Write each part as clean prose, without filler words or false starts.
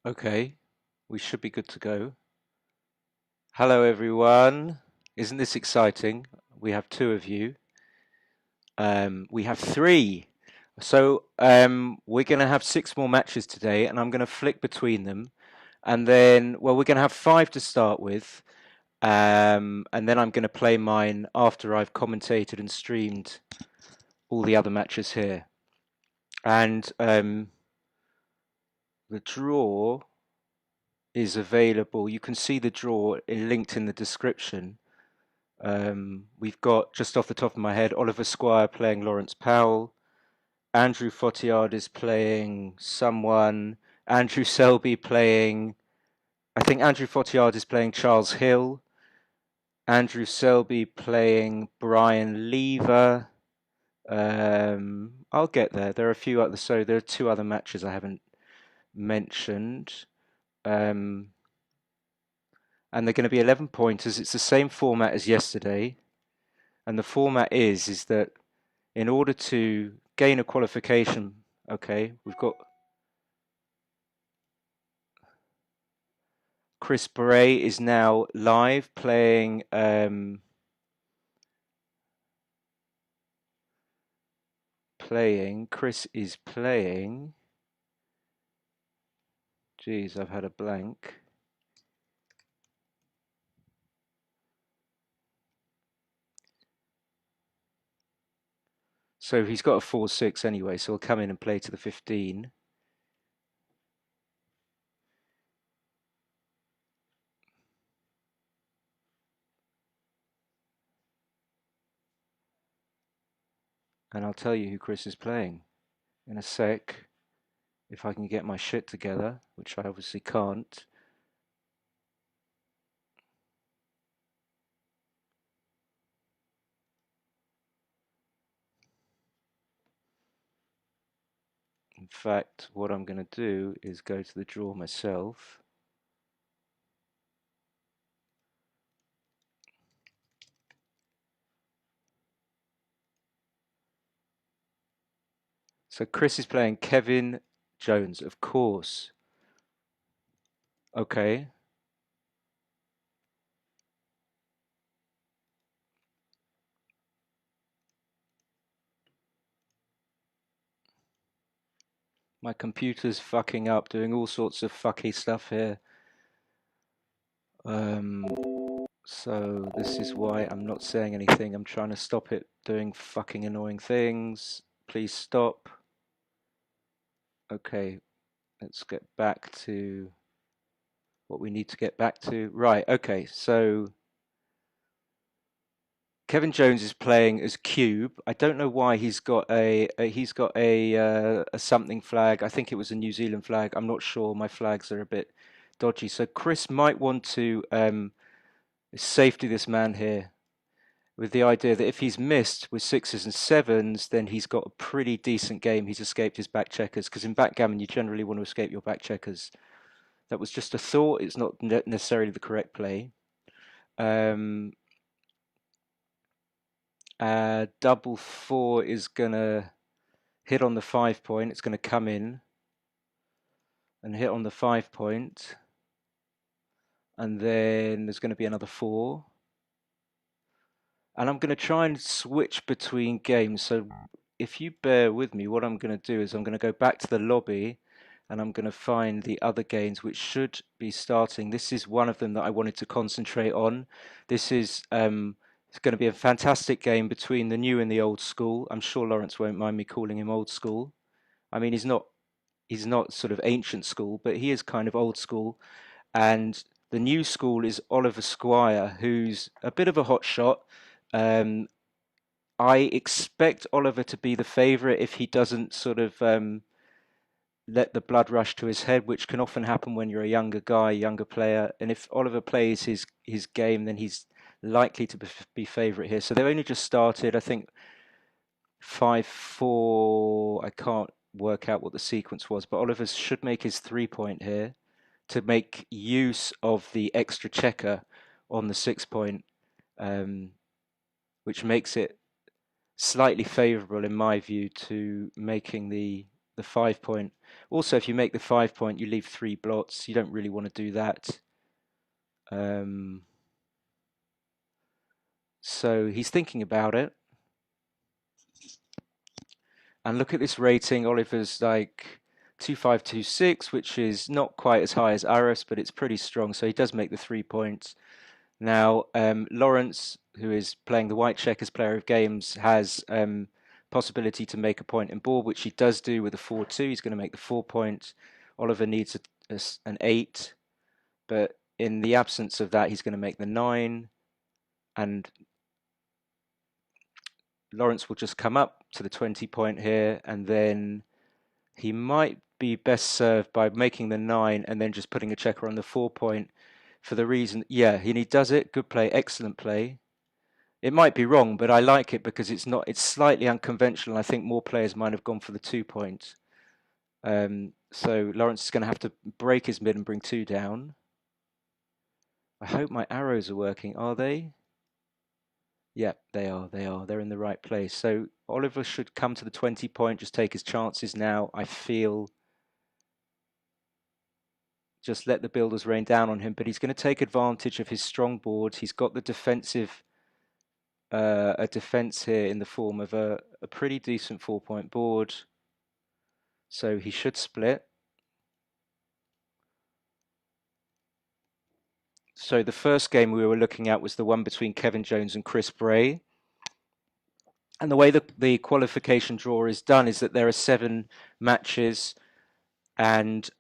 Okay, we should be good to go. Hello, everyone. Isn't this exciting? We have two of you. We have three. So we're going to have six more matches today, and I'm going to flick between them. And then, well, we're going to have five to start with. And then I'm going to play mine after I've commentated and streamed all the other matches here. And the draw is available. You can see the draw linked in the description. We've got, just off the top of my head, Oliver Squire playing Lawrence Powell. Andrew Fotillard is playing someone. Andrew Selby playing, I think Andrew Fotillard is playing Charles Hill. Andrew Selby playing Brian Lever. I'll get there. There are a few other, so there are two other matches I haven't mentioned. And they're going to be 11 pointers. It's the same format as yesterday. And the format is that in order to gain a qualification, okay, we've got Chris Bray is now live playing Chris is playing. Geez, I've had a blank. So he's got a 4-6 anyway, so he'll come in and play to the 15. And I'll tell you who Chris is playing in a sec, if I can get my shit together, which I obviously can't. In fact, what I'm going to do is go to the draw myself. So Chris is playing Kevin Jones, of course. Okay. My computer's fucking up, doing all sorts of fucky stuff here. So this is why I'm not saying anything. I'm trying to stop it doing fucking annoying things. Please stop. Okay, let's get back to what we need to get back to. Right, okay, so Kevin Jones is playing as Cube. I don't know why he's got a something flag. I think it was a New Zealand flag. I'm not sure. My flags are a bit dodgy. So Chris might want to safety this man here with the idea that if he's missed with sixes and sevens, then he's got a pretty decent game. He's escaped his back checkers, because in backgammon you generally want to escape your back checkers. That was just a thought. It's not necessarily the correct play. Double four is gonna hit on the 5 point. It's gonna come in and hit on the 5 point, and then there's gonna be another four. And I'm gonna try and switch between games. So if you bear with me, what I'm gonna do is I'm gonna go back to the lobby, and I'm gonna find the other games which should be starting. This is one of them that I wanted to concentrate on. This is it's going to be a fantastic game between the new and the old school. I'm sure Lawrence won't mind me calling him old school. I mean, he's not sort of ancient school, but he is kind of old school. And the new school is Oliver Squire, who's a bit of a hot shot. I expect Oliver to be the favourite if he doesn't sort of let the blood rush to his head, which can often happen when you're a younger guy, younger player. And if Oliver plays his game, then he's likely to be favourite here. So they've only just started. I think 5-4. I can't work out what the sequence was, but Oliver should make his 3 point here to make use of the extra checker on the 6 point, which makes it slightly favourable in my view to making the the 5 point. Also, if you make the 5 point, you leave 3 blots. You don't really want to do that. So he's thinking about it. And look at this rating. Oliver's like 2526, which is not quite as high as Aris, but it's pretty strong. So he does make the 3 points. Now, Lawrence, who is playing the white checkers player of games, has possibility to make a point in ball, which he does do with a 4-2. He's going to make the 4 points. Oliver needs an 8, but in the absence of that, he's going to make the 9. And Lawrence will just come up to the 20 point here, and then he might be best served by making the 9 and then just putting a checker on the 4 point for the reason, yeah, he does it. Good play, excellent play. It might be wrong, but I like it because it's slightly unconventional. I think more players might have gone for the 2 point. So Lawrence is going to have to break his mid and bring 2 down. I hope my arrows are working. Are they? Yep, they are. They're in the right place. So Oliver should come to the 20 point, just take his chances now. I feel just let the builders rain down on him, but he's going to take advantage of his strong board. He's got the defensive, a defense here in the form of a pretty decent 4 point board. So he should split. So the first game we were looking at was the one between Kevin Jones and Chris Bray. And the way the qualification draw is done is that there are 7 matches, and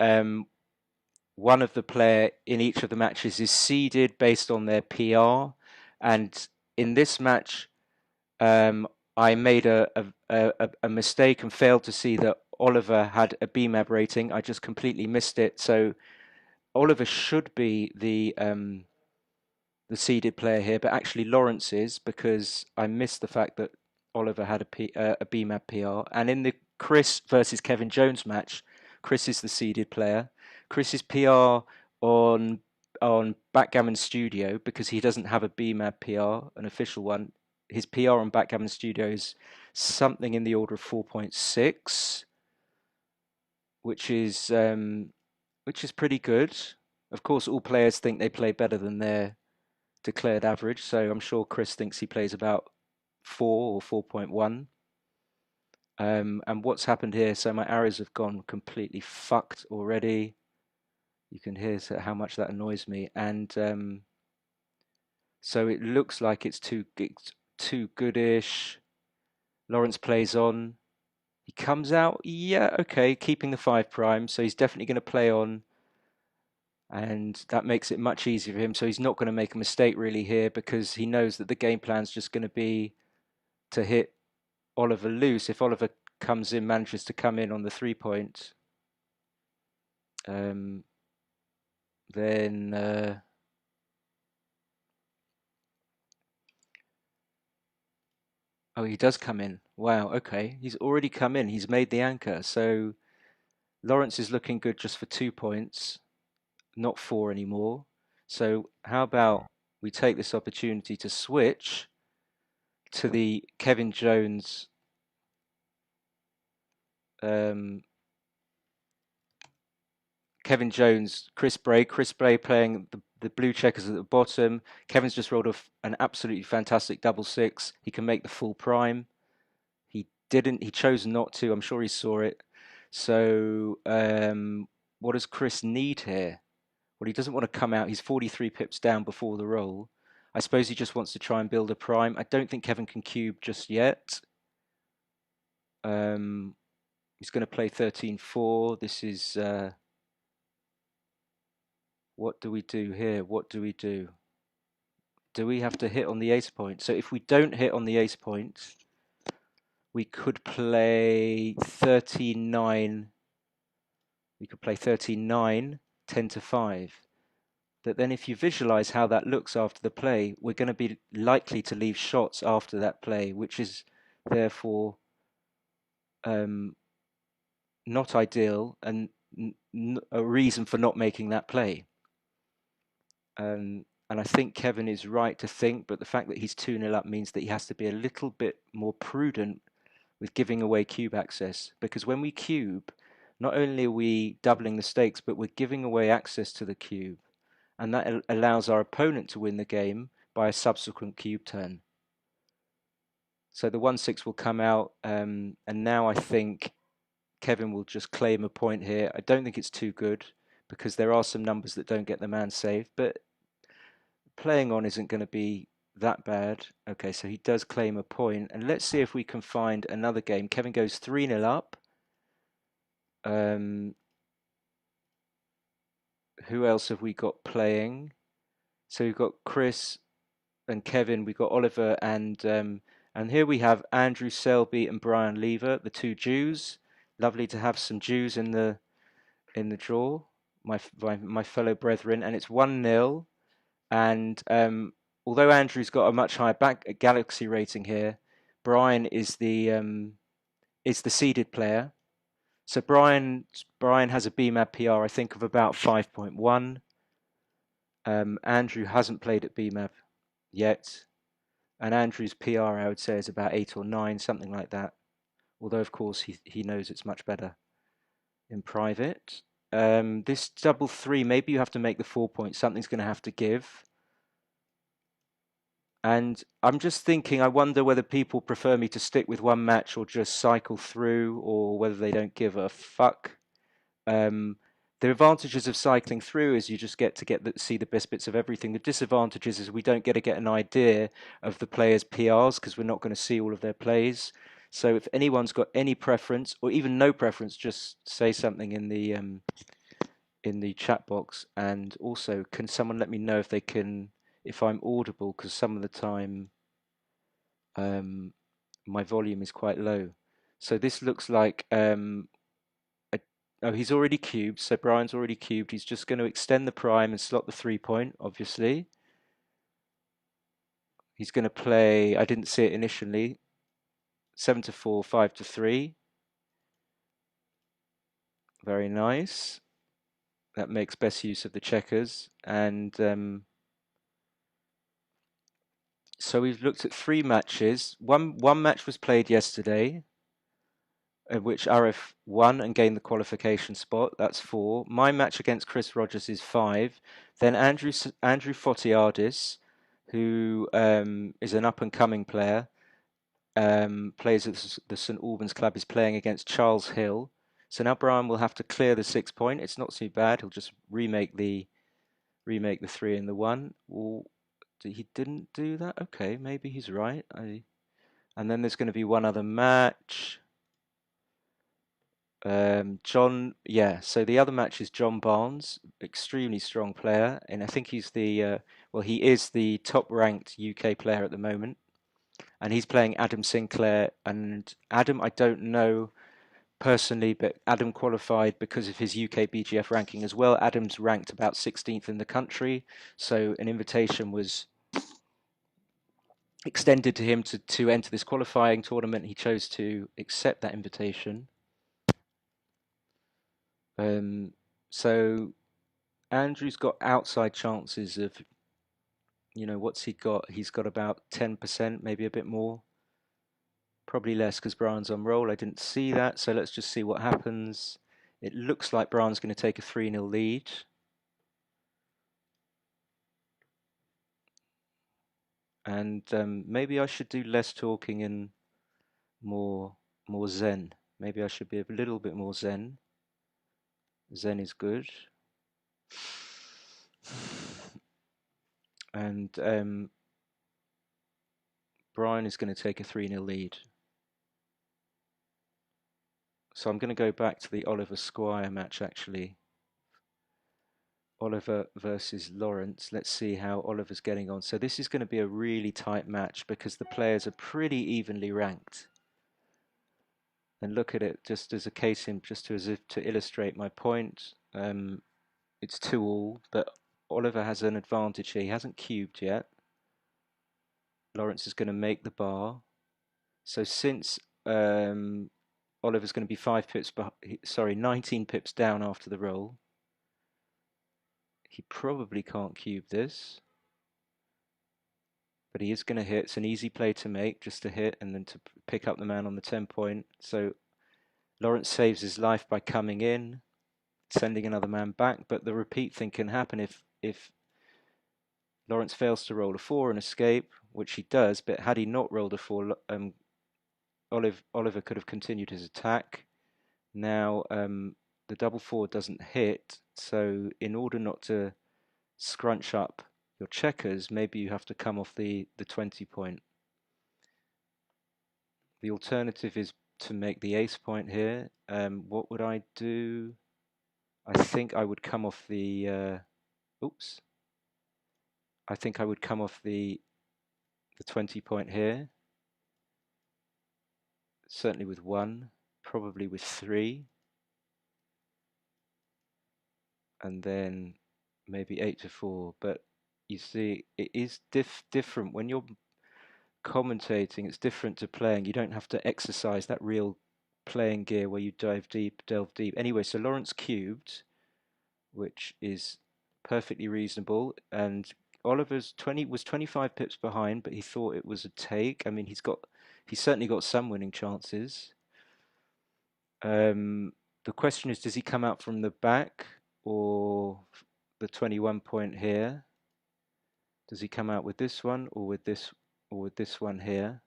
one of the player in each of the matches is seeded based on their PR. And in this match, I made a mistake and failed to see that Oliver had a BMAB rating. I just completely missed it. So Oliver should be the seeded player here, but actually Lawrence is, because I missed the fact that Oliver had a BMAB PR. And in the Chris versus Kevin Jones match, Chris is the seeded player. Chris's PR on Backgammon Studio, because he doesn't have a BMAB PR, an official one, his PR on Backgammon Studio is something in the order of 4.6, which is pretty good. Of course, all players think they play better than their declared average, so I'm sure Chris thinks he plays about 4 or 4.1. And what's happened here, so my arrows have gone completely fucked already. You can hear how much that annoys me. And so it looks like it's too goodish. Lawrence plays on. He comes out. Yeah, okay, keeping the 5 prime. So he's definitely going to play on. And that makes it much easier for him. So he's not going to make a mistake really here, because he knows that the game plan's just going to be to hit Oliver loose. If Oliver comes in, manages to come in on the 3 point, then oh, he does come in. Wow, okay. He's already come in. He's made the anchor. So Lawrence is looking good just for 2 points, not 4 anymore. So how about we take this opportunity to switch to the Kevin Jones Chris Bray playing the blue checkers at the bottom. Kevin's just rolled off an absolutely fantastic double 6. He can make the full prime. He didn't. He chose not to. I'm sure he saw it. So what does Chris need here? Well, he doesn't want to come out. He's 43 pips down before the roll. I suppose he just wants to try and build a prime. I don't think Kevin can cube just yet. He's going to play 13-4. This is... what do we do here? What do we do? Do we have to hit on the ace point? So if we don't hit on the ace point, we could play 13-9. We could play 13-9, 10-5. But then if you visualize how that looks after the play, we're going to be likely to leave shots after that play, which is therefore not ideal and a reason for not making that play. And I think Kevin is right to think, but the fact that he's 2-0 up means that he has to be a little bit more prudent with giving away cube access, because when we cube, not only are we doubling the stakes, but we're giving away access to the cube, and that allows our opponent to win the game by a subsequent cube turn. So the 1-6 will come out, and now I think Kevin will just claim a point here. I don't think it's too good, because there are some numbers that don't get the man saved, but playing on isn't going to be that bad. Okay, so he does claim a point, and let's see if we can find another game. Kevin goes 3-0 up. Who else have we got playing? So we've got Chris and Kevin. We've got Oliver and here we have Andrew Selby and Brian Lever, the two Jews. Lovely to have some Jews in the draw, my fellow brethren, and it's 1-0. And although Andrew's got a much higher Galaxy rating here, Brian is the seeded player. So Brian has a BMAP PR, I think, of about 5.1. Andrew hasn't played at BMAP yet, and Andrew's PR, I would say, is about 8 or 9, something like that. Although, of course, he knows it's much better in private. This double 3, maybe you have to make the 4 points. Something's going to have to give. And I'm just thinking, I wonder whether people prefer me to stick with one match or just cycle through, or whether they don't give a fuck. The advantages of cycling through is you just get to see the best bits of everything. The disadvantages is we don't get to get an idea of the players' PRs, because we're not going to see all of their plays. So if anyone's got any preference, or even no preference, just say something in the chat box. And also, can someone let me know if I'm audible, because some of the time my volume is quite low. So this looks like oh, he's already cubed, so Brian's already cubed. He's just going to extend the prime and slot the 3 point, obviously. He's going to play, I didn't see it initially, 7-4, 5-3. Very nice. That makes best use of the checkers. And so we've looked at 3 matches. One match was played yesterday, which Arif won and gained the qualification spot. That's 4. My match against Chris Rogers is 5. Then Andrew Fotiadis, who is an up-and-coming player, plays at the St Albans club, is playing against Charles Hill. So now Brian will have to clear the 6 point. It's not too bad. He'll just remake the 3 and the 1. Well, he didn't do that. Okay, maybe he's right. And then there's going to be one other match. John, yeah. So the other match is John Barnes, extremely strong player, and I think he's he is the top-ranked UK player at the moment, and he's playing Adam Sinclair. And Adam, I don't know personally, but Adam qualified because of his UK BGF ranking as well. Adam's ranked about 16th in the country, so an invitation was extended to him to enter this qualifying tournament. He chose to accept that invitation. So Andrew's got outside chances of, what's he got? He's got about 10%, maybe a bit more. Probably less because Brian's on roll. I didn't see that, so let's just see what happens. It looks like Brian's going to take a 3-0 lead. And maybe I should do less talking and more zen. Maybe I should be a little bit more zen. Zen is good. And Brian is going to take a 3-0 lead. So I'm going to go back to the Oliver Squire match, actually. Oliver versus Lawrence. Let's see how Oliver's getting on. So this is going to be a really tight match because the players are pretty evenly ranked. And look at it, just as a case in, as if to illustrate my point. It's 2-2, but Oliver has an advantage here. He hasn't cubed yet. Lawrence is going to make the bar. So since Oliver's going to be 19 pips down after the roll, he probably can't cube this. but he is going to hit. It's an easy play to make, just to hit and then to pick up the man on the 10 point. So Lawrence saves his life by coming in, sending another man back, but the repeat thing can happen if Lawrence fails to roll a 4 and escape, which he does, but had he not rolled a 4, Oliver could have continued his attack. Now the double 4 doesn't hit, so in order not to scrunch up your checkers, maybe you have to come off the 20 point. The alternative is to make the ace point here. What would I do? I think I would come off the oops. I think I would come off the 20 point here. Certainly with 1, probably with 3. And then maybe 8 to 4. But you see, it is different when you're commentating. It's different to playing. You don't have to exercise that real playing gear where you delve deep. Anyway, so Lawrence cubed, which is perfectly reasonable. And Oliver's 25 pips behind, but he thought it was a take. I mean, he's certainly got some winning chances. The question is, does he come out from the back or the 21 point here? Does he come out with this one or with this one here?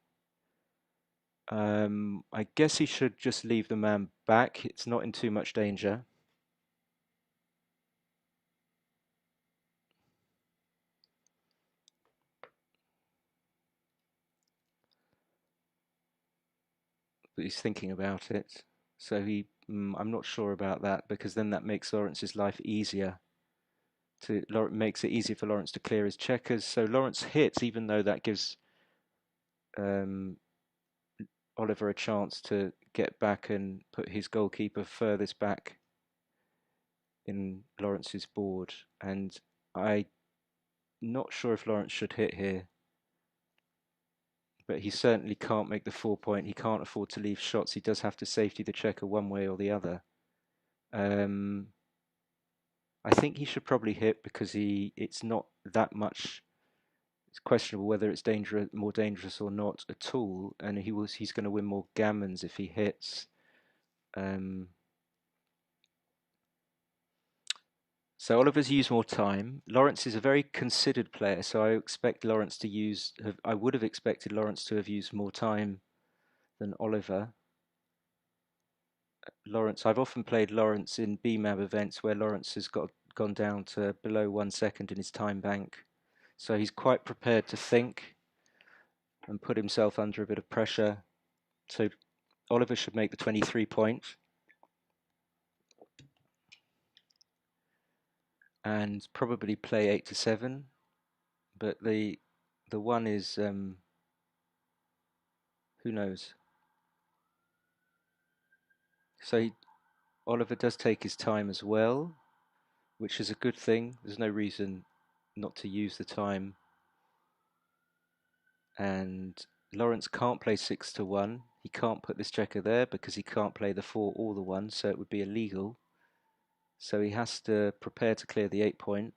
I guess he should just leave the man back. It's not in too much danger. But he's thinking about it. So I'm not sure about that, because then that makes Lawrence's life easier. Makes it easier for Lawrence to clear his checkers. So Lawrence hits, even though that gives Oliver a chance to get back and put his goalkeeper furthest back in Lawrence's board. And I'm not sure if Lawrence should hit here, but he certainly can't make the 4 point. He can't afford to leave shots. He does have to safety the checker one way or the other. I think he should probably hit, because it's not that much. It's questionable whether it's more dangerous or not at all, and he's going to win more gammons if he hits. So Oliver's used more time. Lawrence is a very considered player, so I would have expected Lawrence to have used more time than Oliver. I've often played Lawrence in BMAB events where Lawrence has gone down to below 1 second in his time bank. So he's quite prepared to think and put himself under a bit of pressure. So Oliver should make the 23 point. And probably play 8 to 7. But the one is, who knows? So Oliver does take his time as well, which is a good thing. There's no reason not to use the time. And Lawrence can't play 6 to 1. He can't put this checker there because he can't play the 4 or the 1, so it would be illegal. So he has to prepare to clear the 8 point.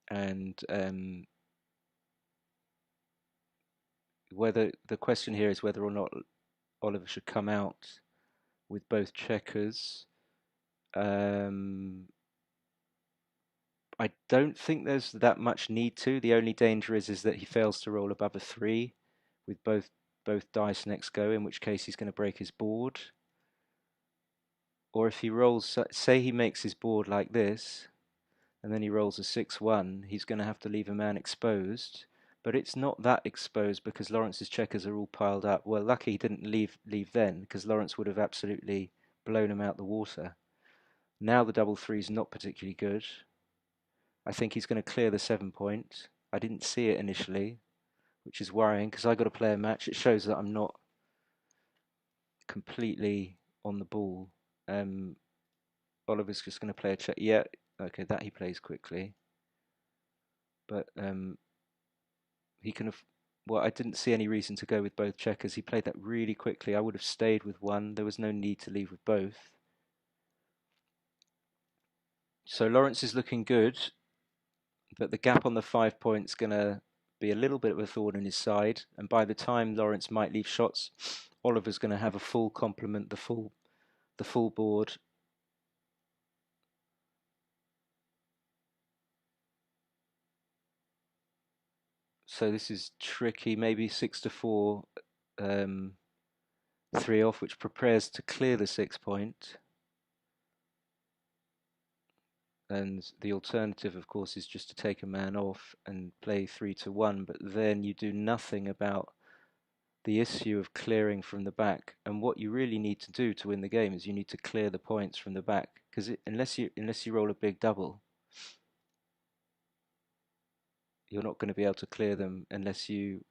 And the question here is whether or not Oliver should come out with both checkers. I don't think there's that much need to. The only danger is that he fails to roll above a 3 with both dice next go, in which case he's going to break his board. Or if he rolls, say he makes his board like this, and then he rolls a 6-1, he's going to have to leave a man exposed. But it's not that exposed because Lawrence's checkers are all piled up. Well, lucky he didn't leave then, because Lawrence would have absolutely blown him out the water. Now the double 3 is not particularly good. I think he's going to clear the 7 point. I didn't see it initially, which is worrying because I got to play a match. It shows that I'm not completely on the ball. Oliver's just going to play a check. Yeah, okay, that he plays quickly. But he can have. Well, I didn't see any reason to go with both checkers. He played that really quickly. I would have stayed with one. There was no need to leave with both. So Lawrence is looking good, but the gap on the 5 point's going to be a little bit of a thorn in his side. And by the time Lawrence might leave shots, Oliver's going to have a full complement, the full board. So this is tricky. Maybe 6-4, 3 off, which prepares to clear the 6 point. And the alternative, of course, is just to take a man off and play 3-1. But then you do nothing about the issue of clearing from the back. And what you really need to do to win the game is you need to clear the points from the back, because unless you roll a big double, you're not going to be able to clear them unless you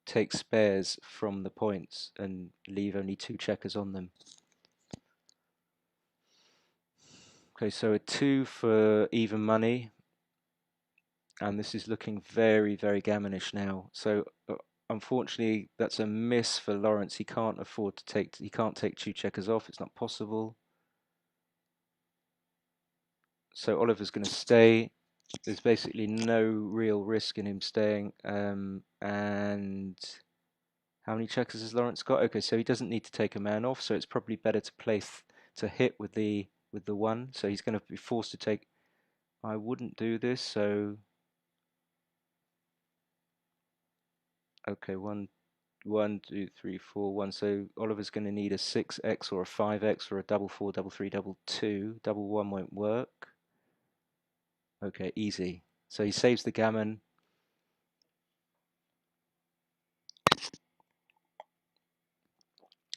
take spares from the points and leave only 2 checkers on them. Okay, so a 2 for even money, and this is looking very, very gammonish now. So unfortunately, that's a miss for Lawrence. He can't afford to take. He can't take 2 checkers off. It's not possible. So Oliver's going to stay. There's basically no real risk in him staying. And how many checkers has Lawrence got? Okay, so he doesn't need to take a man off. So it's probably better to play to hit with the 1. So he's going to be forced to take. I wouldn't do this. So okay, 1, 2, 3, 4, 1. So Oliver's going to need a 6x or a 5x or a double 4, double 3, double 2. Double 1 won't work. Okay, easy. So he saves the gammon.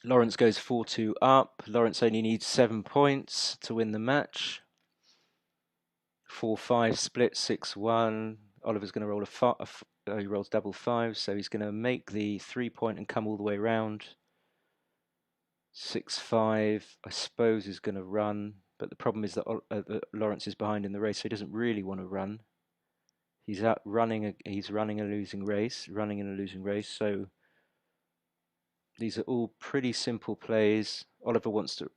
Lawrence goes 4-2 up. Lawrence only needs 7 points to win the match. 4-5 split, 6-1. Oliver's going to roll he rolls double 5, so he's going to make the 3 point and come all the way round. 6-5, I suppose, is going to run, but the problem is that Lawrence is behind in the race, so he doesn't really want to run. He's running a losing race, so these are all pretty simple plays. Oliver wants to.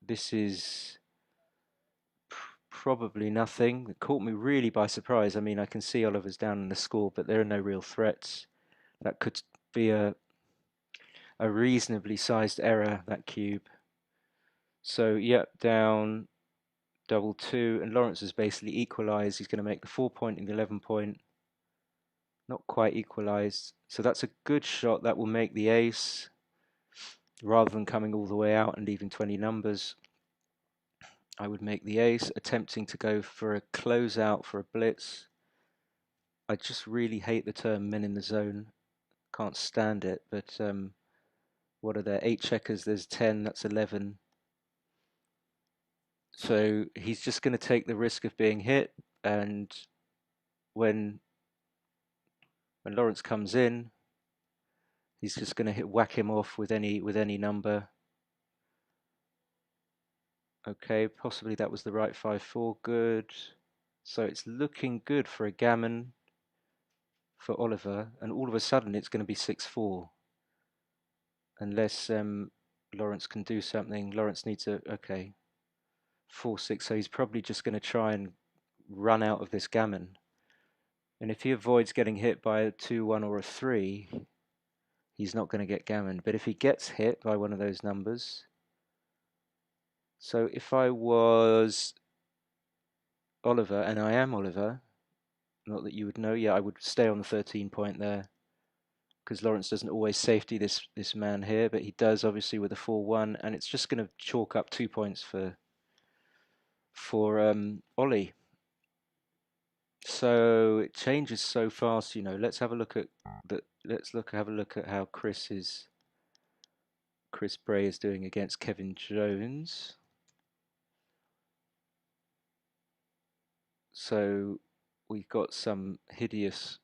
This is probably nothing. It caught me really by surprise. I mean, I can see Oliver's down in the score, but there are no real threats. That could be a reasonably sized error, that cube. So, yeah, down double 2, and Lawrence has basically equalised. He's going to make the 4 point and the 11 point. Not quite equalised. So that's a good shot. That will make the ace, rather than coming all the way out and leaving 20 numbers. I would make the ace, attempting to go for a closeout for a blitz. I just really hate the term men in the zone. Can't stand it, but what are there? 8 checkers, there's 10, that's 11. So he's just going to take the risk of being hit, and when Lawrence comes in, he's just going to whack him off with any number. Okay, possibly that was the right 5-4, good. So it's looking good for a gammon for Oliver, and all of a sudden it's going to be 6-4. Unless Lawrence can do something. Lawrence needs okay, 4-6, so he's probably just going to try and run out of this gammon. And if he avoids getting hit by a 2-1 or a 3, he's not going to get gammon. But if he gets hit by one of those numbers, so if I was Oliver, and I am Oliver, not that you would know, yeah, I would stay on the 13 point there, because Lawrence doesn't always safety this man here, but he does obviously with a 4-1, and it's just going to chalk up 2 points for Ollie. So it changes so fast, you know. Let's have a look at have a look at how Chris Bray is doing against Kevin Jones. So we've got some hideous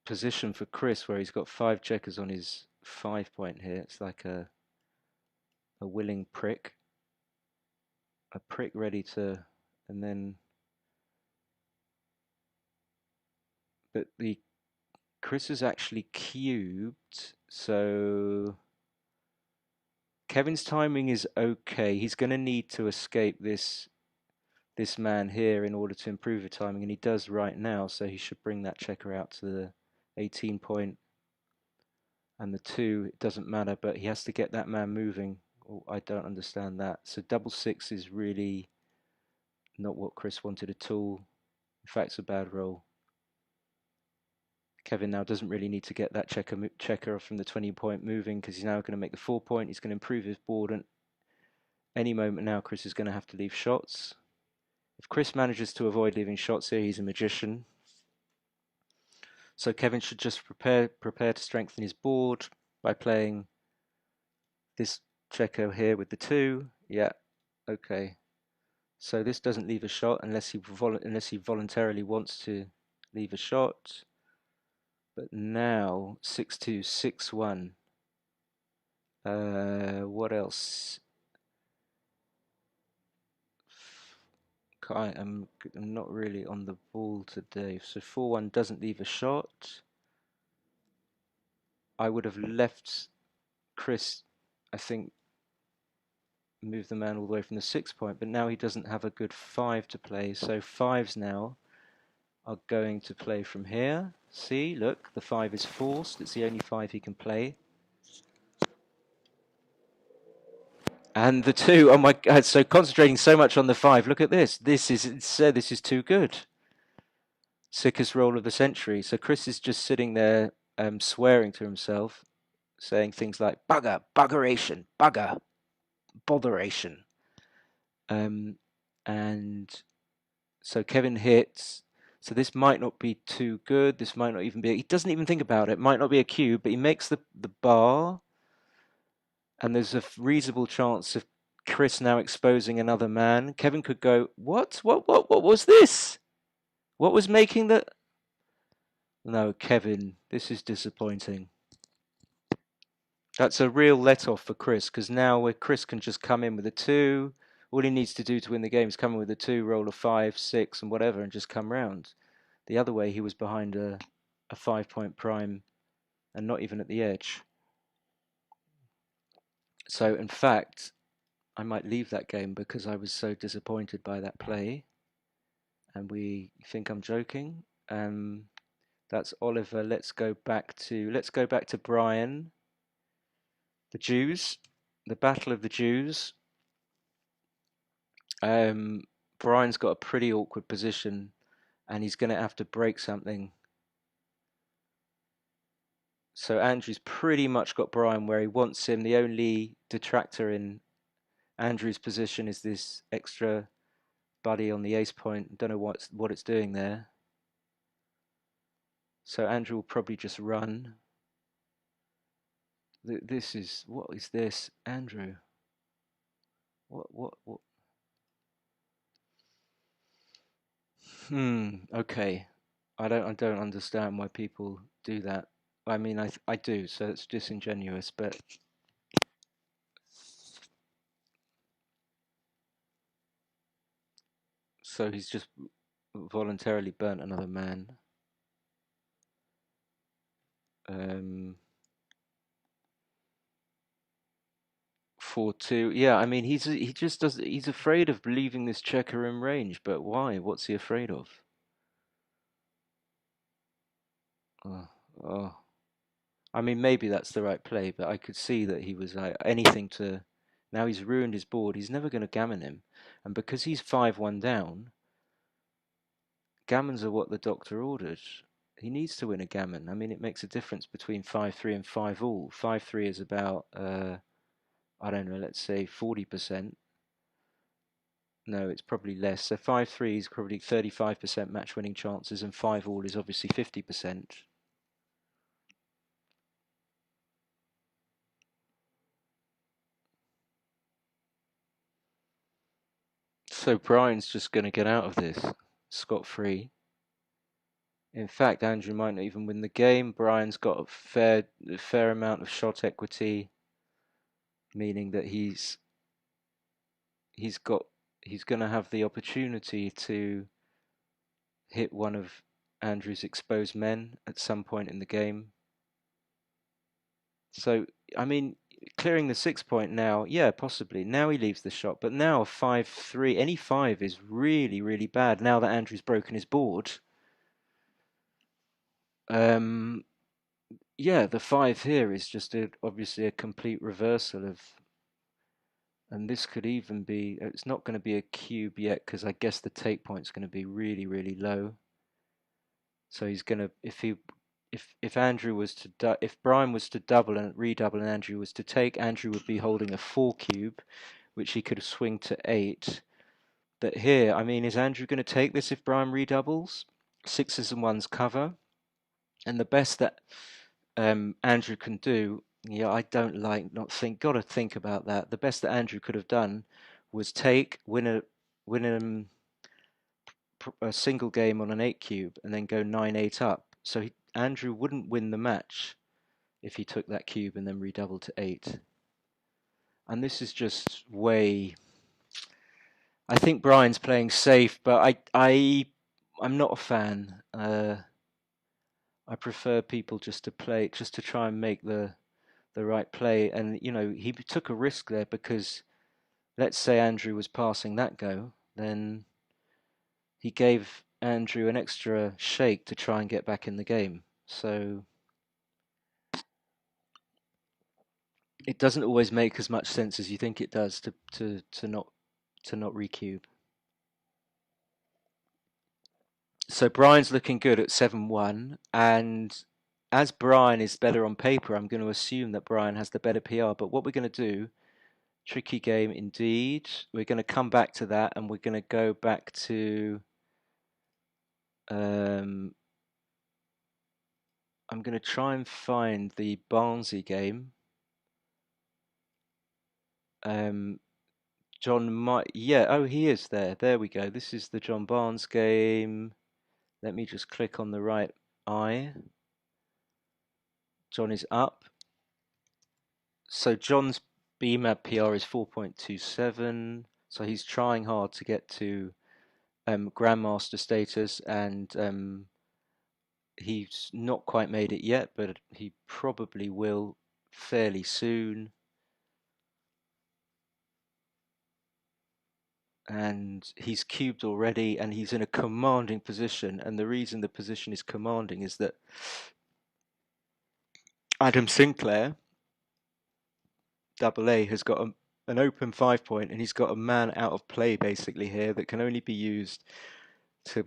position for Chris where he's got 5 checkers on his 5 point here. It's like a willing prick. A prick ready to, and then, but Chris is actually cubed, so Kevin's timing is okay. He's going to need to escape this man here in order to improve the timing, and he does right now, so he should bring that checker out to the 18 point. And the 2, it doesn't matter, but he has to get that man moving. Oh, I don't understand that. So double 6 is really not what Chris wanted at all. In fact, it's a bad roll. Kevin now doesn't really need to get that checker from the 20 point moving, because he's now going to make the 4 point. He's going to improve his board, and any moment now Chris is going to have to leave shots. If Chris manages to avoid leaving shots here, he's a magician. So Kevin should just prepare to strengthen his board by playing this checker here with the 2. Yeah, okay. So this doesn't leave a shot unless he voluntarily wants to leave a shot. But now 6-2, 6-1. What else? I'm not really on the ball today. So 4-1 doesn't leave a shot. I would have left Chris, I think, move the man all the way from the 6 point, but now he doesn't have a good 5 to play. So 5s now are going to play from here. See, look, the 5 is forced. It's the only 5 he can play. And the 2, oh my God, so concentrating so much on the 5. Look at this. This is too good. Sickest roll of the century. So Chris is just sitting there swearing to himself, saying things like bugger, buggeration, bugger, botheration. And so Kevin hits. So this might not be too good. This might not even be. He doesn't even think about it. Might not be a cube, but he makes the bar. And there's a reasonable chance of Chris now exposing another man. Kevin could go, what was this? What was making the... No, Kevin, this is disappointing. That's a real let-off for Chris, because now where Chris can just come in with a 2, all he needs to do to win the game is come in with a 2, roll a 5, 6, and whatever, and just come round. The other way, he was behind a 5-point prime and not even at the edge. So, in fact, I might leave that game because I was so disappointed by that play. And we think I'm joking. That's Oliver. Let's go back to Brian. The Jews, the Battle of the Jews. Brian's got a pretty awkward position, and he's going to have to break something. So Andrew's pretty much got Brian where he wants him. The only detractor in Andrew's position is this extra buddy on the ace point. Don't know what it's doing there. So Andrew will probably just run. What is this, Andrew? What? Okay. I don't understand why people do that. I mean, I do, so it's disingenuous, but so he's just voluntarily burnt another man. 4-2. Yeah, I mean, he's afraid of leaving this checker in range, but why? What's he afraid of? Oh. I mean, maybe that's the right play, but I could see that he was like anything to. Now he's ruined his board. He's never going to gammon him, and because he's 5-1 down, gammons are what the doctor ordered. He needs to win a gammon. I mean, it makes a difference between 5-3 and 5-all. 5-3 is about I don't know, let's say 40%. No, it's probably less. So 5-3 is probably 35% match winning chances, and 5-all is obviously 50%. So Brian's just going to get out of this scot-free. In fact, Andrew might not even win the game. Brian's got a fair amount of shot equity, meaning that he's going to have the opportunity to hit one of Andrew's exposed men at some point in the game. So, I mean, clearing the 6 point now, yeah, possibly. Now he leaves the shot, but now a 5-3, any 5 is really, really bad now that Andrew's broken his board. Yeah, the 5 here is just obviously a complete reversal of, and this could even be, it's not going to be a cube yet because I guess the take point's going to be really, really low. So he's going to, if Andrew was to, if Brian was to double and redouble and Andrew was to take, Andrew would be holding a 4 cube, which he could swing to 8. But here, I mean, is Andrew going to take this if Brian redoubles? 6s and 1s cover. And the best that Andrew can do, yeah, I don't like not think. Got to think about that. The best that Andrew could have done was take, win a single game on an 8 cube, and then go 9-8 up. So Andrew wouldn't win the match if he took that cube and then redoubled to 8. And this is just way. I think Brian's playing safe, but I'm not a fan. I prefer people just to play, just to try and make the right play. And you know, he took a risk there because let's say Andrew was passing that go, then he gave Andrew an extra shake to try and get back in the game. So it doesn't always make as much sense as you think it does to not recube. So Brian's looking good at 7-1, and as Brian is better on paper, I'm going to assume that Brian has the better PR. But what we're going to do, tricky game indeed. We're going to come back to that, and we're going to go back to. I'm going to try and find the Barnsley game. John might, yeah. Oh, he is there. There we go. This is the John Barnes game. Let me just click on the right eye. John is up. So John's BMAP PR is 4.27. So he's trying hard to get to Grandmaster status, and he's not quite made it yet, but he probably will fairly soon. And he's cubed already, and he's in a commanding position. And the reason the position is commanding is that Adam Sinclair, double A, has got an open 5 point, and he's got a man out of play basically here that can only be used to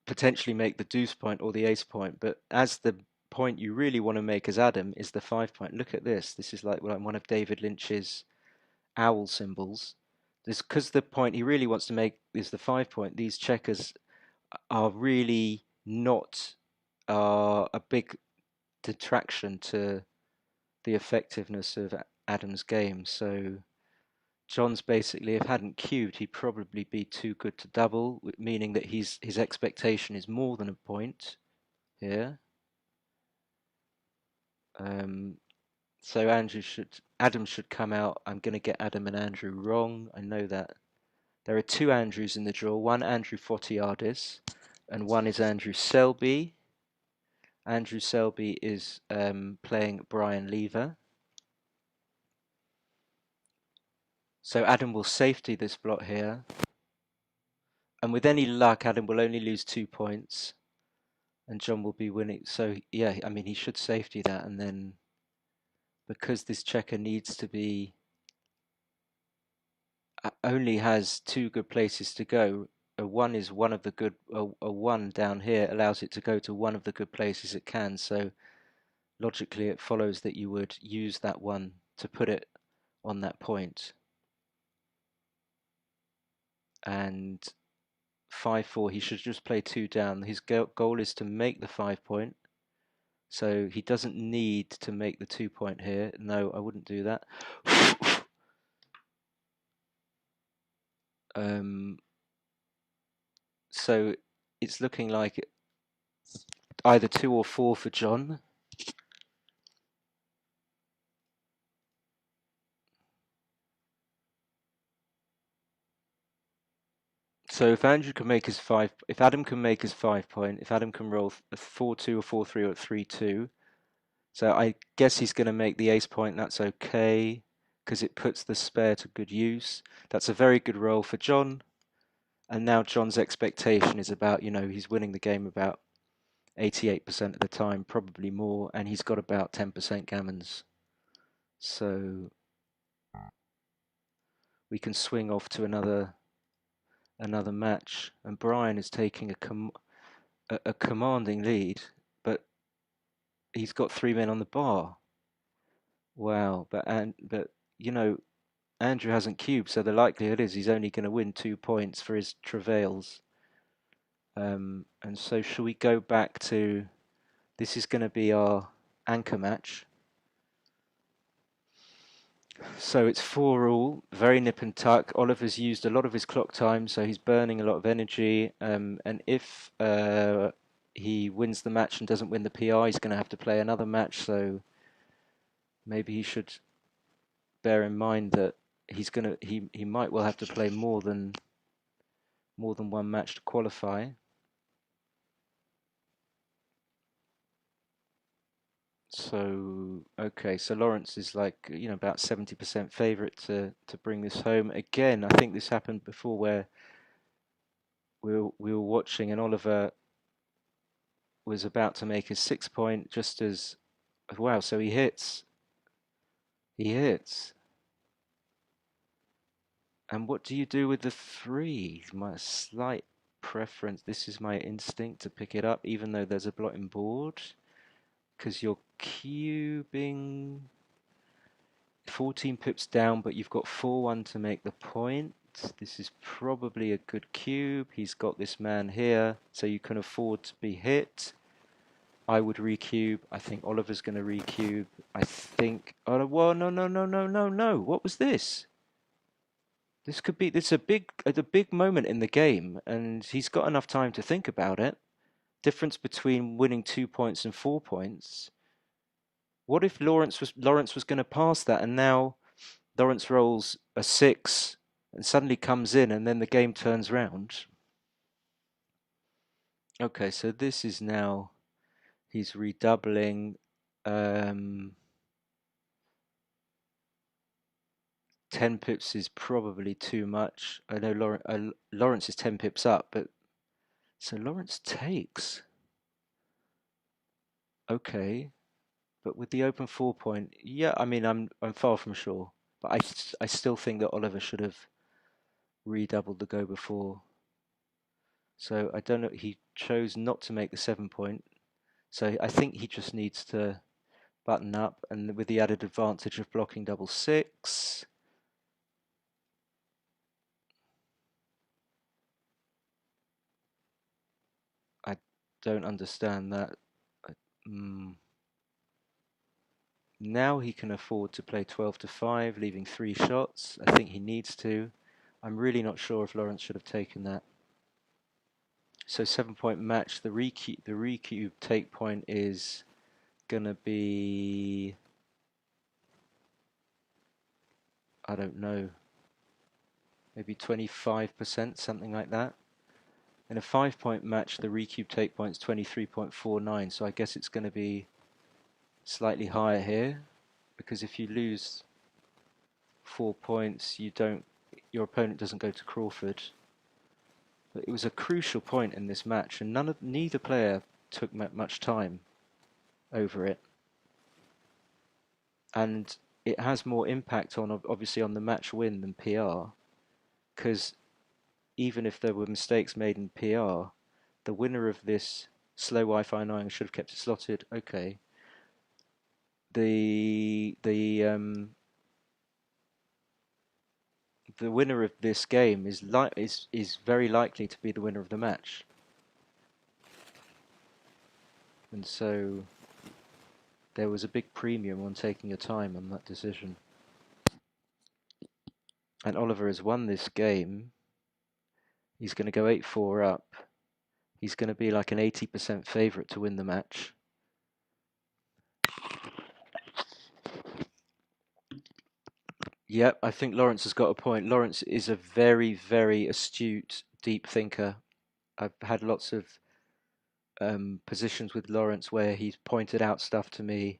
potentially make the deuce point or the ace point. But as the point you really want to make as Adam is the 5 point. Look at this. This is like one of David Lynch's owl symbols. This, because the point he really wants to make is the 5 point. These checkers are really not a big detraction to the effectiveness of Adam's game. So John's basically, if hadn't cubed, he'd probably be too good to double, meaning that his expectation is more than a point here. So Adam should come out. I'm going to get Adam and Andrew wrong. I know that. There are 2 Andrews in the draw. One Andrew Fotiadis, and one is Andrew Selby. Andrew Selby is playing Brian Lever. So Adam will safety this blot here. And with any luck, Adam will only lose 2 points. And John will be winning. So, yeah, I mean, he should safety that. And then, because this checker needs to be, only has 2 good places to go. A 1 is one of the good, a 1 down here allows it to go to one of the good places it can. So, logically, it follows that you would use that 1 to put it on that point. And 5-4, he should just play 2 down. His goal is to make the 5 point. So he doesn't need to make the 2 point here. No, I wouldn't do that. So it's looking like either 2 or 4 for John. So if Andrew can make his 5, if Adam can make his 5 point, if Adam can roll a 4-2 or 4-3 or a 3-2, So I guess he's going to make the ace point. That's okay, because it puts the spare to good use. That's a very good roll for John. And now John's expectation is about, he's winning the game about 88% of the time, probably more, and he's got about 10% gammons. So we can swing off to another match, and Brian is taking a commanding lead, but he's got 3 men on the bar. Wow, but Andrew hasn't cubed, so the likelihood is he's only going to win 2 points for his travails. And so shall we go back to, this is going to be our anchor match. So it's 4-all, very nip and tuck. Oliver's used a lot of his clock time, so he's burning a lot of energy. And if he wins the match and doesn't win the PR, he's going to have to play another match. So maybe he should bear in mind that he might well have to play more than one match to qualify. So okay, so Lawrence is like about 70% favourite to bring this home. Again, I think this happened before where we were watching and Oliver was about to make his 6 point just as wow, so he hits. And what do you do with the 3? My slight preference, this is my instinct to pick it up even though there's a blotting board, because you're cubing 14 pips down, but you've got 4-1 to make the point. This is probably a good cube. He's got this man here, so you can afford to be hit. I would recube. I think Oliver's going to recube. I think. Oh, well, no. What was this? This could be. It's a big moment in the game, and he's got enough time to think about it. Difference between winning 2 points and 4 points. What if Lawrence was going to pass that, and now Lawrence rolls a 6 and suddenly comes in, and then the game turns round. Okay, so this is now he's redoubling. 10 pips is probably too much. I know Lawrence is 10 pips up, but so Lawrence takes. Okay, but with the open 4 point, yeah, I mean I'm far from sure, but I still think that Oliver should have redoubled the go before. So I don't know. He chose not to make the 7 point, so I think he just needs to button up, and with the added advantage of blocking double 6. I don't understand that. Now he can afford to play 12 to 5, leaving 3 shots. I think he needs to. I'm really not sure if Lawrence should have taken that. So 7 point match. The recube take point is gonna be, I don't know, maybe 25%, something like that. In a 5 point match, the recube take point is 23.49. So I guess it's going to be slightly higher here, because if you lose 4 points, your opponent doesn't go to Crawford. But it was a crucial point in this match, and neither player took much time over it. And it has more impact obviously on the match win than PR, because even if there were mistakes made in PR, the winner of this slow Wi-Fi 9 should have kept it slotted. Okay. The winner of this game is very likely to be the winner of the match, and so there was a big premium on taking your time on that decision. And Oliver has won this game. He's going to go 8-4 up. He's going to be like an 80% favourite to win the match. Yep, I think Lawrence has got a point. Lawrence is a very, very astute, deep thinker. I've had lots of positions with Lawrence where he's pointed out stuff to me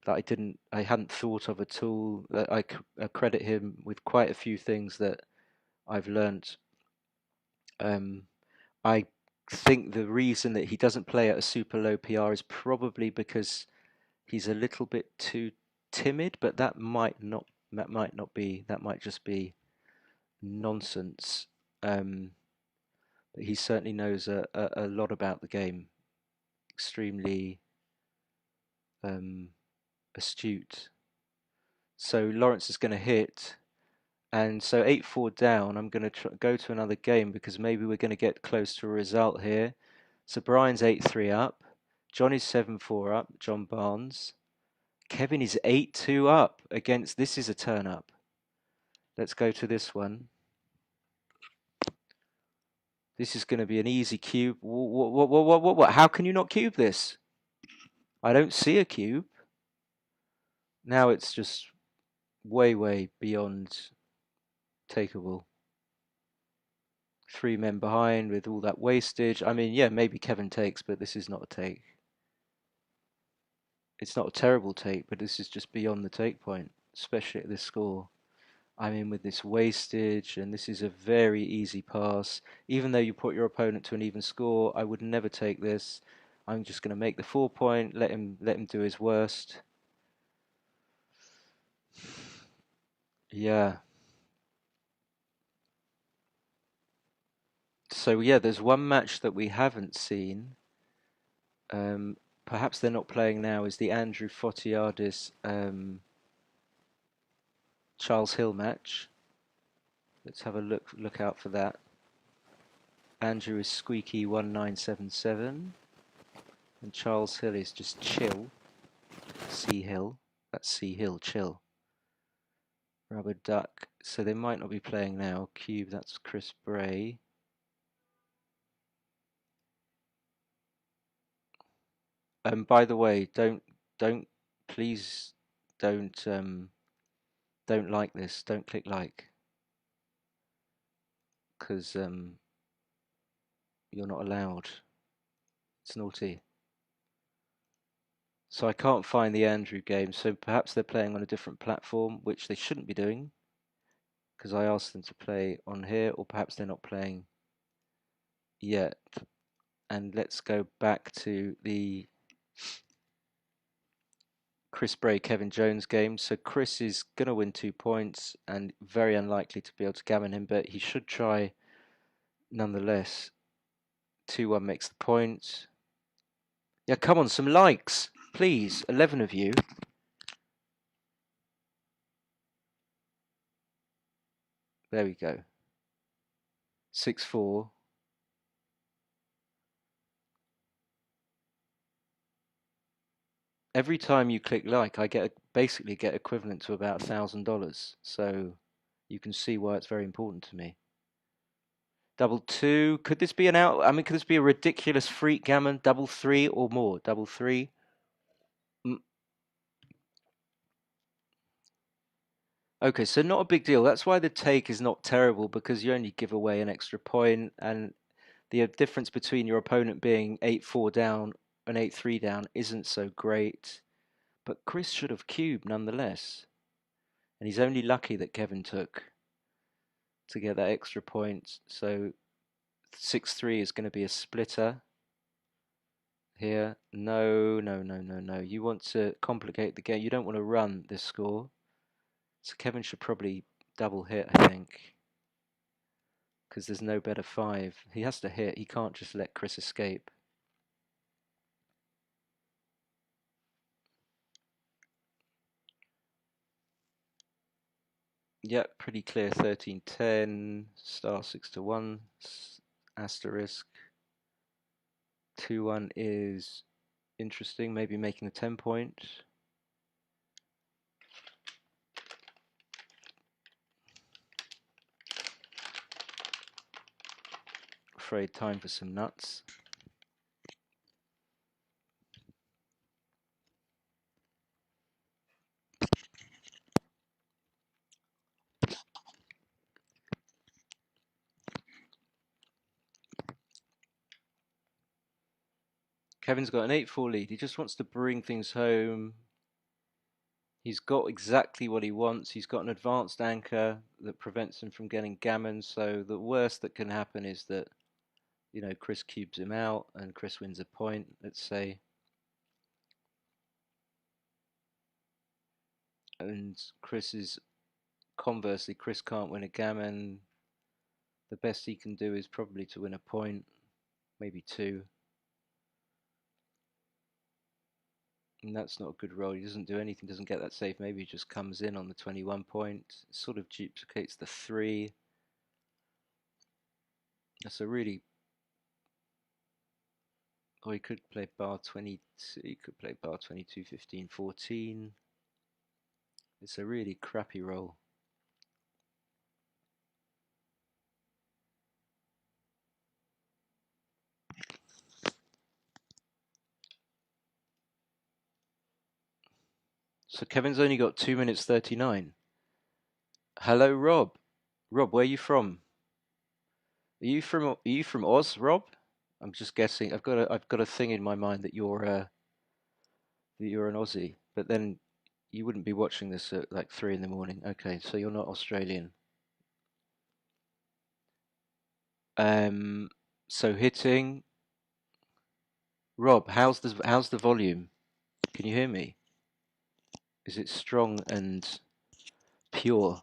that I hadn't thought of at all. That I credit him with quite a few things that I've learnt. I think the reason that he doesn't play at a super low PR is probably because he's a little bit too timid, but that might not be, that might just be nonsense. But he certainly knows a lot about the game, extremely astute. So Lawrence is going to hit, and so 8-4 down. I'm going to go to another game because maybe we're going to get close to a result here. So Brian's 8-3 up, Johnny's 7-4 up, John Barnes. Kevin is 8-2 up against, this is a turn up. Let's go to this one. This is going to be an easy cube. What? How can you not cube this? I don't see a cube. Now it's just way beyond takeable. 3 men behind with all that wastage. I mean, yeah, maybe Kevin takes, but this is not a take. It's not a terrible take, but this is just beyond the take point, especially at this score. I mean, with this wastage, and this is a very easy pass. Even though you put your opponent to an even score, I would never take this. I'm just going to make the 4 point, let him do his worst. Yeah. So yeah, there's one match that we haven't seen. Perhaps they're not playing now. Is the Andrew Fotiadis Charles Hill match? Let's have a look out for that. Andrew is squeaky 1977, and Charles Hill is just chill. C Hill, that's C Hill, chill. Rubber Duck. So they might not be playing now. Cube, that's Chris Bray. By the way, please don't like this. Don't click like, because you're not allowed. It's naughty. So I can't find the Andrew game. So perhaps they're playing on a different platform, which they shouldn't be doing, because I asked them to play on here, or perhaps they're not playing yet. And let's go back to the Chris Bray, Kevin Jones game. So Chris is going to win 2 points and very unlikely to be able to gammon him, but he should try nonetheless. 2-1 makes the point. Yeah, come on, some likes, please. 11 of you. There we go. 6-4. Every time you click like, I basically get equivalent to about $1,000. So you can see why it's very important to me. Double 2. Could this be an out? I mean, could this be a ridiculous freak gammon? Double 3 or more? Double 3. Okay, so not a big deal. That's why the take is not terrible, because you only give away an extra point, and the difference between your opponent being 8-4 down and 8-3 down isn't so great. But Chris should have cubed nonetheless. And he's only lucky that Kevin took to get that extra point. So 6-3 is going to be a splitter here. No. You want to complicate the game. You don't want to run this score. So Kevin should probably double hit, I think, because there's no better 5. He has to hit. He can't just let Chris escape. Yep, pretty clear. 13-10, star 6-1, asterisk. 2-1 is interesting, maybe making a 10 point. Afraid time for some nuts. Kevin's got an 8-4 lead. He just wants to bring things home. He's got exactly what he wants. He's got an advanced anchor that prevents him from getting gammon. So the worst that can happen is that, you know, Chris cubes him out and Chris wins a point, let's say. And conversely, Chris can't win a gammon. The best he can do is probably to win a point, maybe two. And that's not a good roll. He doesn't do anything, doesn't get that save. Maybe he just comes in on the 21 point. Sort of duplicates the 3. That's a really... Oh, he could play bar 22. He could play bar 22, 15, 14. It's a really crappy roll. So Kevin's only got 2 minutes 39. Hello, Rob. Rob, where are you from? Are you from Oz, Rob? I'm just guessing. I've got a thing in my mind that you're an Aussie, but then you wouldn't be watching this at like 3 in the morning. Okay, so you're not Australian. So hitting. Rob, how's the volume? Can you hear me? Is it strong and pure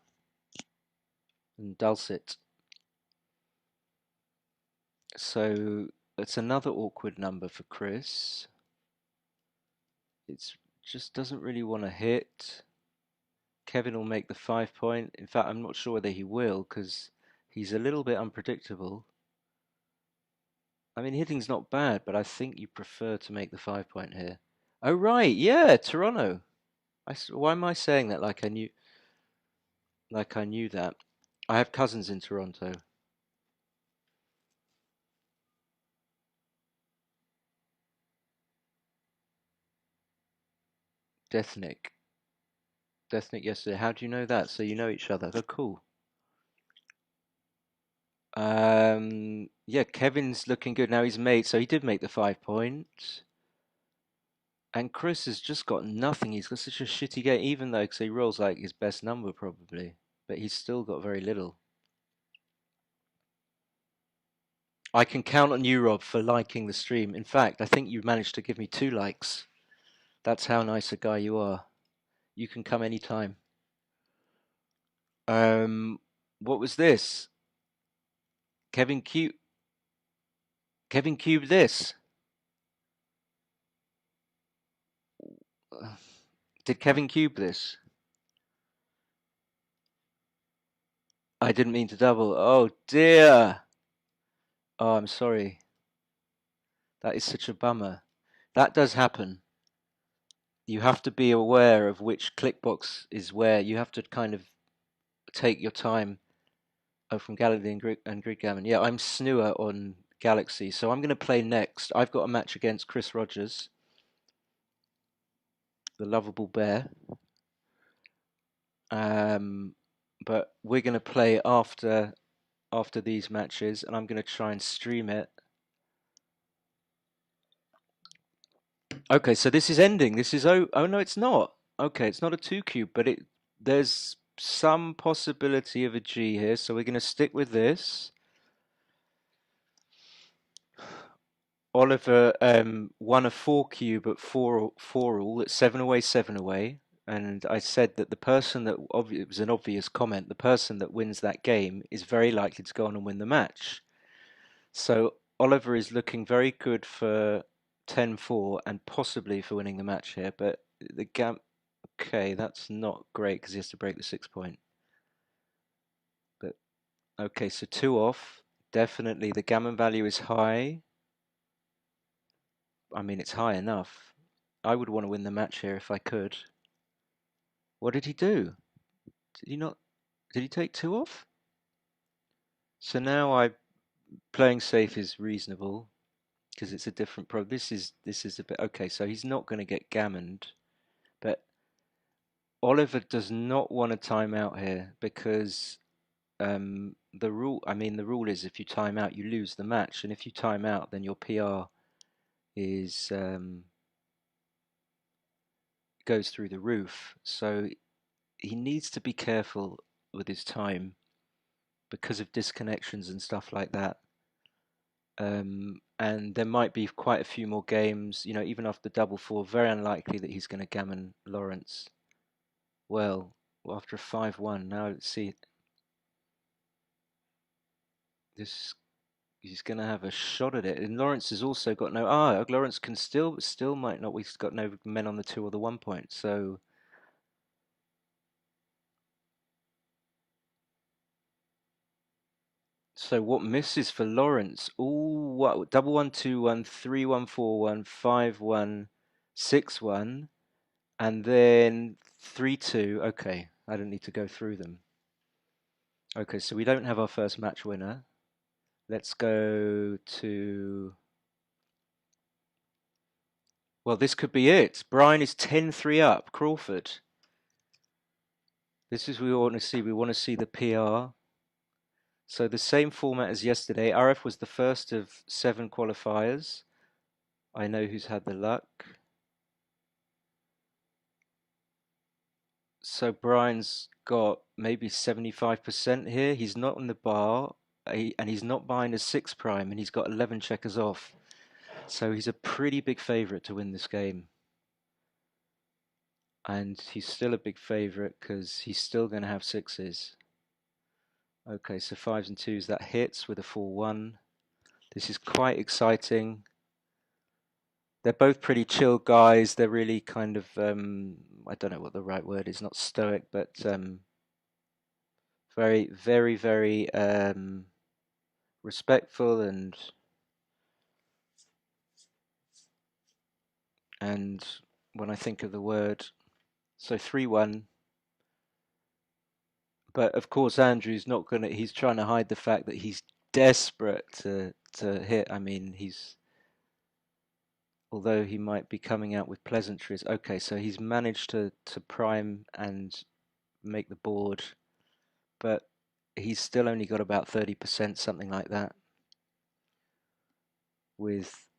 and dulcet? So it's another awkward number for Chris. It just doesn't really want to hit. Kevin will make the 5 point. In fact, I'm not sure whether he will because he's a little bit unpredictable. I mean, hitting's not bad, but I think you prefer to make the 5 point here. Oh, right. Yeah, Toronto. Why am I saying that like I knew that? I have cousins in Toronto. Deathnick. Deathnick yesterday. How do you know that? So you know each other. Oh, cool. Yeah, Kevin's looking good now. He's made, so he did make the 5 point. And Chris has just got nothing. He's got such a shitty game, even though, because he rolls like his best number probably, but he's still got very little. I can count on you, Rob, for liking the stream. In fact, I think you managed to give me 2 likes. That's how nice a guy you are. You can come anytime. What was this? Kevin cubed this. Did Kevin cube this? I didn't mean to double. Oh dear. Oh, I'm sorry. That is such a bummer. That does happen. You have to be aware of which clickbox is where. You have to kind of take your time. Oh, from Galaxy and Grid Gammon. Yeah, I'm Snewer on Galaxy, so I'm going to play next. I've got a match against Chris Rogers, the lovable bear. But we're going to play after these matches, and I'm going to try and stream it. Okay, so this is ending. This is oh no, it's not. Okay, it's not a 2 cube, but there's some possibility of a G here, so we're going to stick with this. Oliver won a 4 cube at 4 all. It's 7 away, 7 away. And I said that the person that it was an obvious comment. The person that wins that game is very likely to go on and win the match. So Oliver is looking very good for 10-4 and possibly for winning the match here. But the okay, that's not great because he has to break the 6 point. But okay, so 2 off. Definitely the gammon value is high. I mean, it's high enough. I would want to win the match here if I could. What did he do? Did he not? Did he take 2 off? So now playing safe is reasonable because it's a different pro. This is a bit okay. So he's not going to get gammoned, but Oliver does not want a timeout here because the rule. I mean, the rule is if you time out, you lose the match, and if you time out, then your PR is goes through the roof. So he needs to be careful with his time because of disconnections and stuff like that. And there might be quite a few more games, you know, even after double four, very unlikely that he's going to gammon Lawrence. Well, after a 5-1, now let's see. This he's going to have a shot at it. And Lawrence has also got no. Lawrence can still might not. We've got no men on the 2 or the 1 point. So what misses for Lawrence? Ooh, what double 1 2 1 3 1 4 1 5 1 6 1, and then 3 2. Okay, I don't need to go through them. Okay, so we don't have our first match winner. Let's go to. Well, this could be it. Brian is 10-3 up. Crawford. This is what we want to see. We want to see the PR. So the same format as yesterday. RF was the first of 7 qualifiers. I know who's had the luck. So Brian's got maybe 75% here. He's not on the bar, and he's not behind a 6 prime, and he's got 11 checkers off. So he's a pretty big favourite to win this game. And he's still a big favourite because he's still going to have 6s. Okay, so 5s and 2s, that hits with a 4-1. This is quite exciting. They're both pretty chill guys. They're really kind of, I don't know what the right word is, not stoic, but very, very, very respectful and when I think of the word, so 3-1. But of course, Andrew's not gonna. He's trying to hide the fact that he's desperate to hit. I mean, although he might be coming out with pleasantries. Okay, so he's managed to prime and make the board, but he's still only got about 30%, something like that, with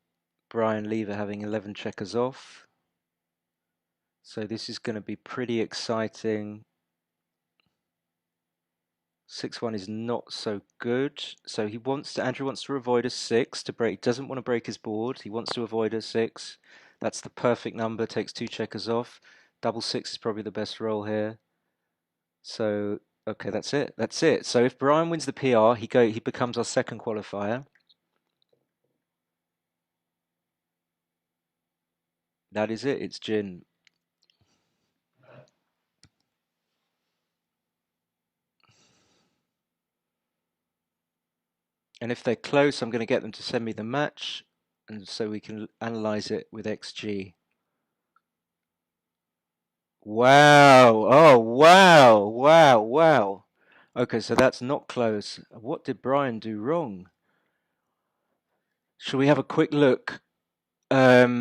Brian Lever having 11 checkers off. So this is going to be pretty exciting. 6-1 is not so good. So Andrew wants to avoid a 6 to break. He doesn't want to break his board. He wants to avoid a 6. That's the perfect number. Takes 2 checkers off. Double 6 is probably the best roll here. So okay, that's it. That's it. So if Brian wins the PR, he becomes our second qualifier. That is it. It's gin. And if they're close, I'm going to get them to send me the match, and so we can analyze it with XG. Wow. Oh, wow. Wow. Wow. Okay, so that's not close. What did Brian do wrong? Shall we have a quick look? I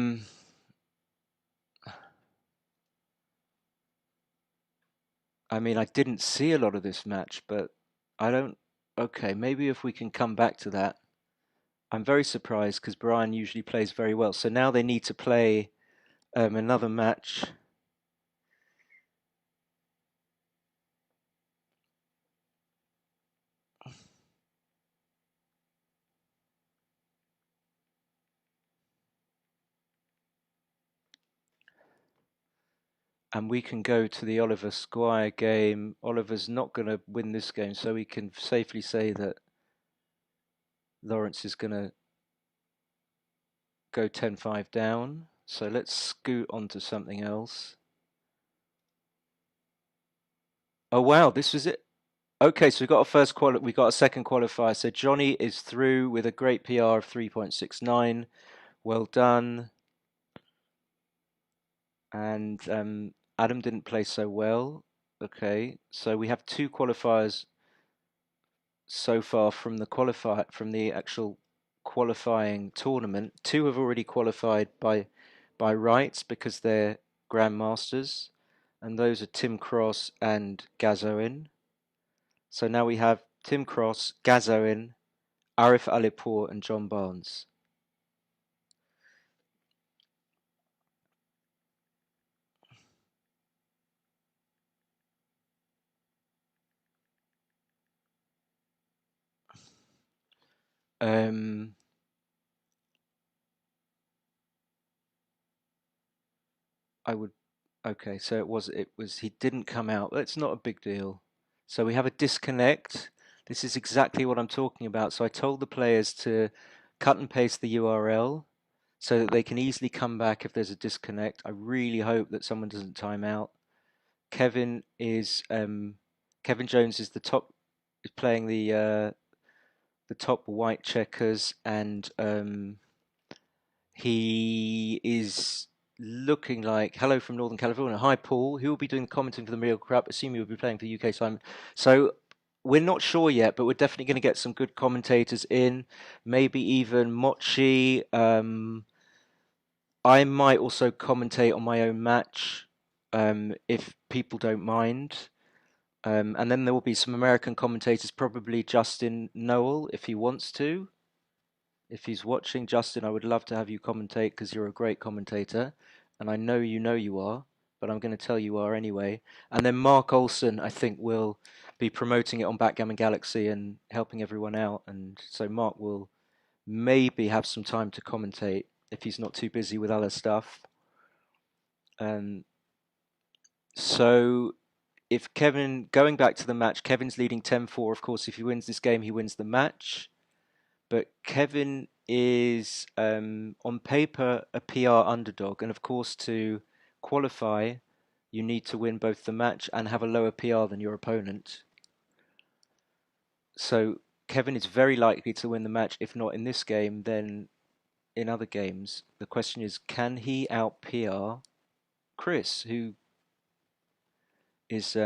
mean, I didn't see a lot of this match, but I don't. Okay, maybe if we can come back to that. I'm very surprised because Brian usually plays very well. So now they need to play another match. And we can go to the Oliver Squire game. Oliver's not going to win this game, so we can safely say that Lawrence is going to go 10-5 down. So let's scoot onto something else. Oh wow, this was it. Okay, so we got a second qualifier. So Johnny is through with a great PR of 3.69. Well done. And Adam didn't play so well. Okay, so we have 2 qualifiers so far from the actual qualifying tournament. 2 have already qualified by rights because they're grandmasters, and those are Tim Cross and Gaz Owen. So now we have Tim Cross, Gaz Owen, Arif Alipur, and John Barnes. Um, I would. Okay, so it was he didn't come out. That's not a big deal. So we have a disconnect. This is exactly what I'm talking about. So I told the players to cut and paste the URL so that they can easily come back if there's a disconnect. I really hope that someone doesn't time out. Kevin Jones is playing the top white checkers, and he is looking like hello from Northern California. Hi, Paul. Who will be doing the commenting for the Magriel Cup? Assume you will be playing for UK Simon. So we're not sure yet, but we're definitely going to get some good commentators in. Maybe even Mochi. I might also commentate on my own match if people don't mind. And then there will be some American commentators, probably Justin Noel, if he wants to. If he's watching, Justin, I would love to have you commentate because you're a great commentator. And I know you are, but I'm going to tell you are anyway. And then Mark Olson, I think, will be promoting it on Backgammon Galaxy and helping everyone out. And so Mark will maybe have some time to commentate if he's not too busy with other stuff. So if Kevin, going back to the match, Kevin's leading 10-4. Of course, if he wins this game, he wins the match. But Kevin is, on paper, a PR underdog. And of course, to qualify, you need to win both the match and have a lower PR than your opponent. So Kevin is very likely to win the match, if not in this game, then in other games. The question is, can he out PR Chris, who is,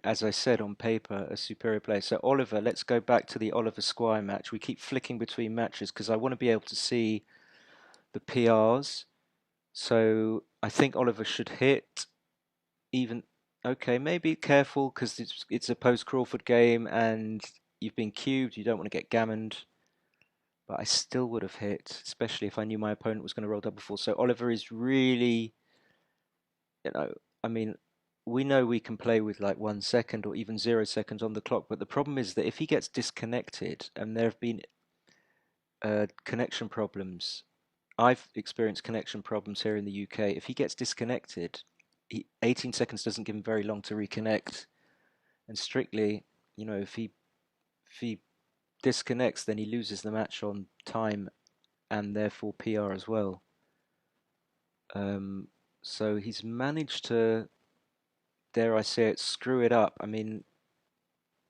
as I said, on paper, a superior player. So Oliver, let's go back to the Oliver Squire match. We keep flicking between matches because I want to be able to see the PRs. So I think Oliver should hit even. Okay, maybe careful because it's a post Crawford game and you've been cubed. You don't want to get gammoned. But I still would have hit, especially if I knew my opponent was going to roll double four. So Oliver is really, I mean, we know we can play with like 1 second or even 0 seconds on the clock, but the problem is that if he gets disconnected, and there have been connection problems, I've experienced connection problems here in the UK. If he gets disconnected, 18 seconds doesn't give him very long to reconnect. And strictly, if he disconnects, then he loses the match on time and therefore PR as well. So he's managed to, dare I say it, screw it up. I mean,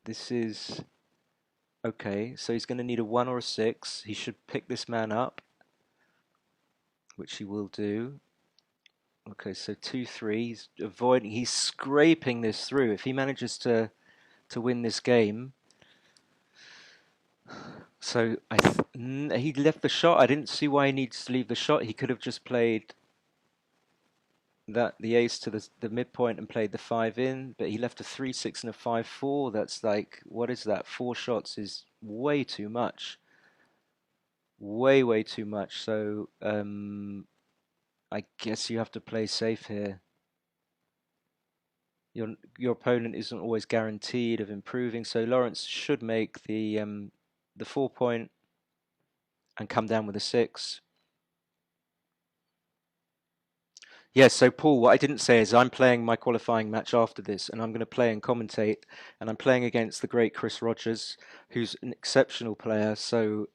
this is okay. So he's going to need a 1 or a 6. He should pick this man up, which he will do. Okay, so 2-3. He's avoiding. He's scraping this through. If he manages to win this game, so he left the shot. I didn't see why he needs to leave the shot. He could have just played the ace to the midpoint and played the 5 in, but he left a 3-6 and a 5-4. That's like, what is that? 4 shots is way too much. Way too much. So I guess you have to play safe here. Your opponent isn't always guaranteed of improving, so Lawrence should make the 4 point and come down with a 6. Yes, so Paul, what I didn't say is I'm playing my qualifying match after this, and I'm going to play and commentate, and I'm playing against the great Chris Rogers, who's an exceptional player. So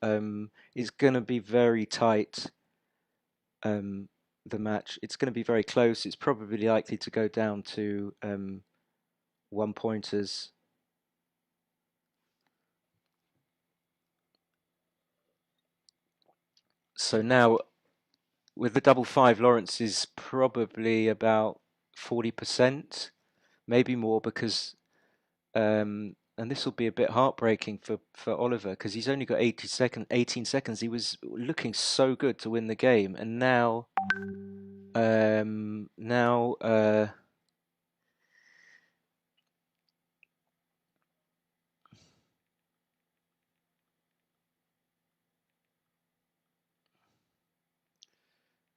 it's going to be very tight. The match, it's going to be very close. It's probably likely to go down to 1 pointers. So now, with the double 5, Lawrence is probably about 40%, maybe more, because and this will be a bit heartbreaking for Oliver because he's only got 18 seconds. He was looking so good to win the game, and now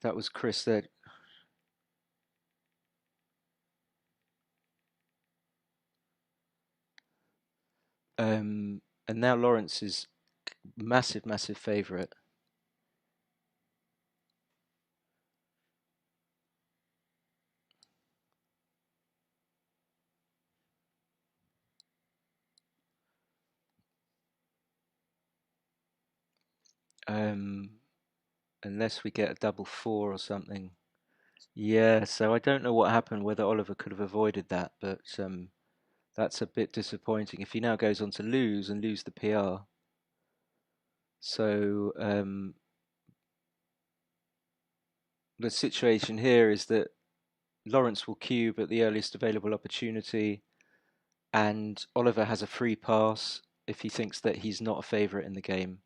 that was Chris that. And now Lawrence is massive favourite. Unless we get a double 4 or something. Yeah, so I don't know what happened, whether Oliver could have avoided that, but that's a bit disappointing. If he now goes on to lose and lose the PR. So the situation here is that Lawrence will cube at the earliest available opportunity, and Oliver has a free pass if he thinks that he's not a favourite in the game.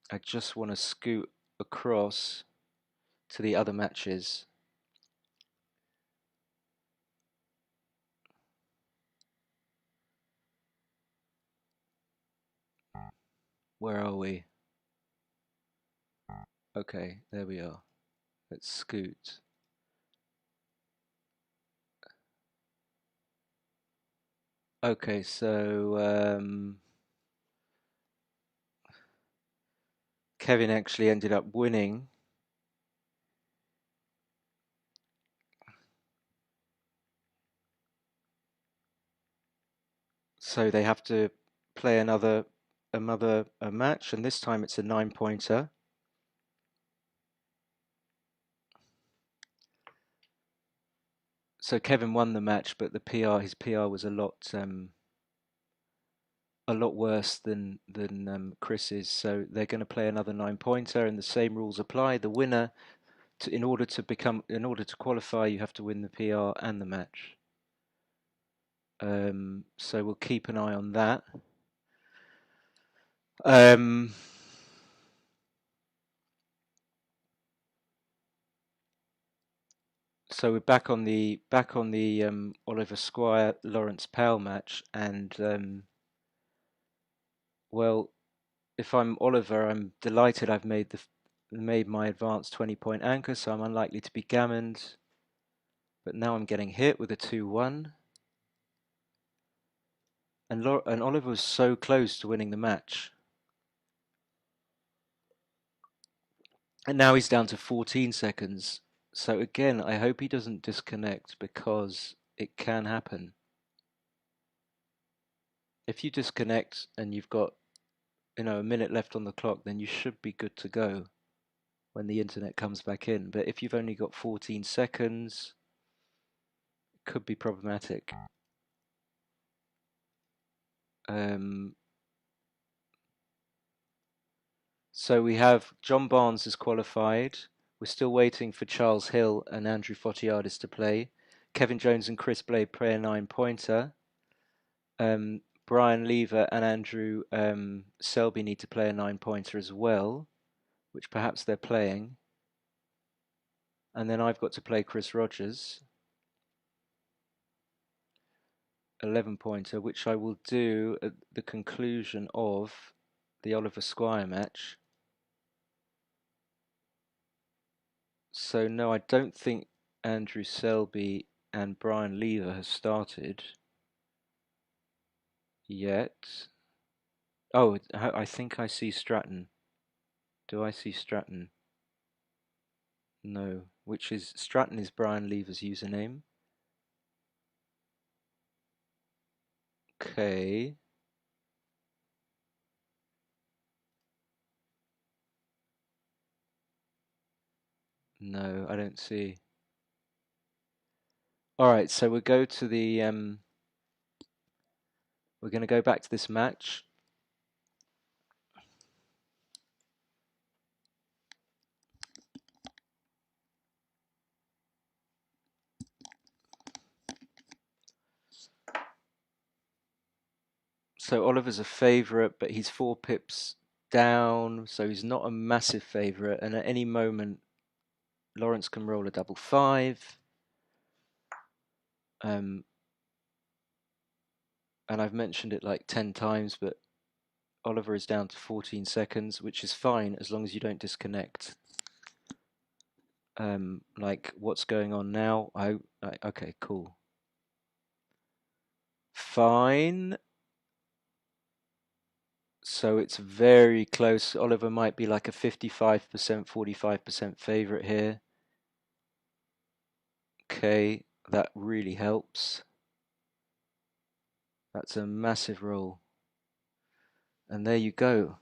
I just want to scoot across to the other matches. Where are we? Okay, there we are. Let's scoot. Okay, so Kevin actually ended up winning. So they have to play another match, and this time it's a 9-pointer. So Kevin won the match, but his PR was a lot worse than Chris's. So they're going to play another 9-pointer, and the same rules apply. The winner, in order to qualify, you have to win the PR and the match. So we'll keep an eye on that. So we're back on the Oliver Squire Lawrence Powell match, and well, if I'm Oliver, I'm delighted I've made my advanced 20-point anchor, so I'm unlikely to be gammoned. But now I'm getting hit with a 2-1, and Oliver was so close to winning the match, and now he's down to 14 seconds. So again, I hope he doesn't disconnect, because it can happen. If you disconnect and you've got a minute left on the clock, then you should be good to go when the internet comes back in. But if you've only got 14 seconds, it could be problematic. So we have John Barnes is qualified. We're still waiting for Charles Hill and Andrew Fotiadis to play. Kevin Jones and Chris Blade play a 9-pointer. Brian Lever and Andrew Selby need to play a 9-pointer as well, which perhaps they're playing. And then I've got to play Chris Rogers, 11-pointer, which I will do at the conclusion of the Oliver Squire match. So no, I don't think Andrew Selby and Brian Lever have started yet. Oh, I think I see Stratton. Do I see Stratton? No, Stratton is Brian Lever's username. Okay. No, I don't see. All right, so we'll go to the we're going to go back to this match. So Oliver's a favourite, but he's 4 pips down, so he's not a massive favourite. And at any moment, Lawrence can roll a double 5. And I've mentioned it like 10 times, but Oliver is down to 14 seconds, which is fine as long as you don't disconnect. Like what's going on now? Okay, cool. fine. So it's very close. Oliver might be like a 55%, 45% favorite here. Okay, that really helps. That's a massive roll. And there you go.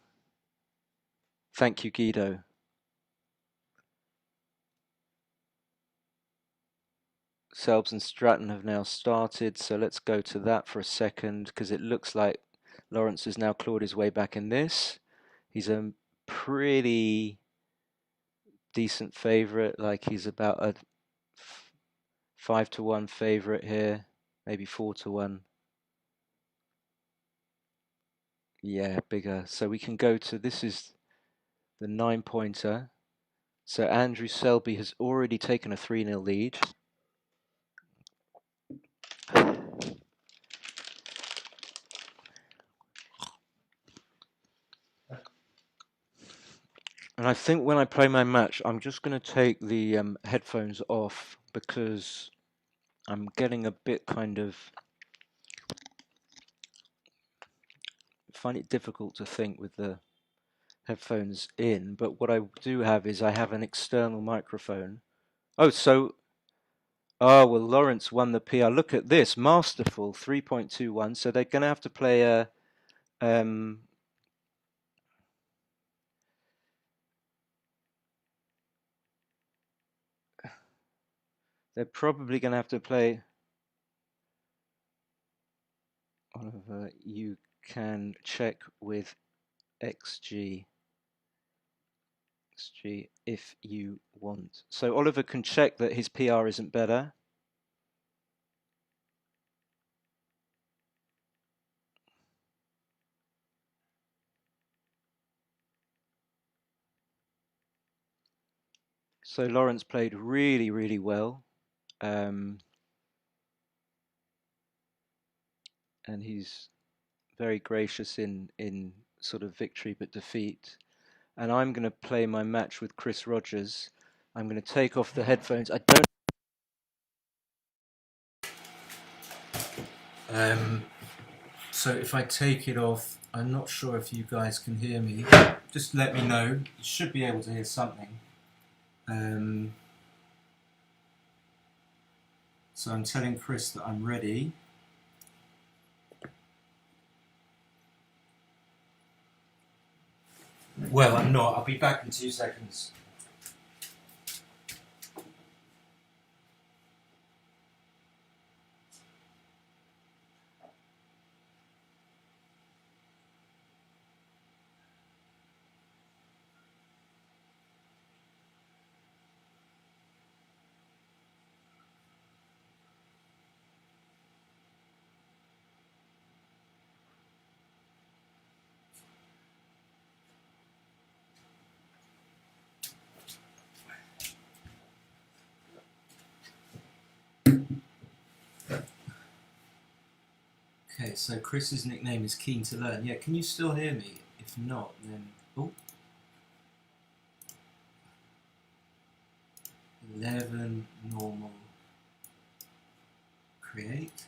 Thank you, Guido. Selbs and Stratton have now started, so let's go to that for a second, because it looks like Lawrence has now clawed his way back in this. He's a pretty decent favorite, like he's about a 5-1 favorite here, maybe 4-1. Yeah, bigger. So we can go to, this is the 9-pointer. So Andrew Selby has already taken a 3-0 lead. And I think when I play my match, I'm just going to take the headphones off, because I'm getting a bit kind of, find it difficult to think with the headphones in. But what I do have is I have an external microphone. Oh, so, oh, well, Lawrence won the PR. Look at this, masterful, 3.21. So they're going to have to play a, they're probably going to have to play, Oliver, you can check with XG if you want. So Oliver can check that his PR isn't better. So Lawrence played really, really well. And he's very gracious in sort of victory but defeat. And I'm going to play my match with Chris Rogers. I'm going to take off the headphones. I don't. So if I take it off, I'm not sure if you guys can hear me. Just let me know. You should be able to hear something. So I'm telling Chris that I'm ready. Well, I'm not. I'll be back in 2 seconds. Okay, so Chris's nickname is Keen to Learn. Yeah, can you still hear me? If not, then... Oh. 11, normal, create.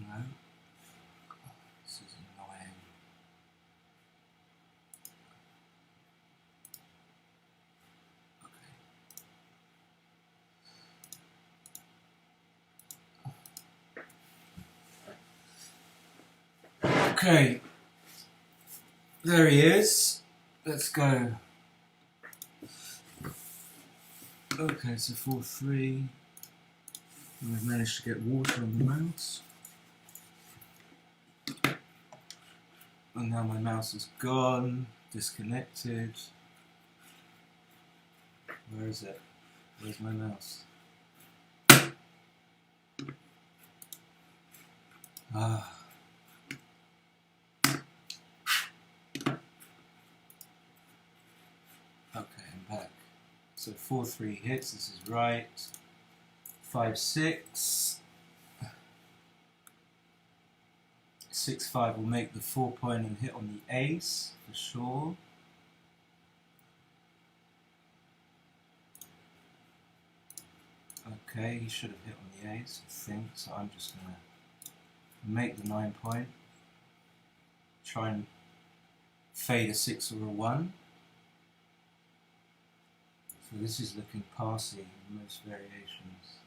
No. This is annoying. Okay, there he is. Let's go. Okay, so 4-3. I've managed to get water on the mouse. And now my mouse is gone, disconnected. Where is it? Where's my mouse? Ah. Okay, I'm back. So 4-3 hits, this is right. 5-6. 6-5 will make the 4-point and hit on the ace, for sure. Okay, he should have hit on the ace, I think, so I'm just going to make the 9 point, try and fade a 6 or a 1. So this is looking passy in most variations.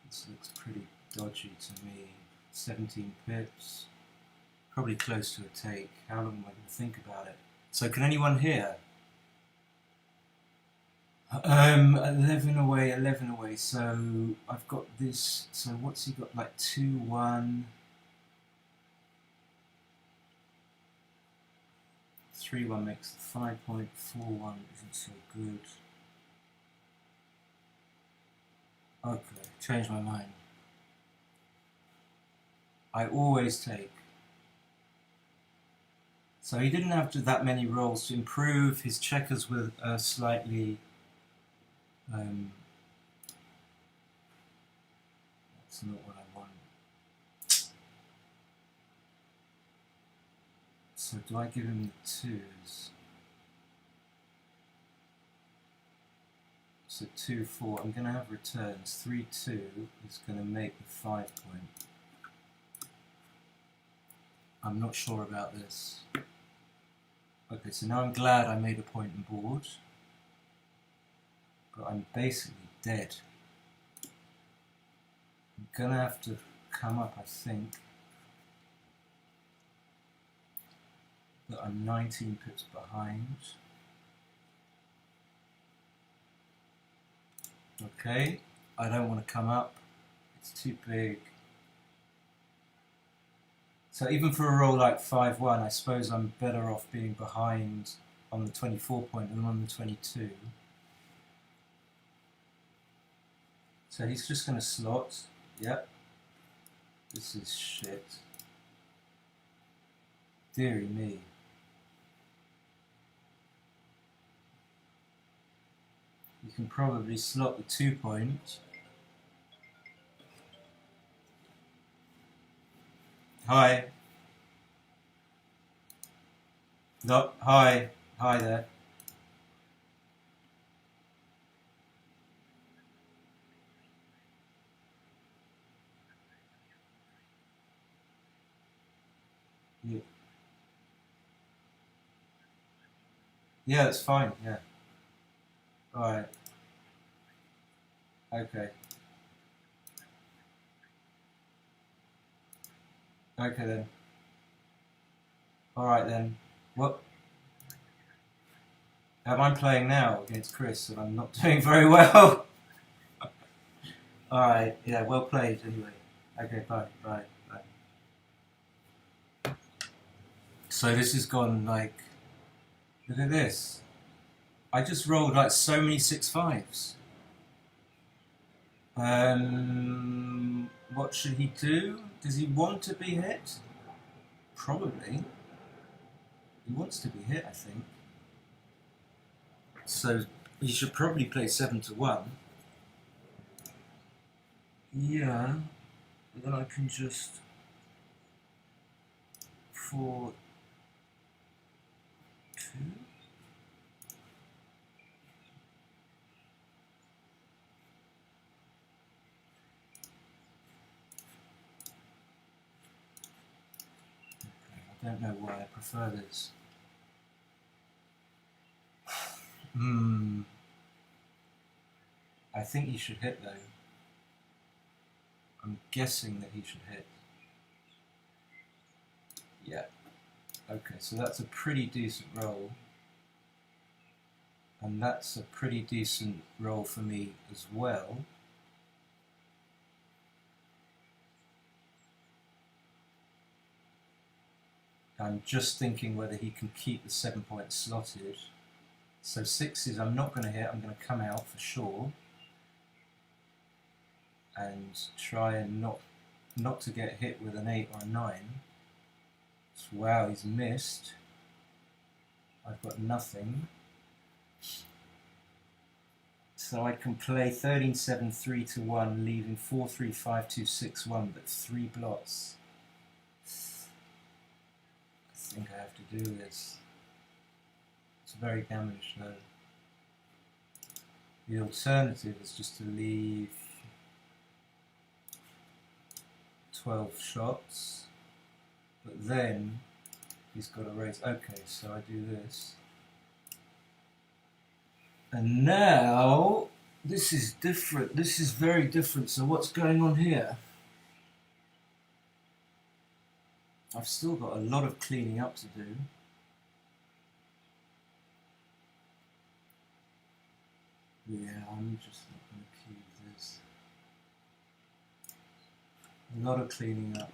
This looks pretty dodgy to me. 17 pips, probably close to a take. How long am I going to think about it? So can anyone hear? 11 away, 11 away. So I've got this. So what's he got? Like 2-1, 3-1 makes the 5 point. 4-1 isn't so good. Okay, change my mind. I always take. So he didn't have that many rolls to improve. His checkers were slightly. That's not what I want. So do I give him the 2s? So 2-4. I'm going to have returns. 3-2 is going to make the 5 point. I'm not sure about this. Okay, so now I'm glad I made a point and board. But I'm basically dead. I'm going to have to come up, I think. But I'm 19 pips behind. Okay, I don't want to come up. It's too big. So even for a roll like 5-1, I suppose I'm better off being behind on the 24 point than on the 22. So he's just going to slot. Yep. This is shit. Deary me. You can probably slot the 2 point. Hi. No, hi. Hi there. Yeah. Yeah, it's fine, yeah. Alright. Okay. Okay then. Alright then. What? Am I playing now against Chris and I'm not doing very well? Alright, yeah, well played anyway. Okay, bye, bye, bye. So this has gone like, look at this. I just rolled like so many 6-5s. What should he do? Does he want to be hit? Probably. He wants to be hit, I think. So he should probably play 7-1. Yeah. But then I can just 4-2. I don't know why I prefer this. I think he should hit though. I'm guessing that he should hit. Yeah. Okay, so that's a pretty decent roll. And that's a pretty decent roll for me as well. I'm just thinking whether he can keep the 7 point slotted. So 6s I'm not going to hit, I'm going to come out for sure. And try and not to get hit with an 8 or a 9. So, wow, he's missed. I've got nothing. So I can play 13-7, 3-1, leaving 4-3, 5-2, 6-1, but 3 blots. I think I have to do this. It's very damaged though. The alternative is just to leave 12 shots, but then he's got to raise. Okay, so I do this. And now, this is different. This is very different. So what's going on here? I've still got a lot of cleaning up to do. Yeah, I'm just not going to cube this. A lot of cleaning up.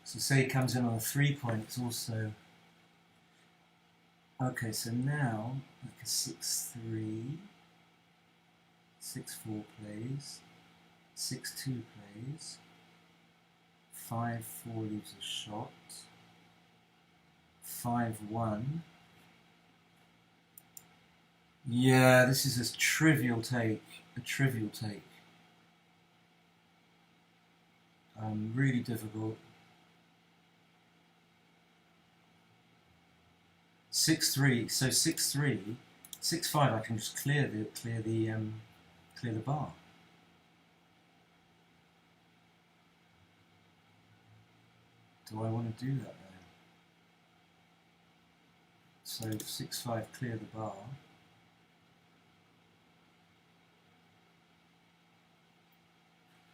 So say he comes in on a 3-point, it's also... Okay, so now, like a 6-3, 6-4 plays, 6-2 plays, 5-4 leaves a shot, 5-1. Yeah, this is a trivial take, really difficult. 6-3, so 6-3, 6-5. I can just clear the bar. Do I want to do that though? So 6-5, clear the bar.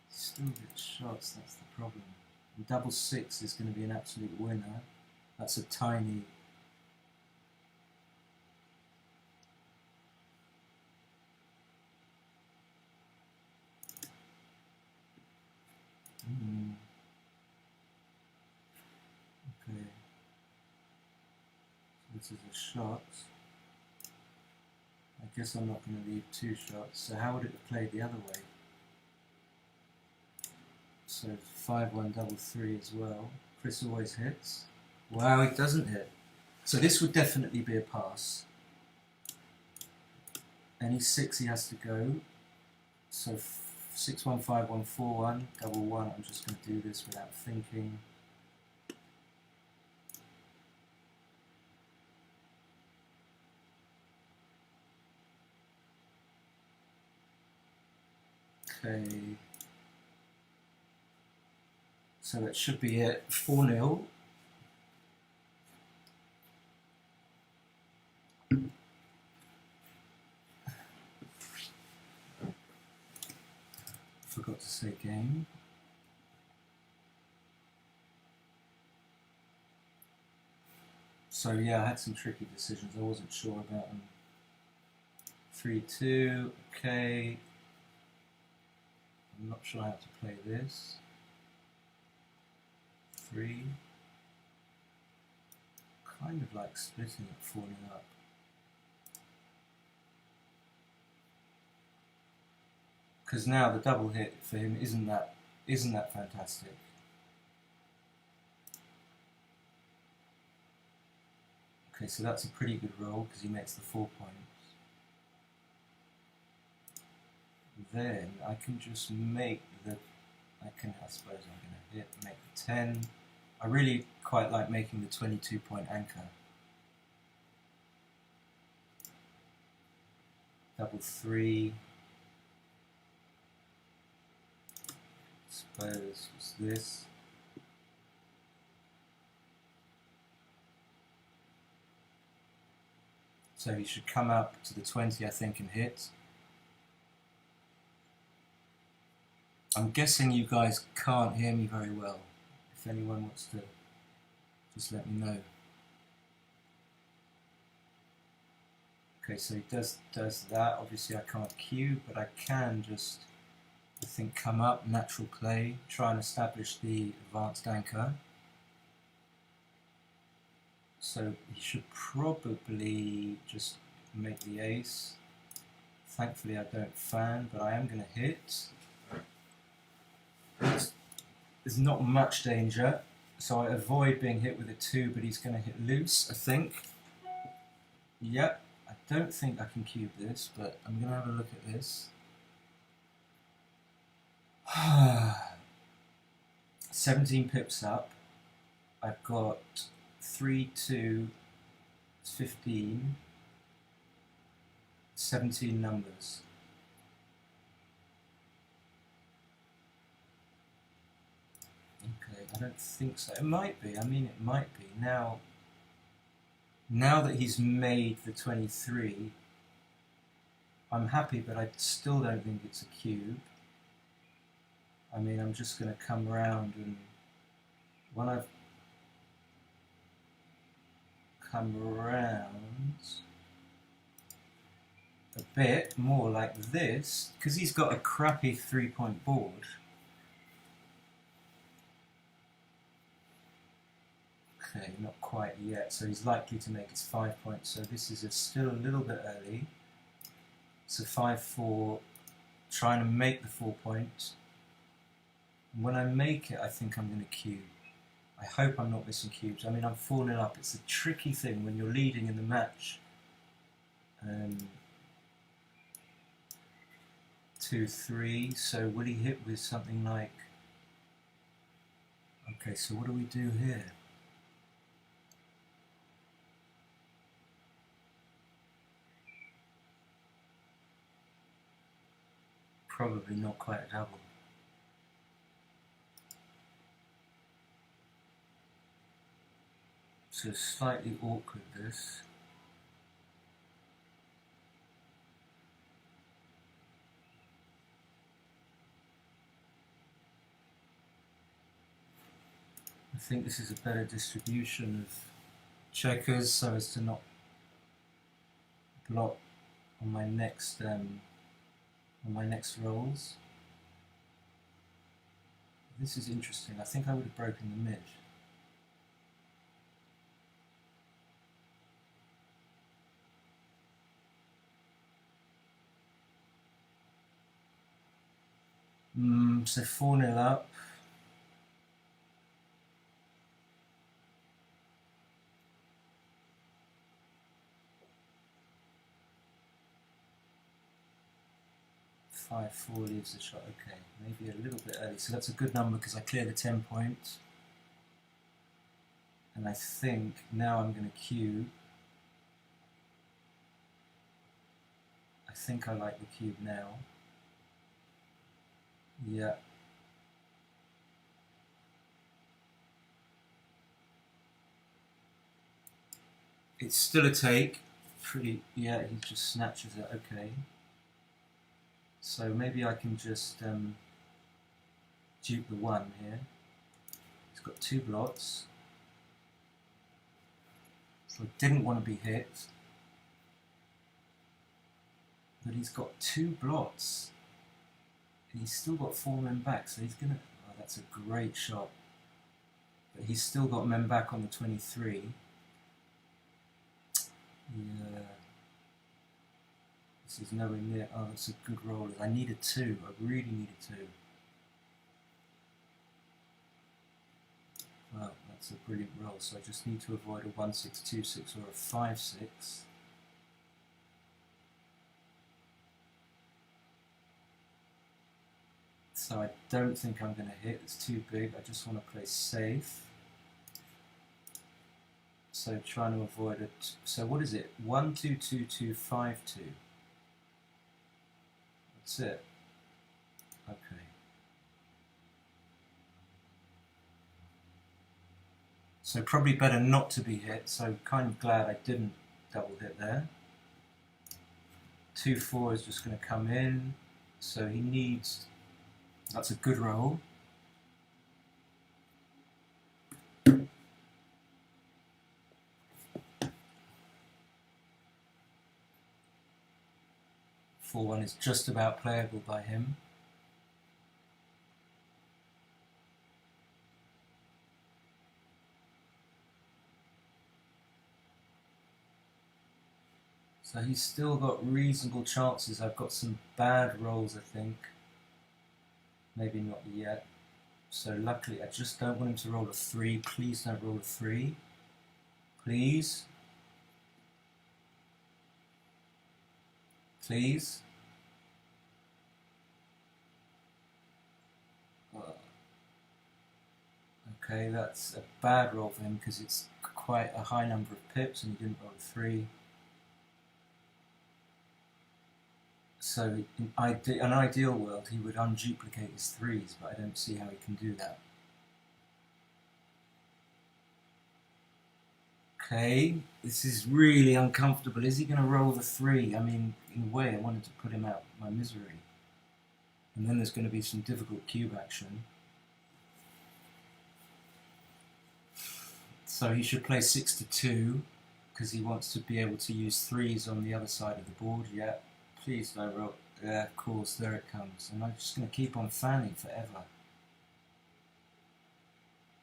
Still get shots. That's the problem. And double 6 is going to be an absolute winner. That's a tiny. Okay. So this is a shot. I guess I'm not going to leave 2 shots. So how would it have played the other way? So 5-1 double 3 as well. Chris always hits. Wow, it doesn't hit. So this would definitely be a pass. Any 6 he has to go. So 6-1, 5-1, 4-1, double 1. I'm just going to do this without thinking. Okay. So that should be it. 4-0. Forgot to say game. So yeah, I had some tricky decisions. I wasn't sure about them. 3-2. Okay. I'm not sure how to play this. 3. Kind of like splitting it, falling up. Because now the double hit for him isn't that fantastic. Okay, so that's a pretty good roll because he makes the 4 points. Then I can just make the. I suppose I'm going to make the 10. I really quite like making the 22-point anchor. Double 3. Suppose was this. So he should come up to the 20, I think, and hit. I'm guessing you guys can't hear me very well. If anyone wants to, just let me know. Okay, so he does that. Obviously I can't cue, but I can just, I think, come up, natural play, try and establish the advanced anchor. So he should probably just make the ace. Thankfully I don't fan, but I am going to hit. There's not much danger, so I avoid being hit with a 2, but he's going to hit loose, I think. Yep, I don't think I can cube this, but I'm going to have a look at this. 17 pips up. I've got 3-2, it's 15. 17 numbers. Okay, I don't think so. It might be. I mean, it might be. Now that he's made the 23, I'm happy, but I still don't think it's a cube. I mean, I'm just going to come around, and when I've come around a bit more like this, because he's got a crappy 3-point board. Okay, not quite yet, so he's likely to make his 5 points, so this is still a little bit early. So 5-4, trying to make the 4 points. And when I make it, I think I'm going to cube. I hope I'm not missing cubes. I mean, I'm 4-0 up. It's a tricky thing when you're leading in the match. 2-3, so will he hit with something like... Okay, so what do we do here? Probably not quite a double. So slightly awkward this. I think this is a better distribution of checkers so as to not block on my next rolls. This is interesting. I think I would have broken the mid. So 4-0 up. Five, 4 leaves the shot. Okay, maybe a little bit early. So that's a good number because I cleared the 10 points. And I think now I'm going to cube. I think I like the cube now. Yeah. It's still a take. Pretty, yeah, he just snatches it. Okay. So maybe I can just dupe the 1 here. He's got 2 blots. So I didn't want to be hit. But he's got 2 blots. And he's still got 4 men back, so he's gonna... Oh, that's a great shot. But he's still got men back on the 23. Yeah. This is nowhere near... Oh, that's a good roll. I needed 2. I really needed 2. Well, that's a brilliant roll, so I just need to avoid a 1-6, 2-6 or a 5-6. So I don't think I'm going to hit, it's too big, I just want to play safe. So trying to avoid it. So what is it? 1, 2, 2, 2, 5, 2. That's it. Okay. So probably better not to be hit, so kind of glad I didn't double hit there. 2-4 is just going to come in, so he needs... That's a good roll. Four one is just about playable by him. So he's still got reasonable chances. I've got some bad rolls, I think. Maybe not yet. So luckily, I just don't want him to roll a 3. Please don't roll a 3. Please. Please. Okay, that's a bad roll for him because it's quite a high number of pips and he didn't roll a 3. So in an ideal world, he would unduplicate his threes, but I don't see how he can do that. Okay, this is really uncomfortable. Is he going to roll the 3? I mean, in a way, I wanted to put him out of my misery. And then there's going to be some difficult cube action. So he should play 6 to 2, because he wants to be able to use 3s on the other side of the board. Yeah, please don't roll. Yeah, of course, there it comes. And I'm just going to keep on fanning forever.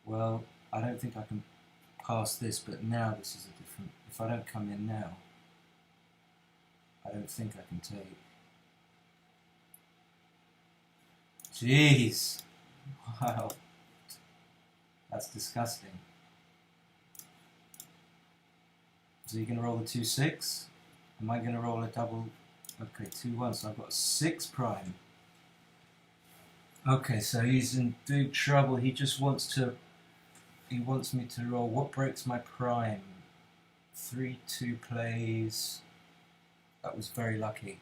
Well, I don't think I can pass this, but now this is a different... If I don't come in now, I don't think I can take. Jeez! Wow. That's disgusting. So you're going to roll the 2-6? Am I going to roll a double? Okay, 2-1, so I've got a 6 prime. Okay, so he's in big trouble. He just wants to... He wants me to roll. What breaks my prime? 3-2 plays. That was very lucky.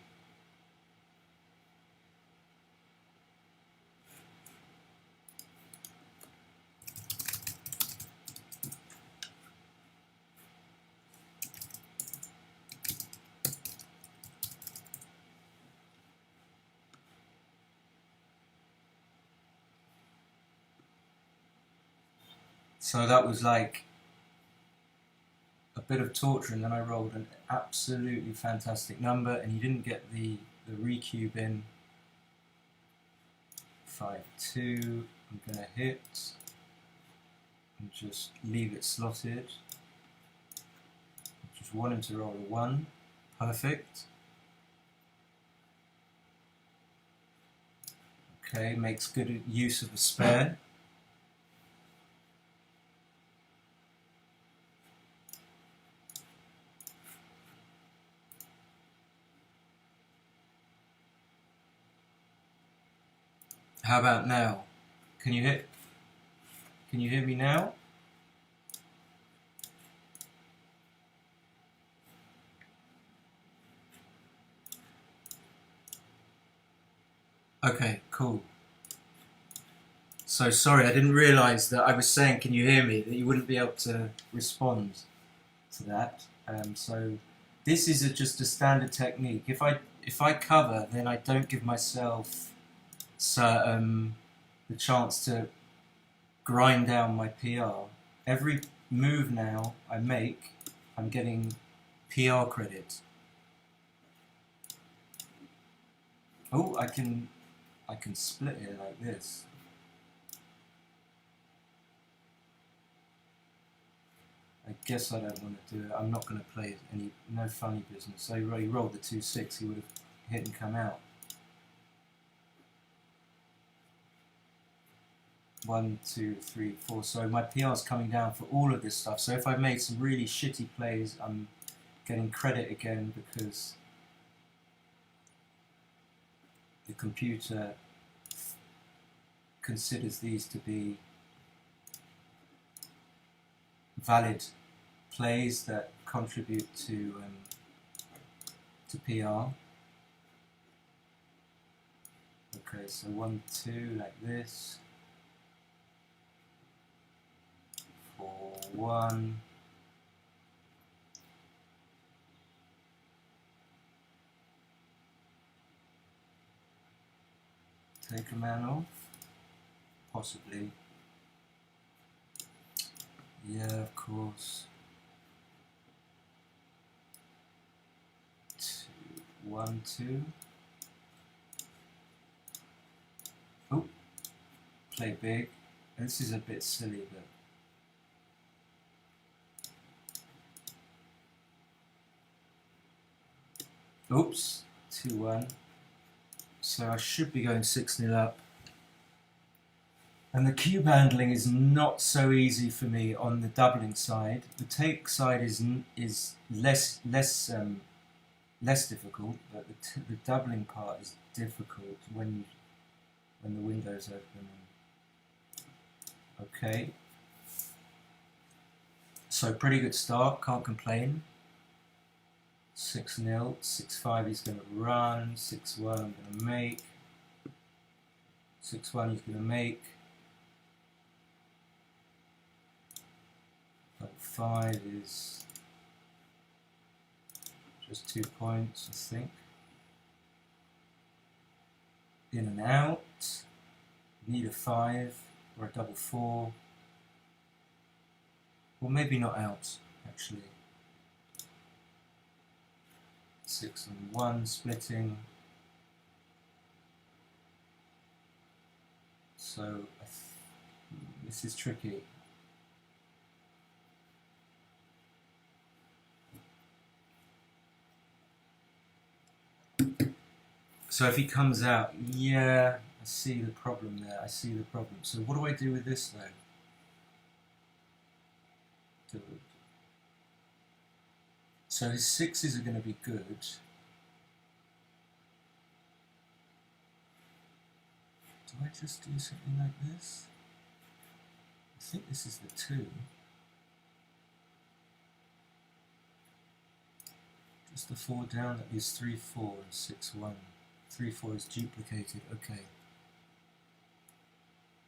So that was like a bit of torture, and then I rolled an absolutely fantastic number, and he didn't get the recube in. 5-2. I'm going to hit and just leave it slotted. Just want him to roll a 1. Perfect. Okay, makes good use of a spare. How about now? Can you hear me now? Okay, cool. So sorry, I didn't realise that I was saying, can you hear me? That you wouldn't be able to respond to that. So this is just a standard technique. If I cover, then I don't give myself the chance to grind down my PR. Every move now I make, I'm getting PR credit. Oh, I can split it like this. I guess I don't want to do it. I'm not going to play no funny business. So he rolled the 2-6, he would have hit and come out. 1, 2, 3, 4. So my PR is coming down for all of this stuff. So if I've made some really shitty plays, I'm getting credit again because the computer considers these to be valid plays that contribute to PR. Okay, so 1, 2 like this. 4, 1. Take a man off, possibly. Yeah, of course. 1, 2. Oh, play big. This is a bit silly, but oops, 2-1. So I should be going 6-0 up. And the cube handling is not so easy for me on the doubling side. The take side is less difficult, but the doubling part is difficult when the window's open. Okay. So pretty good start, can't complain. 6-0, 6-5 he's going to run, 6-1 I'm going to make, 6-1 he's going to make, 5 is just 2 points I think. In and out, need a 5 or a double 4, or maybe not out actually. 6 and 1 splitting, so this is tricky. So if he comes out, yeah, I see the problem there, I see the problem. So what do I do with this though? So his 6s are going to be good. Do I just do something like this? I think this is the 2. Just the 4 down, that leaves 3-4 and 6-1. 3-4 is duplicated, okay.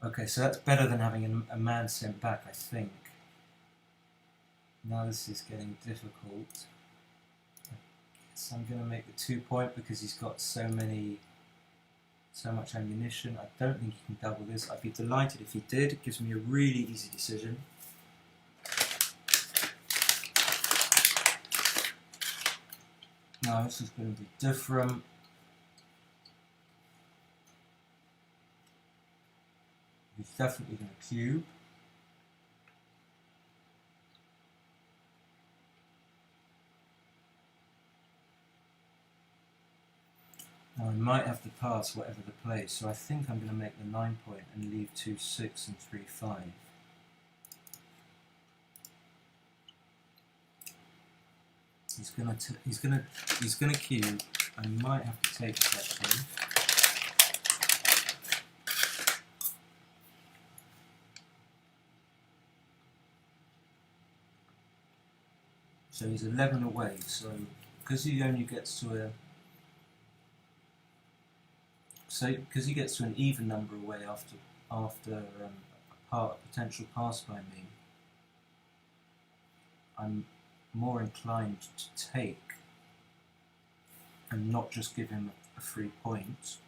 Okay, so that's better than having a man sent back, I think. Now this is getting difficult. So I'm going to make the 2 point because he's got so much ammunition. I don't think he can double this. I'd be delighted if he did. It gives me a really easy decision. Now this is going to be different. He's definitely going to cube. Now I might have to pass whatever the play, so I think I'm going to make the 9 point and leave 2-6 and 3-5. He's gonna cube. I might have to take this actually. So he's 11 away. So because he only gets to a because he gets to an even number away after a potential pass by me, I'm more inclined to take and not just give him a free point.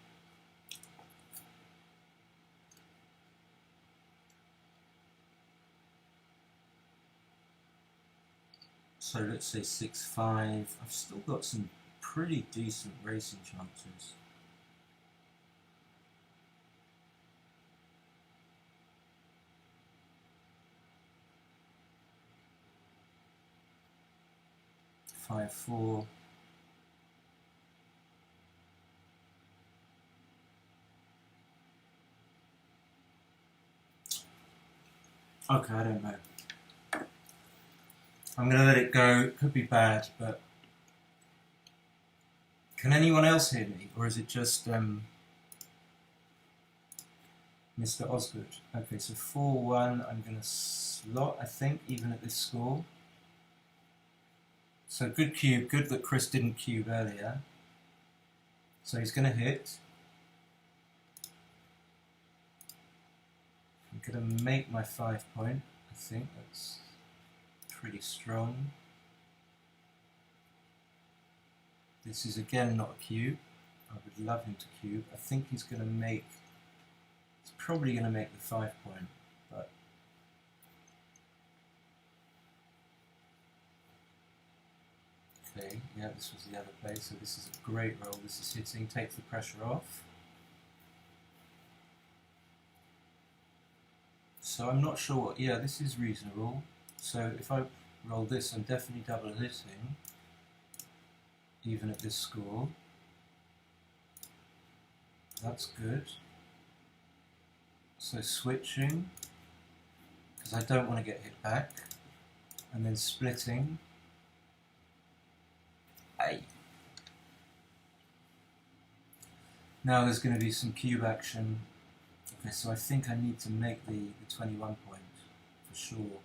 So let's say 6-5. I've still got some pretty decent racing chances. Five, 4. Okay, I don't know. I'm going to let it go. It could be bad, but can anyone else hear me, or is it just Mr. Osgood? Okay, so 4-1. I'm going to slot, I think, even at this score. So good cube, good that Chris didn't cube earlier. So he's going to hit. I'm going to make my 5 point. I think that's pretty strong. This is again not a cube. I would love him to cube. I think he's going to make, he's probably going to make the 5 point, but okay, yeah, this was the other play, so this is a great roll. This is hitting, takes the pressure off. So I'm not sure what, yeah, this is reasonable. So if I roll this, I'm definitely double hitting, even at this score. That's good. So switching, because I don't want to get hit back, and then splitting. Aye. Now there's going to be some cube action. Okay, so I think I need to make the 21 point for sure.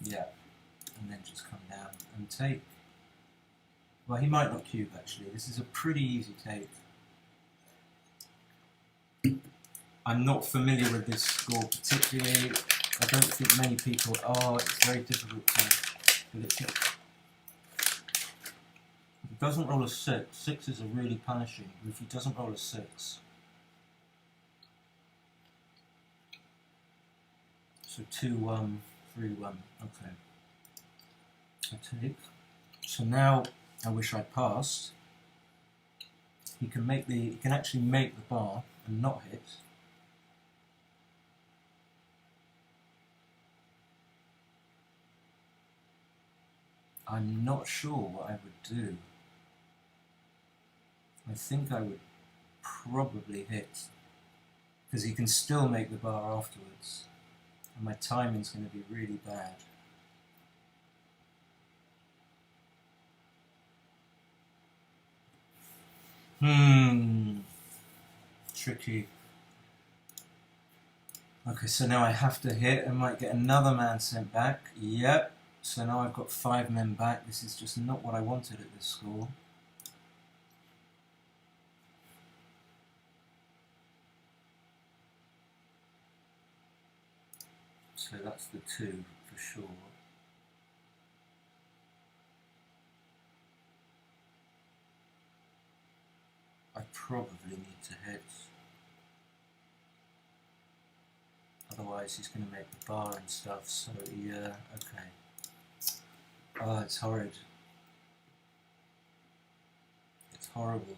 Yeah. and then just come down and take. Well, he might not cube actually. This is a pretty easy take. I'm not familiar with this score particularly. I don't think many people are. It's very difficult to predict it. If he doesn't roll a 6, 6s are really punishing. But if he doesn't roll a 6, so 2-1, 3-1. Okay. I take. So now I wish I passed. He can actually make the bar and not hit. I'm not sure what I would do. I think I would probably hit, because he can still make the bar afterwards, and my timing's going to be really bad. Tricky. Okay, so now I have to hit. I might get another man sent back. Yep. So now I've got 5 men back. This is just not what I wanted at this score. So that's the 2 for sure. I probably need to hit. Otherwise he's going to make the bar and stuff, so yeah, okay. Oh, it's horrid. It's horrible.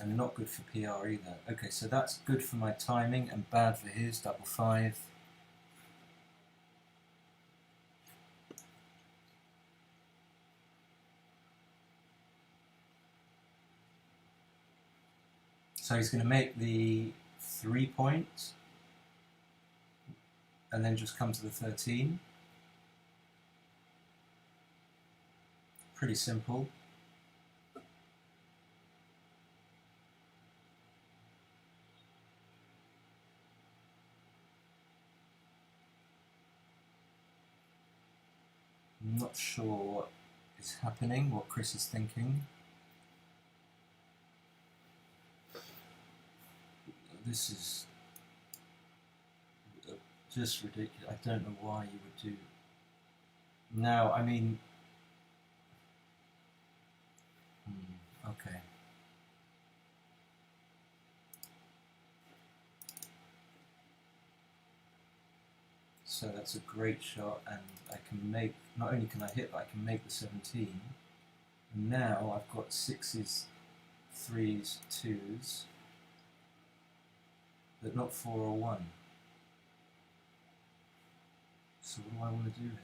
And not good for PR either. Okay, so that's good for my timing and bad for his, double 5. So he's going to make the 3 point and then just come to the 13. Pretty simple. I'm not sure what is happening, what Chris is thinking. This is just ridiculous. I don't know why you would do. Now, I mean, okay. So that's a great shot, and I can make, not only can I hit, but I can make the 17. And now I've got 6s, 3s, 2s, but not 4 or 1. So what do I want to do here?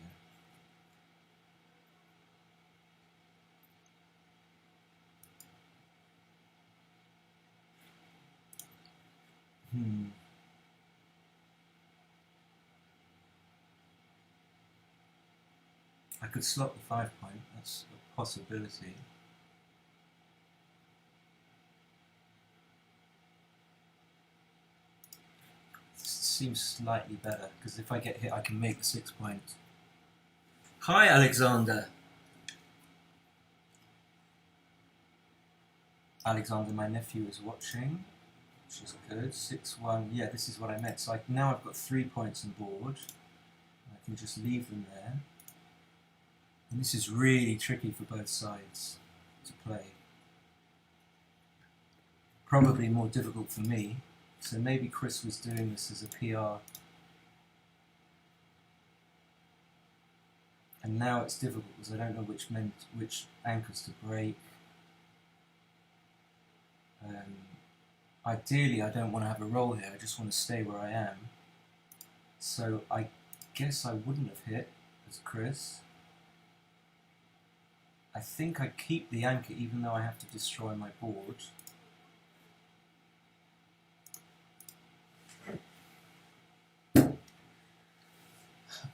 I could slot the 5 point, that's a possibility. This seems slightly better, because if I get hit I can make the 6 point. Hi Alexander! Alexander, my nephew, is watching, which is good. 6-1, yeah, this is what I meant. So now I've got 3 points on board. I can just leave them there. And this is really tricky for both sides to play. Probably more difficult for me. So maybe Chris was doing this as a PR. And now it's difficult because I don't know which anchors to break. Ideally, I don't want to have a roll here. I just want to stay where I am. So I guess I wouldn't have hit as Chris. I think I keep the anchor even though I have to destroy my board.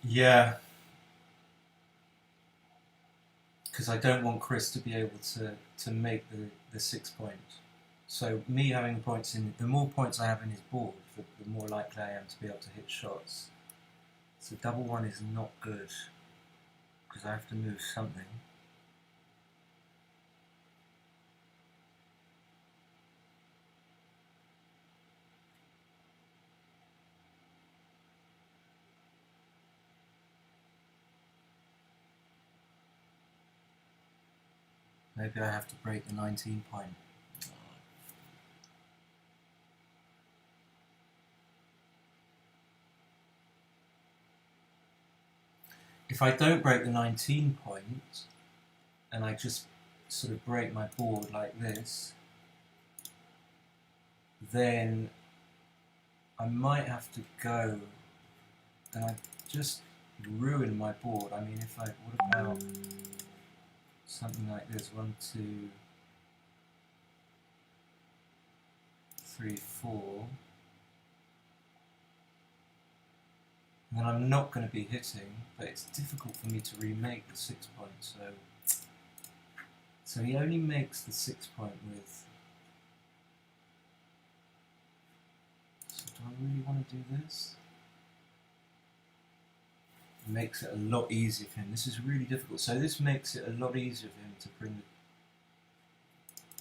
Yeah. Because I don't want Chris to be able to make the 6 point. So me having points in, the more points I have in his board, the more likely I am to be able to hit shots. So double 1 is not good. because I have to move something. Maybe I have to break the 19 point. If I don't break the 19 point, and I just sort of break my board like this, then I might have to go, and I just ruin my board. I mean, if I, what about something like this? 1, 2, 3, 4. And then I'm not going to be hitting, but it's difficult for me to remake the 6 point, so he only makes the 6 point with... So do I really want to do this? It makes it a lot easier for him. This is really difficult. So this makes it a lot easier for him to bring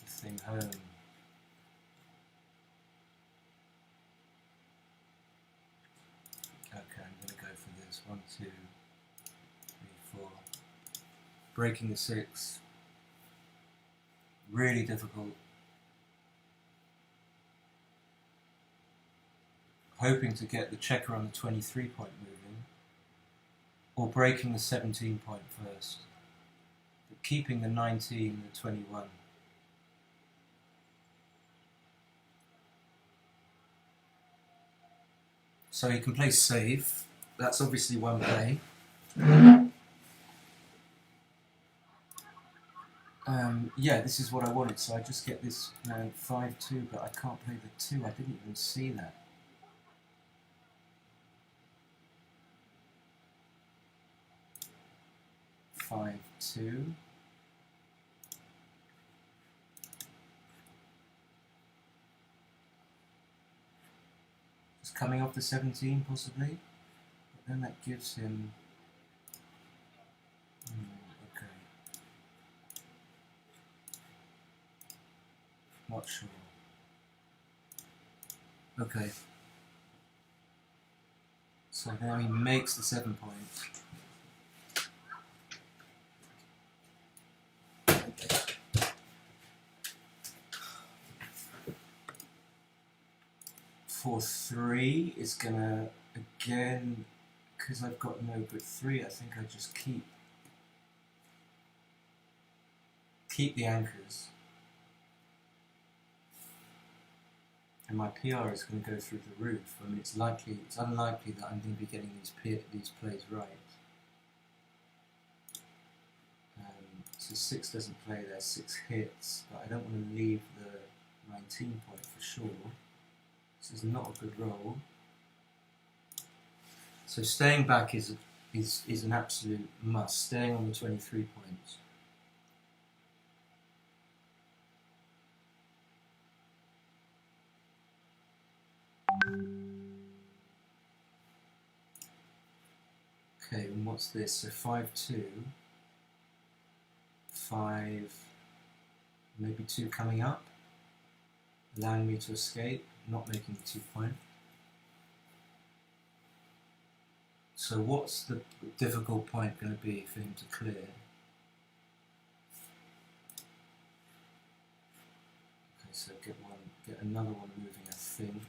the thing home. Okay, I'm going to go for this. 1, 2, 3, 4. Breaking the 6. Really difficult. Hoping to get the checker on the 23 point moving, or breaking the 17 point first, but keeping the 19 and the 21. So he can play safe. That's obviously one play. Yeah, this is what I wanted. So I just get this 5-2, but I can't play the 2. I didn't even see that. Five, 2. Just coming off the 17, possibly. But then that gives him... okay. Not sure. Okay. So now he makes the 7 point. For 3 is gonna, again, because I've got no good 3, I think I just keep the anchors. And my PR is going to go through the roof. I mean, it's unlikely that I'm going to be getting these plays right. So 6 doesn't play there, 6 hits, but I don't want to leave the 19 point for sure. This is not a good roll. So staying back is an absolute must. Staying on the 23 points. Okay, and what's this? So 5-2, 5, maybe 2 coming up, allowing me to escape, not making the 2 point. So what's the difficult point going to be for him to clear? Okay, so get another one moving, I think.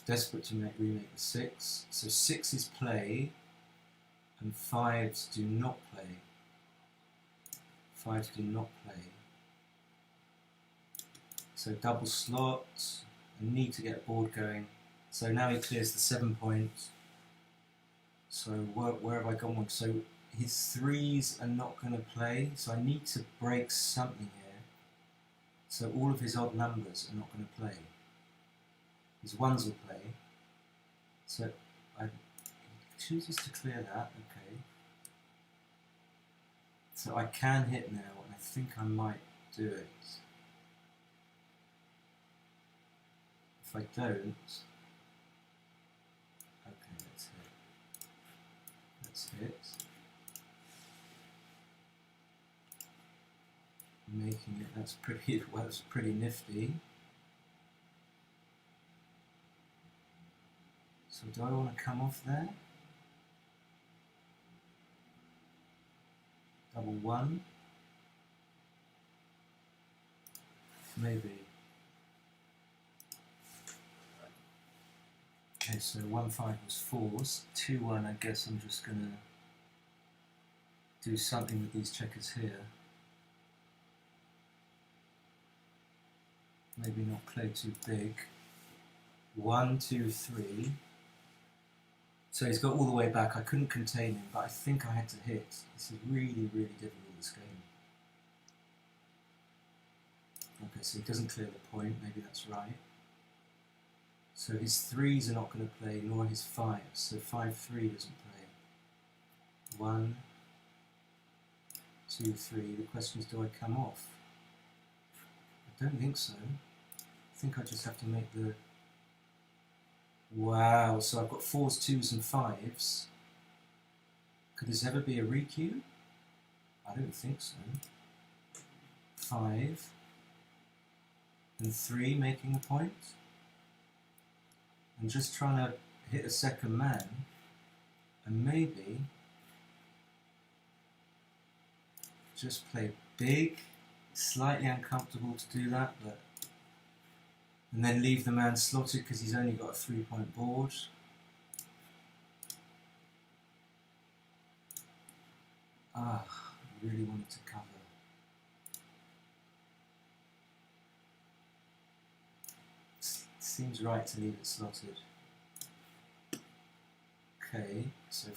Desperate to remake the 6. So 6 is play, and 5s do not play. 5s do not play. So double slot. I need to get a board going. So now he clears the 7 points. So where have I gone wrong? So his 3s are not going to play. So I need to break something here. So all of his odd numbers are not going to play. His 1s will play. So he chooses to clear that. Okay. So I can hit now, and I think I might do it. If I don't, okay, let's hit. Let's hit. making it. That's pretty. Well, that's pretty nifty. So do I want to come off there? Double one. Maybe. Okay, so 1-5 was fours. 2-1. I guess I'm just gonna do something with these checkers here. Maybe not play too big. 1, 2, 3. So he's got all the way back. I couldn't contain him, but I think I had to hit. This is really, really difficult, this game. Okay, so he doesn't clear the point. Maybe that's right. So his 3s are not going to play, nor his 5s. So 5-3 doesn't play. 1, 2, 3. The question is, do I come off? I don't think so. I think I just have to make the... Wow, so I've got 4s, 2s and 5s. Could this ever be a re-cue? I don't think so. 5 and 3 making a point. I'm just trying to hit a second man, and maybe just play big. Slightly uncomfortable to do that, but and then leave the man slotted because he's only got a 3-point board. Ah, I really wanted to cover. Seems right to leave it slotted. Okay, so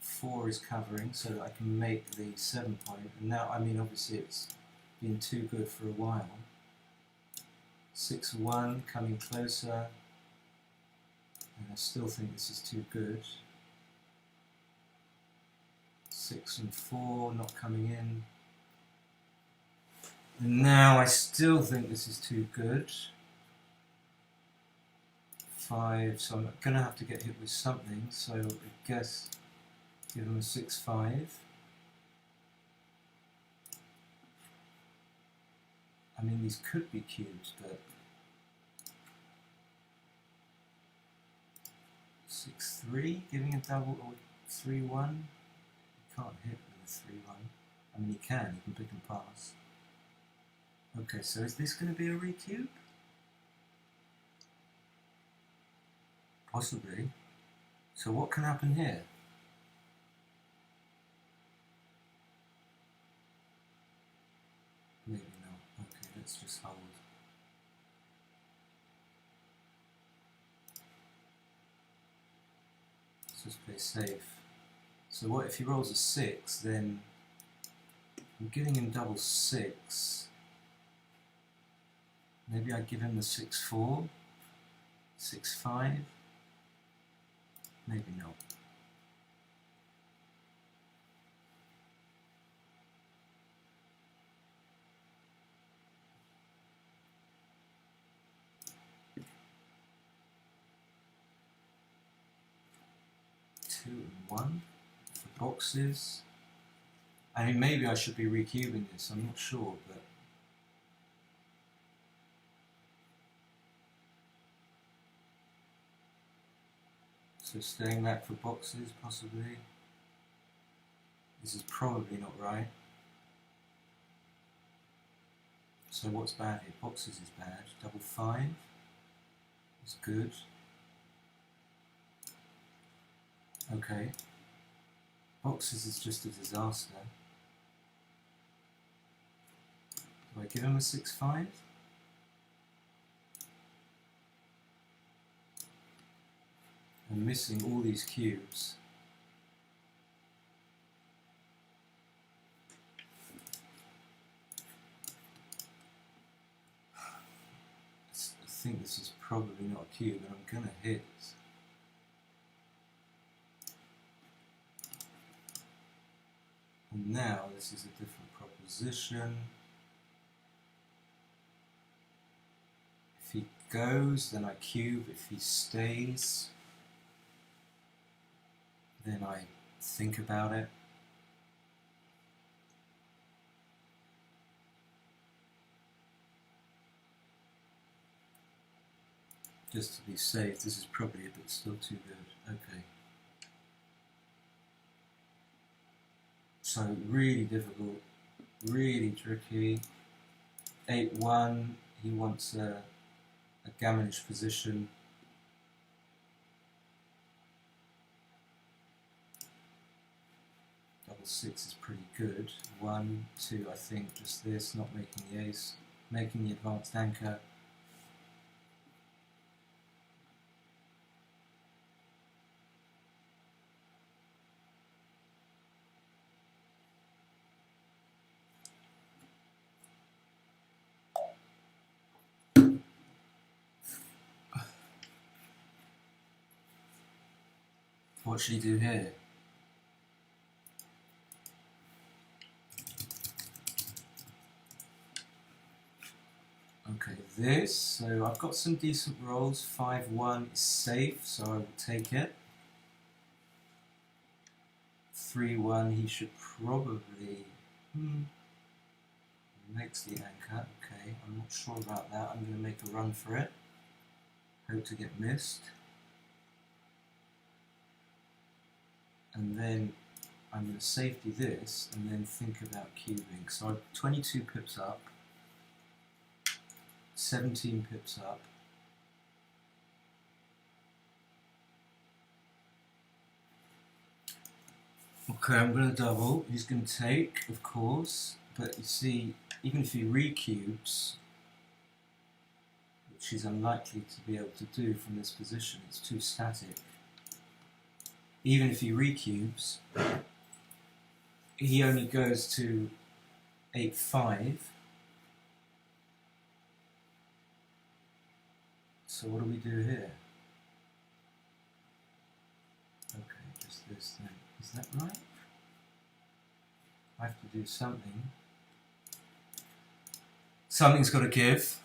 4 is covering so that I can make the 7-point. And now, I mean, obviously it's been too good for a while. 6-1 coming closer, and I still think this is too good. 6 and 4 not coming in. And now I still think this is too good. 5, so I'm going to have to get hit with something, so I guess give him a 6-5. I mean, these could be cubes, but 6-3, giving a double, or 3-1. You can't hit with a 3-1. I mean, you can pick and pass. Okay, so is this going to be a re-cube? Possibly. So what can happen here? Maybe not. Okay, let's just hold. Let's just play safe. So what if he rolls a 6, then I'm giving him double 6. Maybe I give him the 6-4, 6-5. Maybe not. Two and 1 for boxes. I mean, maybe I should be recubing this, I'm not sure, but so staying back for boxes, possibly. This is probably not right. So what's bad here? Boxes is bad. Double 5 is good. Okay. Boxes is just a disaster. Do I give him a 6-5? I'm missing all these cubes. I think this is probably not a cube, and I'm gonna hit. And now this is a different proposition. If he goes, then I cube. If he stays, then I think about it. just to be safe. This is probably a bit still too good. Okay. So really difficult, really tricky. 8-1, he wants a gammonish position. Double 6 is pretty good. 1, 2, I think, just this, not making the ace, making the advanced anchor. What should he do here? Okay, this, so I've got some decent rolls. 5-1 is safe, so I will take it. 3-1, he should probably makes the anchor. Okay, I'm not sure about that. I'm going to make a run for it. Hope to get missed. And then I'm going to safety this and then think about cubing. So I'm 22 pips up, 17 pips up. Okay, I'm going to double. He's going to take, of course, but you see, even if he recubes, which he's unlikely to be able to do from this position, it's too static. Even if he recubes, he only goes to 8-5. So what do we do here? Okay, just this then. Is that right? I have to do something. Something's got to give.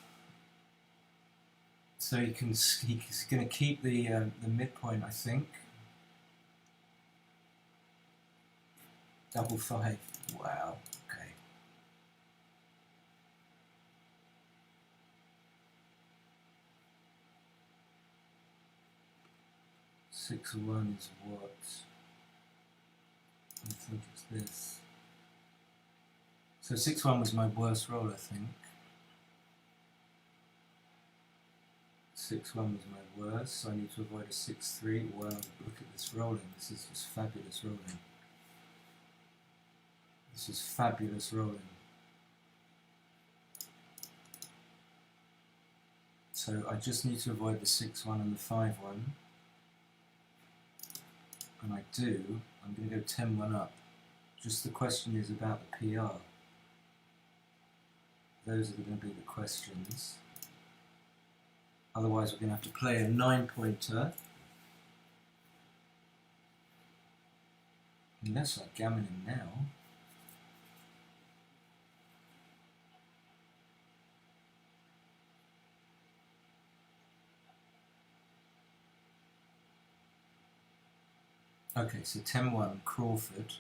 So he's going to keep the midpoint, I think. Double 5. Wow. Okay. Six of 1 is what? I think it's this. So 6-1 was my worst roll, I think. 6-1 was my worst, so I need to avoid a 6-3. Wow, look at this rolling. This is just fabulous rolling. This is fabulous rolling. So I just need to avoid the 6-1 and the 5-1. And I do. I'm going to go 10-1 up. Just the question is about the PR. Those are going to be the questions. Otherwise we're going to have to play a 9-pointer. Unless I gammon him now. Okay, so 10-1 Crawford.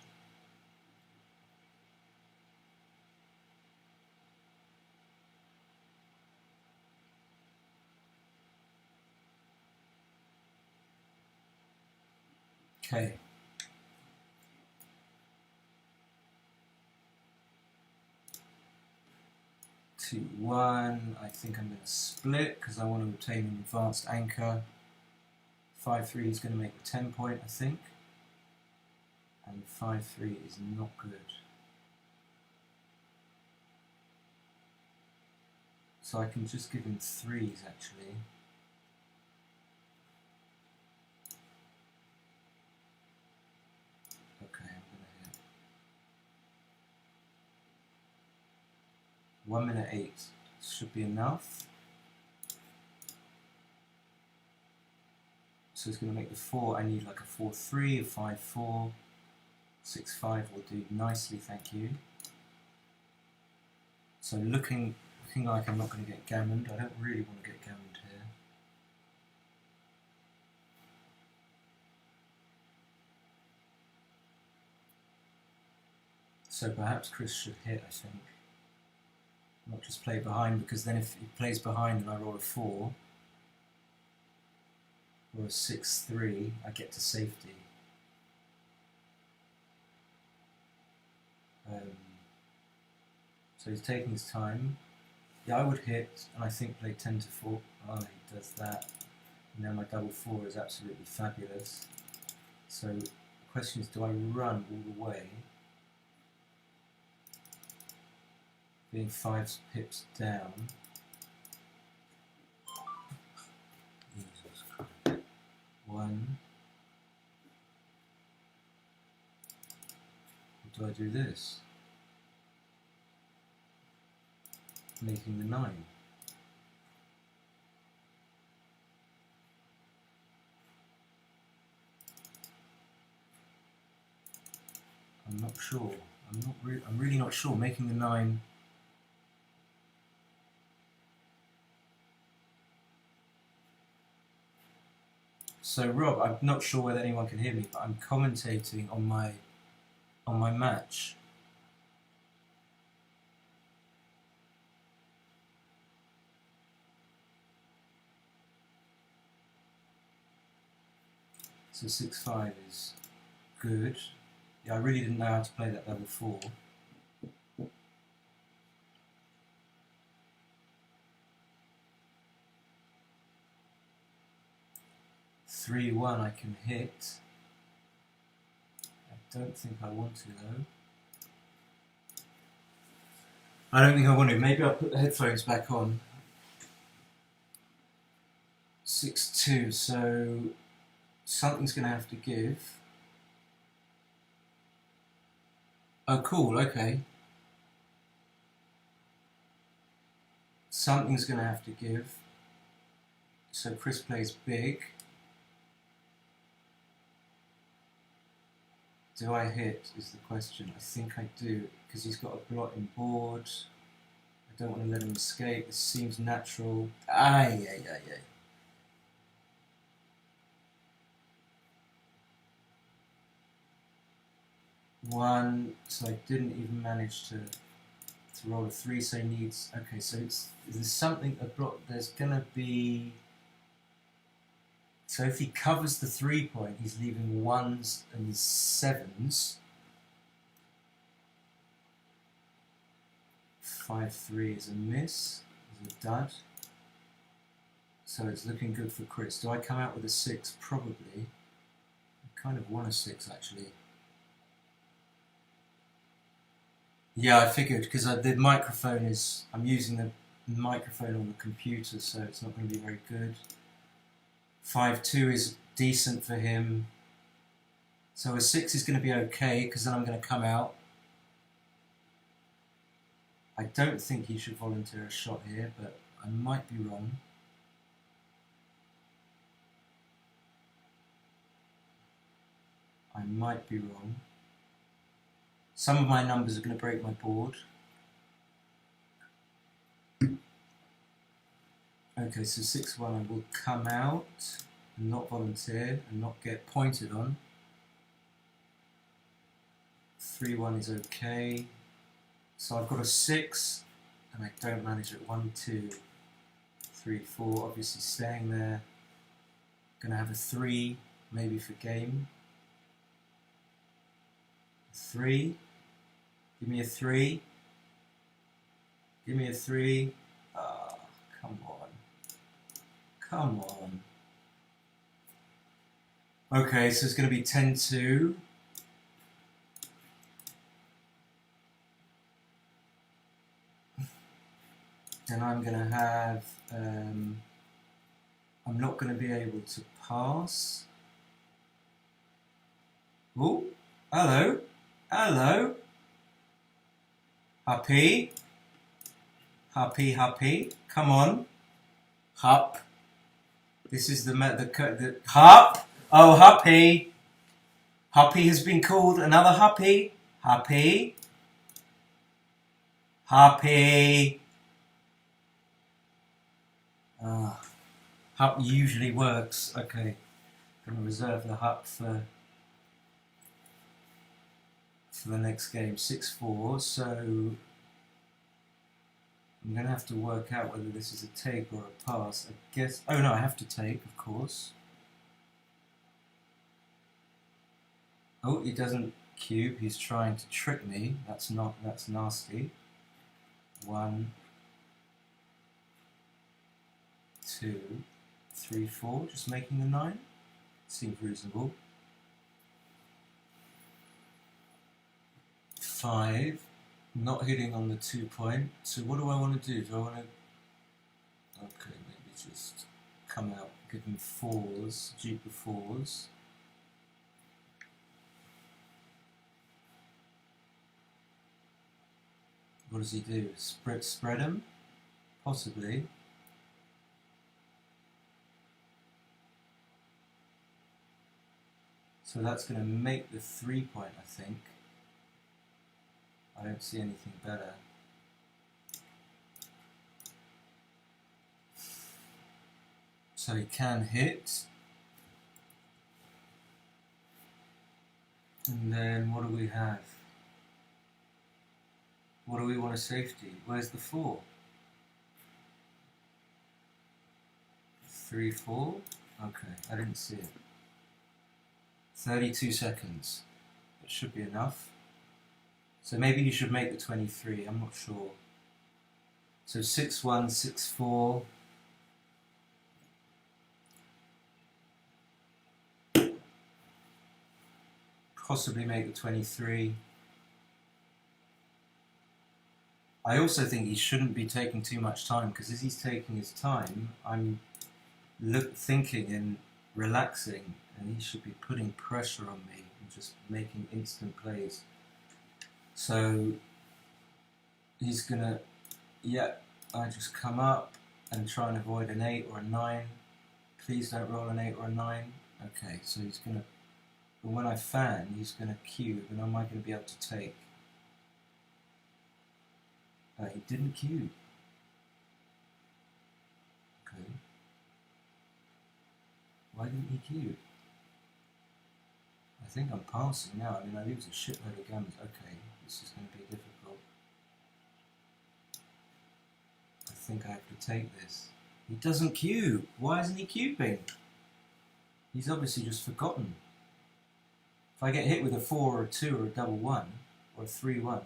Okay. Two, 1. I think I'm going to split because I want to obtain an advanced anchor. 5-3 is going to make the 10-point, I think. And 5-3 is not good. So I can just give him 3s actually. Okay, I'm going to hit. 1 minute 8 should be enough. So it's going to make the 4. I need like a 4-3, a 5-4. 6-5 will do nicely, thank you. So looking like I'm not going to get gammoned. I don't really want to get gammoned here. So perhaps Chris should hit, I think. Not just play behind, because then if he plays behind and I roll a 4, or a 6-3, I get to safety. So he's taking his time. Yeah, I would hit, and I think play 10 to 4. Oh, he does that. And now my double 4 is absolutely fabulous. So the question is, do I run all the way? Being 5 pips down. Jesus Christ. 1. Or do I do this? Making the 9. I'm not sure. I'm really not sure. Making the 9. So Rob, I'm not sure whether anyone can hear me, but I'm commentating on my match. So 6-5 is good. Yeah, I really didn't know how to play that double 4. Three, 1 I can hit. I don't think I want to though. I don't think I want to. Maybe I'll put the headphones back on. 6-2, so something's going to have to give. Oh, cool, okay. Something's going to have to give. So Chris plays big. Do I hit is the question. I think I do, because he's got a blotting board. I don't want to let him escape. This seems natural. Ay. 1, so I didn't even manage to roll a 3, so he needs, okay, so there's something, there's gonna be, so if he covers the 3 point, he's leaving 1s and 7s. 5-3 is a miss, is a dud. So it's looking good for Chris. Do I come out with a 6? Probably. I kind of want a 6 actually. Yeah, I figured, because the microphone is, I'm using the microphone on the computer, so it's not going to be very good. 5-2 is decent for him. So a 6 is going to be okay, because then I'm going to come out. I don't think he should volunteer a shot here, but I might be wrong. I might be wrong. Some of my numbers are going to break my board. Okay, so 6-1 I will come out and not volunteer and not get pointed on. 3-1 is okay. So I've got a 6 and I don't manage it. 1, 2, 3, 4, obviously staying there. Gonna have a 3, maybe for game. 3. Give me a 3. Give me a 3. Ah, come on. Come on. Okay, so it's going to be 10-2. And I'm going to have, I'm not going to be able to pass. Oh, hello. Hello. Happy. Happy. Come on. Hup. This is the Hup. Oh, Happy. Happy has been called. Another Happy. Happy. Hup usually works. Okay. I'm going to reserve the Hup for the next game. 6-4. So I'm going to have to work out whether this is a take or a pass. I guess. Oh no, I have to take, of course. Oh, he doesn't cube. He's trying to trick me. That's nasty. 1, 2, 3, 4. Just making the 9. Seems reasonable. 5. Not hitting on the 2 point. So what do I want to do? Do I want to... Okay, maybe just come out, give him 4s, dupe of 4s. What does he do? Spread him? Possibly. So that's going to make the 3 point, I think. I don't see anything better. So he can hit. And then what do we have? What do we want a safety? Where's the 4? 3, 4? Okay, I didn't see it. 32 seconds. That should be enough. So maybe you should make the 23, I'm not sure. So 6-1, 6-4. Possibly make the 23. I also think he shouldn't be taking too much time, because as he's taking his time, I'm thinking and relaxing, and he should be putting pressure on me and just making instant plays. So he's gonna, yeah, I just come up and try and avoid an 8 or a 9. Please don't roll an 8 or a 9. Okay, so he's gonna, but when I fan, he's gonna cube, and am I gonna be able to take? He didn't cube. Okay. Why didn't he cube? I think I'm passing now. I mean, I lose a shitload of gammons. Okay, this is going to be difficult. I think I have to take this. He doesn't cube. Why isn't he cubing? He's obviously just forgotten. If I get hit with a 4 or a 2 or a double 1 or a 3-1,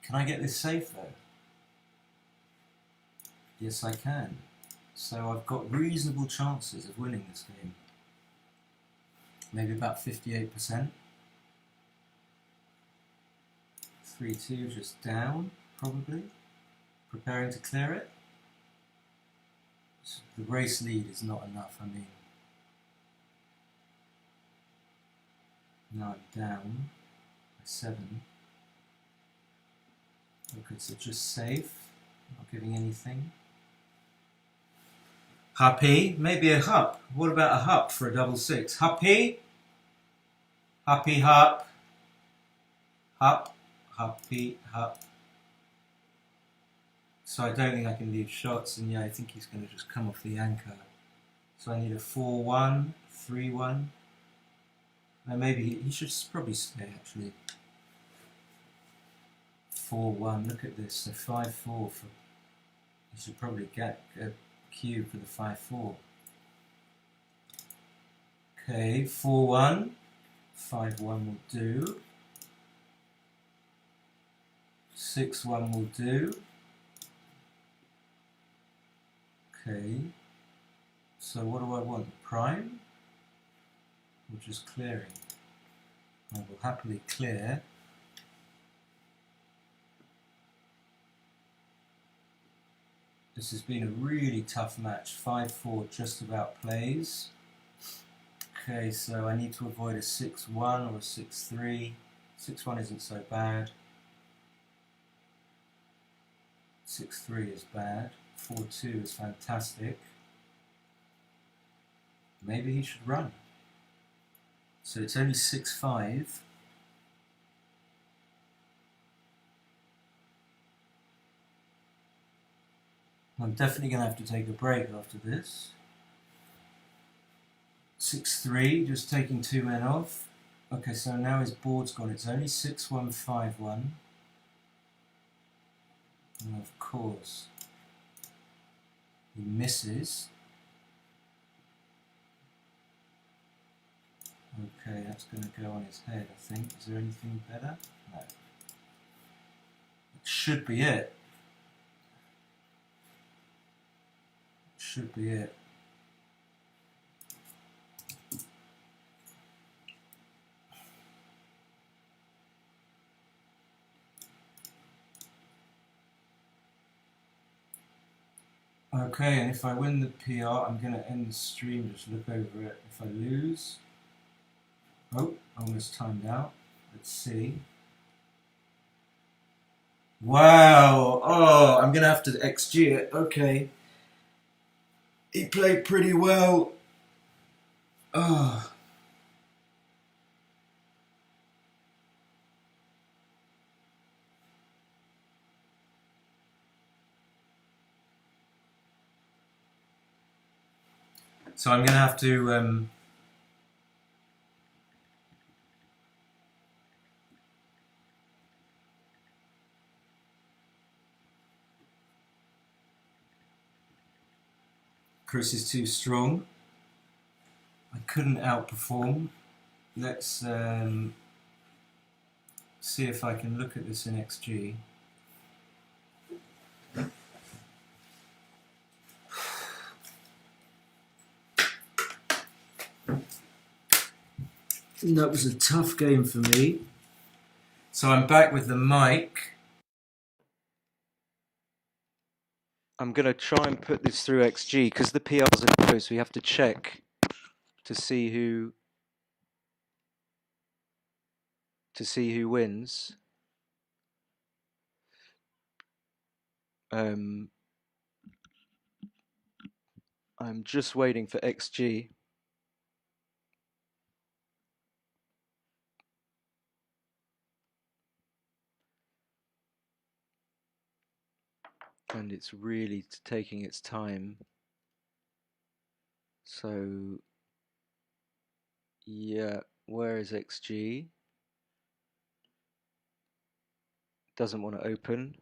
can I get this safe though? Yes, I can. So I've got reasonable chances of winning this game. Maybe about 58%. 3-2 just down, probably. Preparing to clear it. So the race lead is not enough, I mean. Now I'm down by 7. Okay, so just safe, not giving anything. Happy, maybe a hup. What about a hup for a double 6? Happy? Happy hup. Hup. Happy hup. So I don't think I can leave shots, and yeah, I think he's going to just come off the anchor. So I need a 4-1, 3-1. No, maybe he should probably stay actually. 4-1, look at this, so 5-4 for... He should probably get a cube for the 5-4. Okay, 4-1. 5-1 will do. 6-1 will do. Okay. So what do I want? Prime? Or just clearing? I will happily clear. This has been a really tough match. 5-4 just about plays. Okay, so I need to avoid a 6-1 or a 6-3. 6-1 isn't so bad. 6-3 is bad. 4-2 is fantastic. Maybe he should run. So it's only 6-5. I'm definitely going to have to take a break after this. 6-3, just taking 2 men off. Okay, so now his board's gone. It's only 6-1, 5-1. And of course, he misses. Okay, that's going to go on his head, I think. Is there anything better? No. It should be it. Should be it. Okay, and if I win the PR, I'm going to end the stream, just look over it. If I lose... Oh, almost timed out. Let's see. Wow! Oh, I'm going to have to XG it. Okay. He played pretty well. Oh. So I'm going to have to... Chris is too strong. I couldn't outperform. Let's see if I can look at this in XG. That was a tough game for me. So I'm back with the mic. I'm going to try and put this through XG because the PRs are close. We have to check to see who wins. I'm just waiting for XG. And it's really taking its time. So, yeah, where is XG? Doesn't want to open.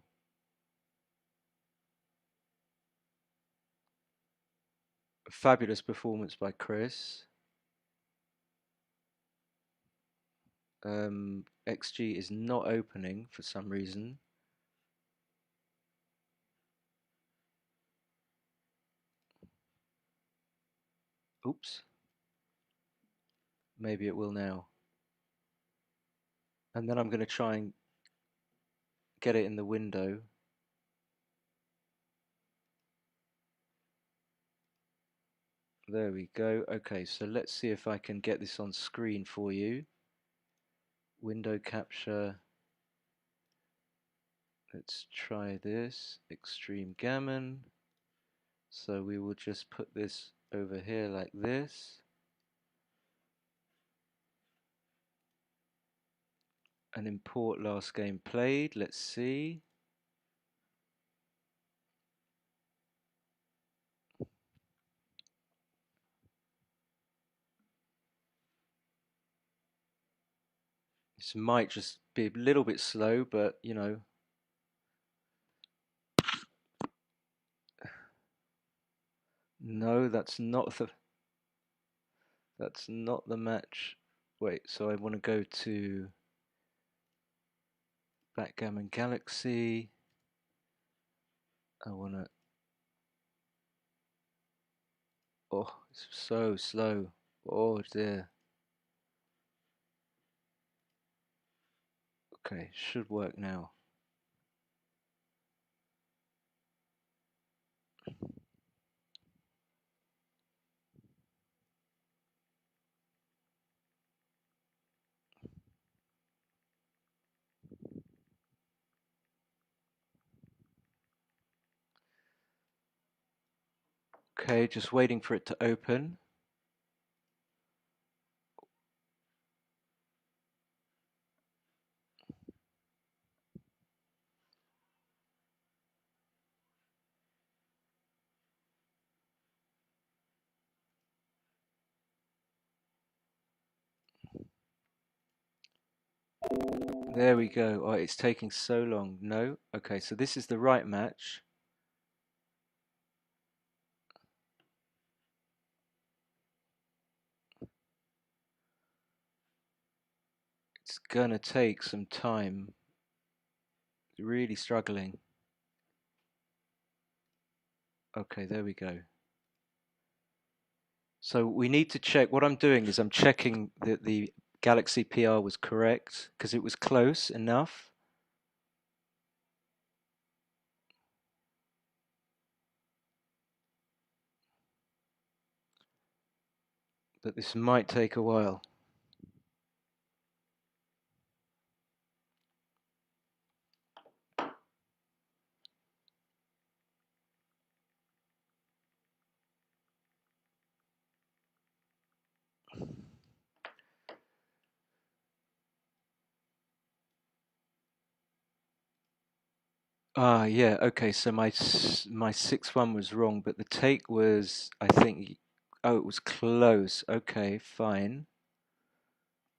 A fabulous performance by Chris. XG is not opening for some reason. Oops. Maybe it will now. And then I'm going to try and get it in the window. There we go. Okay, so let's see if I can get this on screen for you. Window capture. Let's try this. Extreme gammon. So we will just put this over here like this. And import last game played. Let's see. This might just be a little bit slow, but you know. No, that's not the match. Wait, so I want to go to Backgammon Galaxy. I want to... Oh, it's so slow. Oh dear. Okay, should work now. Okay, just waiting for it to open. There we go. Oh, it's taking so long. No? Okay, so this is the right match. It's gonna take some time. Really struggling. Okay, there we go. So we need to check. What I'm doing is I'm checking that the Galaxy PR was correct because it was close enough. But this might take a while. Ah, yeah, okay, so my 6-1 was wrong, but the take was, I think, oh, it was close. Okay, fine.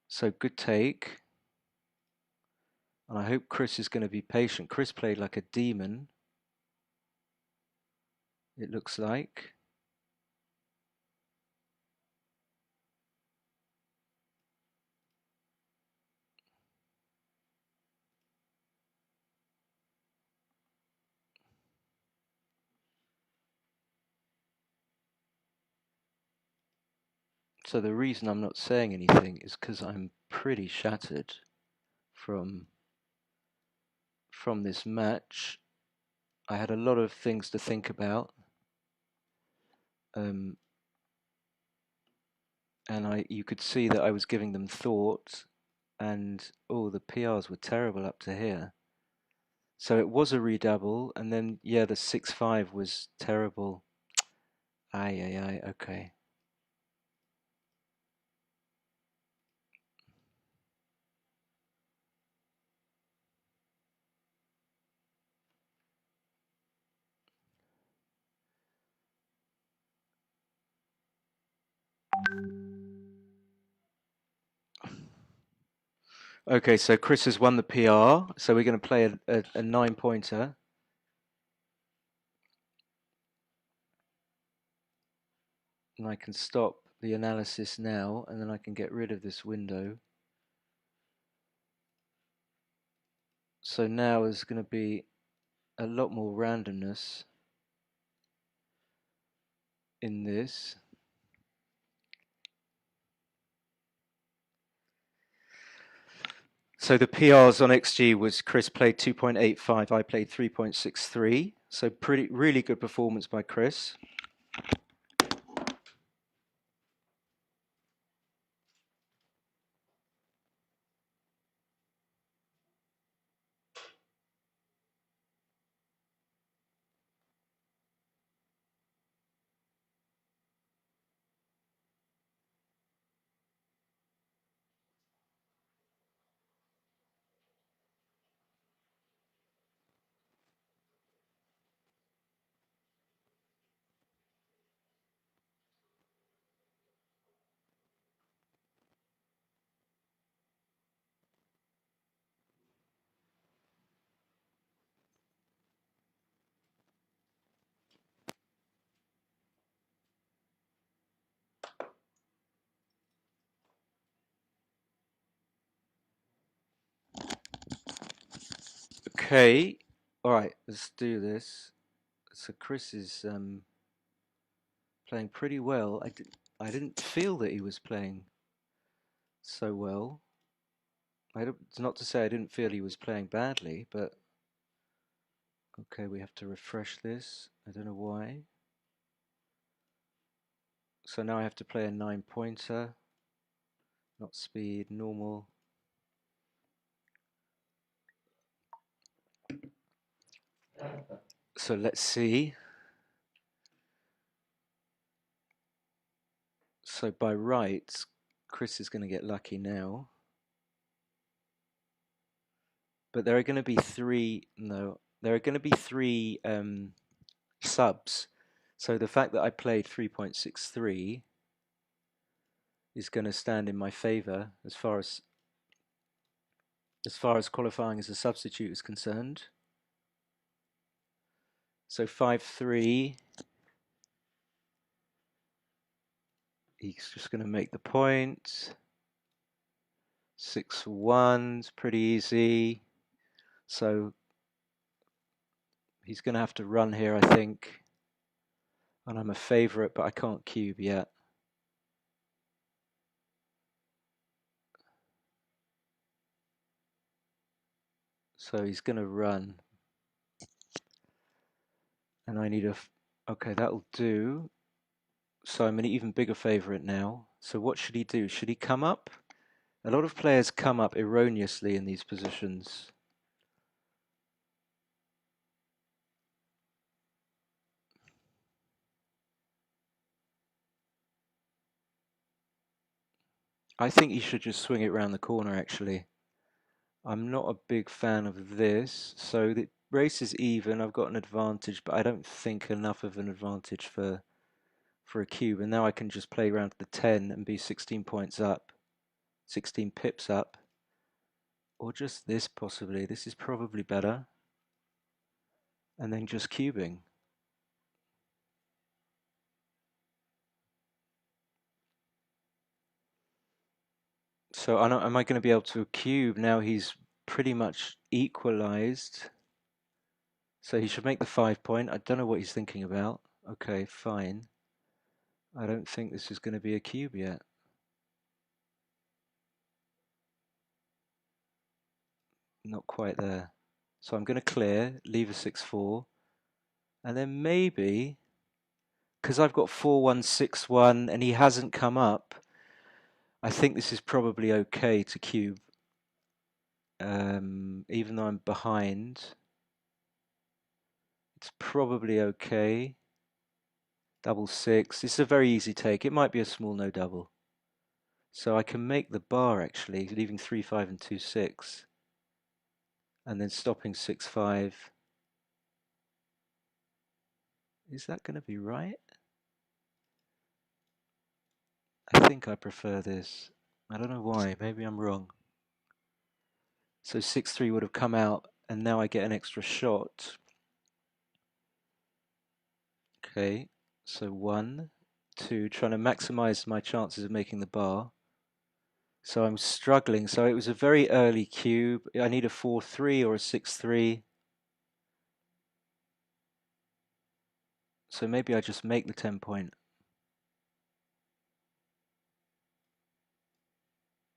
So good take. And I hope Chris is going to be patient. Chris played like a demon, it looks like. So the reason I'm not saying anything is because I'm pretty shattered from this match. I had a lot of things to think about, and you could see that I was giving them thought, and oh, the PRs were terrible up to here. So it was a redouble, and then yeah, the 6-5 was terrible. Aye, okay. Okay, so Chris has won the PR, so we're going to play a 9-pointer. And I can stop the analysis now, and then I can get rid of this window. So now there's going to be a lot more randomness in this. So the PRs on XG was Chris played 2.85, I played 3.63. So really good performance by Chris. Okay, all right, let's do this. So Chris is playing pretty well. I didn't feel that he was playing so well. It's not to say I didn't feel he was playing badly, but okay, we have to refresh this. I don't know why. So now I have to play a 9-pointer, not speed, normal. So let's see. So by rights, Chris is going to get lucky now. But there are going to be three subs. So the fact that I played 3.63 is going to stand in my favor as far as qualifying as a substitute is concerned. So 5-3. He's just going to make the point. 6-1's pretty easy. So he's going to have to run here, I think. And I'm a favourite, but I can't cube yet. So he's going to run. And I need a... Okay, that'll do. So I'm an even bigger favourite now. So what should he do? Should he come up? A lot of players come up erroneously in these positions. I think he should just swing it round the corner, actually. I'm not a big fan of this. So the race is even. I've got an advantage, but I don't think enough of an advantage for a cube. And now I can just play around to the 10 and be 16 points up, 16 pips up. Or just this, possibly. This is probably better. And then just cubing. So am I going to be able to cube? Now he's pretty much equalized. So he should make the 5 point. I don't know what he's thinking about. Okay, fine. I don't think this is going to be a cube yet. Not quite there. So I'm going to clear, leave a 6-4. And then maybe, because I've got 4-1, 6-1, and he hasn't come up, I think this is probably okay to cube. Even though I'm behind, it's probably okay. Double 6. This is a very easy take. It might be a small no double. So I can make the bar actually, leaving 3-5 and 2-6. And then stopping 6-5. Is that going to be right? I think I prefer this. I don't know why. Maybe I'm wrong. So 6-3 would have come out, and now I get an extra shot. Okay, so 1, 2, trying to maximize my chances of making the bar. So I'm struggling. So it was a very early cube. I need a 4-3 or a 6-3. So maybe I just make the 10 point.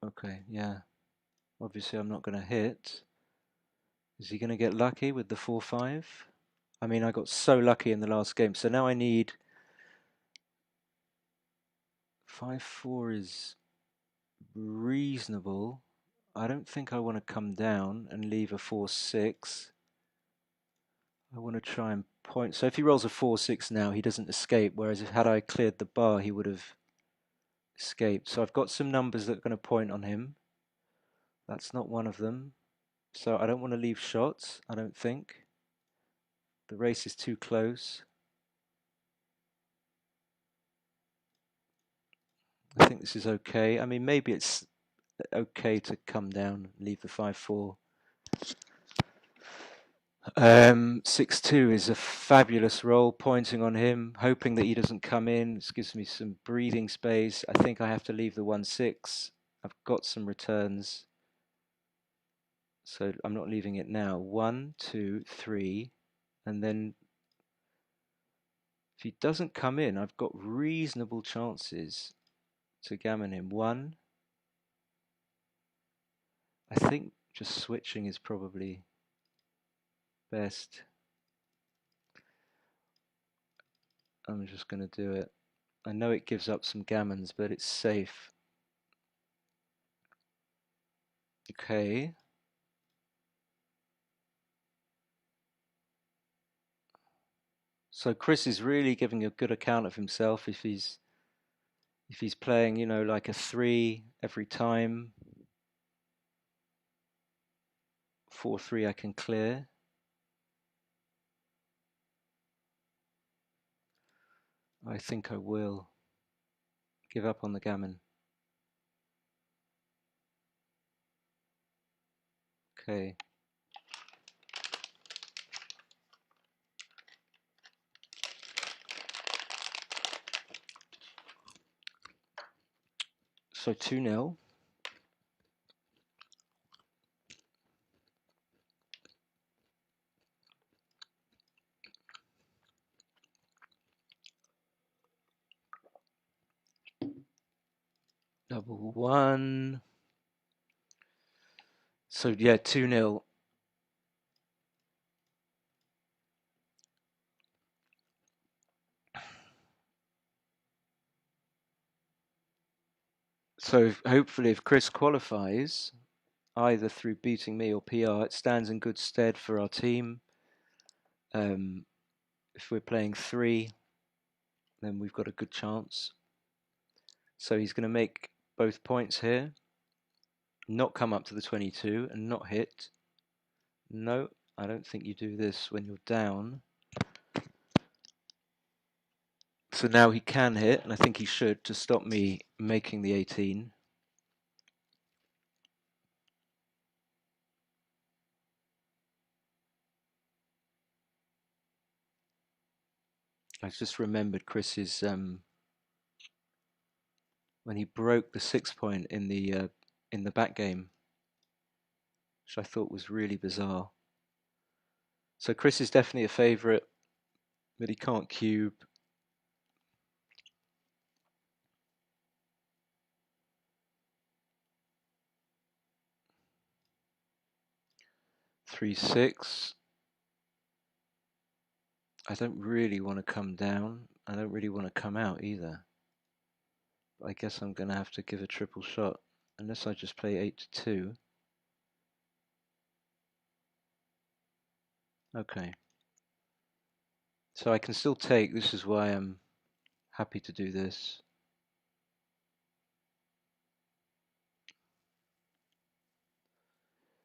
Okay, yeah. Obviously I'm not going to hit. Is he going to get lucky with the 4-5? I mean, I got so lucky in the last game. So now I need 5-4 is reasonable. I don't think I want to come down and leave a 4-6. I want to try and point. So if he rolls a 4-6 now, he doesn't escape. Whereas if had I cleared the bar, he would have escaped. So I've got some numbers that are going to point on him. That's not one of them. So I don't want to leave shots, I don't think. The race is too close. I think this is okay. I mean, maybe it's okay to come down, leave the 5-4. 6-2 is a fabulous roll, pointing on him, hoping that he doesn't come in. This gives me some breathing space. I think I have to leave the 1-6. I've got some returns, so I'm not leaving it now. 1, 2, 3, and then if he doesn't come in, I've got reasonable chances to gammon him. 1. I think just switching is probably best. I'm just going to do it. I know it gives up some gammons, but it's safe. Okay. So Chris is really giving a good account of himself if he's playing, you know, like a 3 every time. 4-3 I can clear. I think I will give up on the gammon. Okay. So 2-0. Double one. So yeah, 2-0. So hopefully if Chris qualifies, either through beating me or PR, it stands in good stead for our team. If we're playing 3, then we've got a good chance. So he's going to make both points here, not come up to the 22 and not hit. No, I don't think you do this when you're down. So now he can hit, and I think he should, to stop me making the 18. I just remembered Chris's when he broke the 6 point in the back game, which I thought was really bizarre. So Chris is definitely a favourite, but he can't cube. Three, 6. I don't really want to come down. I don't really want to come out either. But I guess I'm going to have to give a triple shot, unless I just play 8-2. Okay. So I can still take. This is why I'm happy to do this.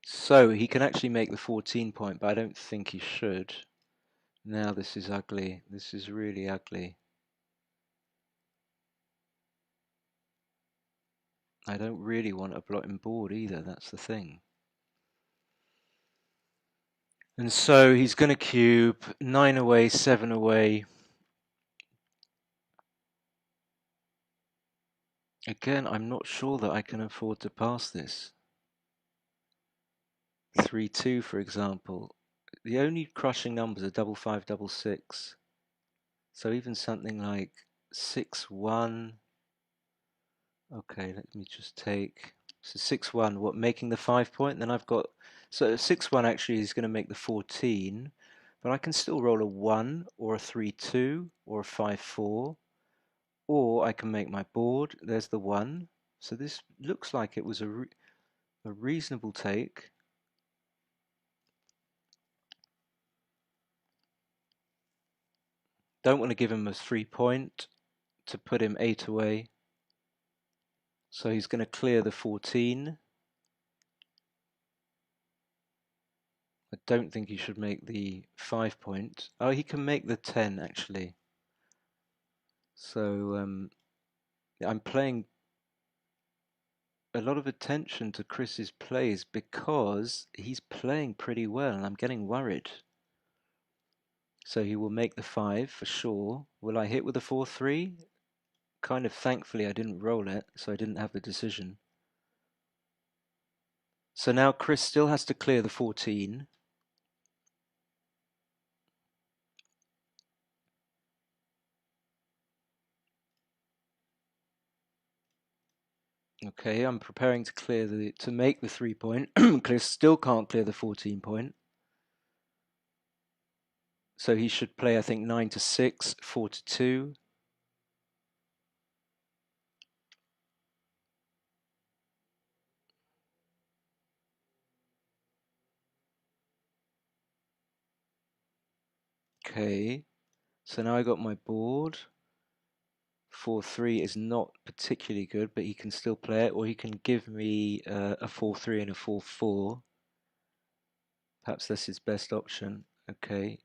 So he can actually make the 14 point, but I don't think he should. Now this is ugly. This is really ugly. I don't really want a blotting board either, that's the thing. And so he's going to cube 9 away, 7 away. Again, I'm not sure that I can afford to pass this. 3-2, for example. The only crushing numbers are 5-5, 6-6. So even something like 6-1. Okay, let me just take. So 6-1, what, making the 5 point? Then I've got. So 6-1 actually is going to make the 14. But I can still roll a 1 or a 3-2 or a 5-4. Or I can make my board. There's the 1. So this looks like it was a reasonable take. Don't want to give him a 3 point to put him 8 away. So he's going to clear the 14. I don't think he should make the 5 point. Oh, he can make the 10 actually. So I'm paying a lot of attention to Chris's plays because he's playing pretty well and I'm getting worried. So he will make the 5 for sure. Will I hit with a 4-3? Kind of thankfully I didn't roll it, so I didn't have the decision. So now Chris still has to clear the 14. Okay, I'm preparing to make the 3 point. Chris still can't clear the 14 point. So he should play, I think, 9-6, 4-2. Okay, so now I got my board. 4-3 is not particularly good, but he can still play it, or he can give me a 4-3 and a 4-4. Perhaps that's his best option. Okay,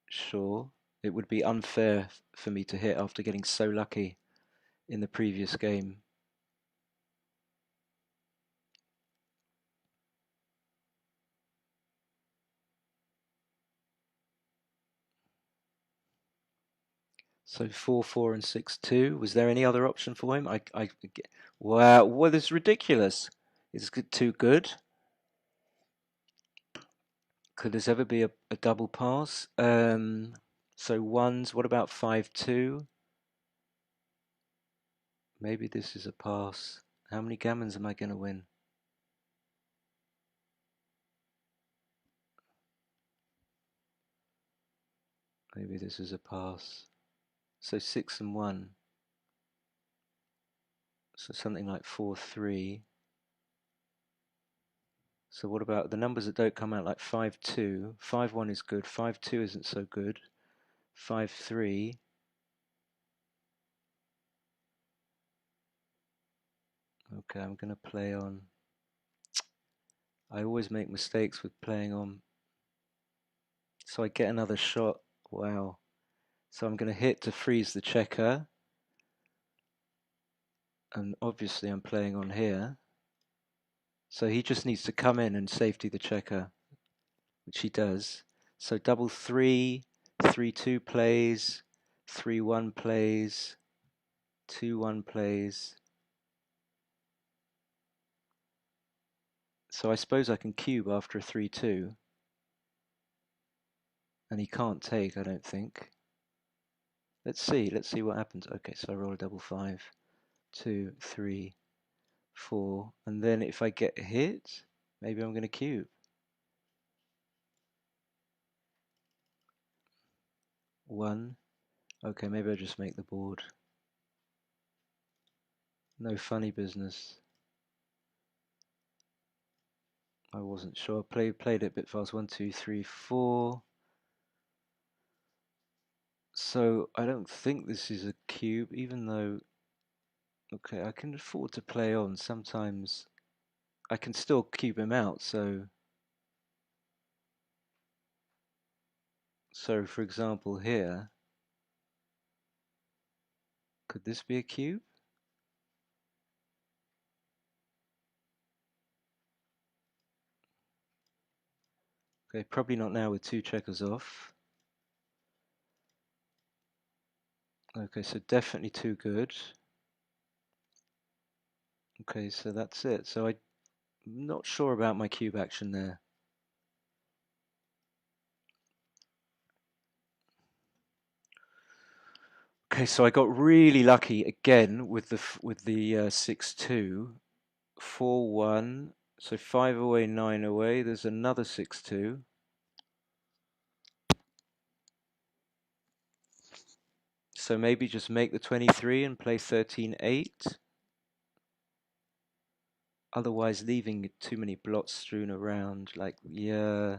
sure. It would be unfair for me to hit after getting so lucky in the previous game. So 4-4 and 6-2. Was there any other option for him? Wow, well, this is ridiculous. Is it too good? Could this ever be a double pass? So ones. What about 5-2? Maybe this is a pass. How many gammons am I going to win? Maybe this is a pass. So 6 and 1. So something like 4-3. So what about the numbers that don't come out, like 5-2? 5-1 is good. 5-2 isn't so good. 5-3. Okay, I'm going to play on. I always make mistakes with playing on. So I get another shot. Wow. So I'm going to hit to freeze the checker. And obviously I'm playing on here. So he just needs to come in and safety the checker, which he does. So double 3, 3-2 plays, 3-1 plays, 2-1 plays. So I suppose I can cube after a 3-2. And he can't take, I don't think. Let's see what happens. Okay, so I roll a double 5, 2, 3, 4. And then if I get hit, maybe I'm going to cube. 1. Okay, maybe I just make the board. No funny business. I wasn't sure. Played it a bit fast. 1, 2, 3, 4. So I don't think this is a cube, even though, okay, I can afford to play on. Sometimes I can still cube him out. So for example here, could this be a cube? Okay, probably not now with 2 checkers off. Okay, so definitely too good. Okay, so that's it. So I'm not sure about my cube action there. Okay, so I got really lucky again with the 6-2, 4-1. So 5 away, 9 away. There's another 6-2. So maybe just make the 23 and play 13-8. Otherwise, leaving too many blots strewn around. Like, yeah.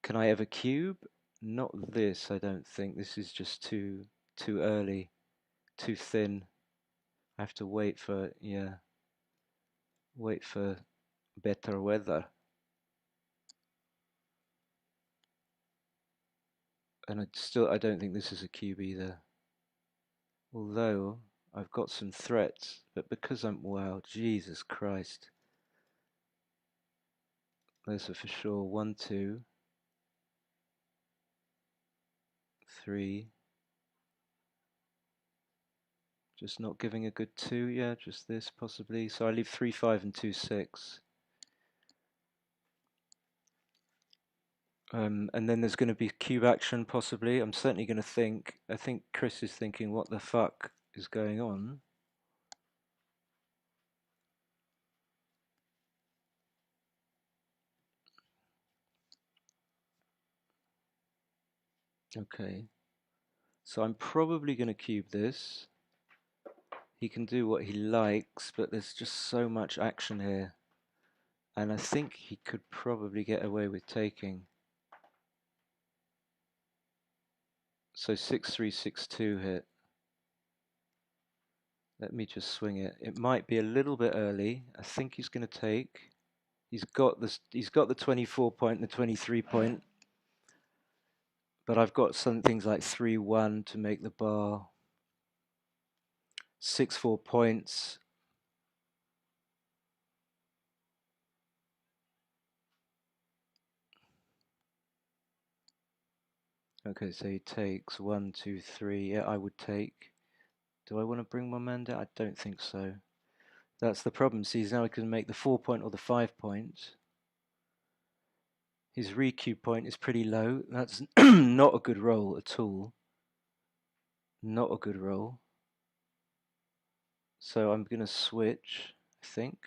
Can I ever cube? Not this, I don't think. This is just too early, too thin. I have to wait for, yeah, wait for better weather. And I don't think this is a cube either. Although I've got some threats, but because wow, Jesus Christ. Those are for sure. 1, 2, 3. Just not giving a good 2, yeah, just this possibly. So I leave 3, 5 and 2, 6. And then there's going to be cube action possibly. I'm certainly going to think, I think Chris is thinking, what the fuck is going on? Okay. So I'm probably going to cube this. He can do what he likes, but there's just so much action here. And I think he could probably get away with taking. So 6-3, 6-2 hit. Let me just swing it. It might be a little bit early. I think he's going to take. He's got this. He's got the 24 point and the 23 point. But I've got some things like 3-1 to make the bar. 6-4 points. Okay, so he takes 1, 2, 3. Yeah, I would take. Do I want to bring my man down? I don't think so. That's the problem. See, now I can make the 4 point or the 5 point. His recue point is pretty low. That's not a good roll at all. Not a good roll. So I'm going to switch, I think.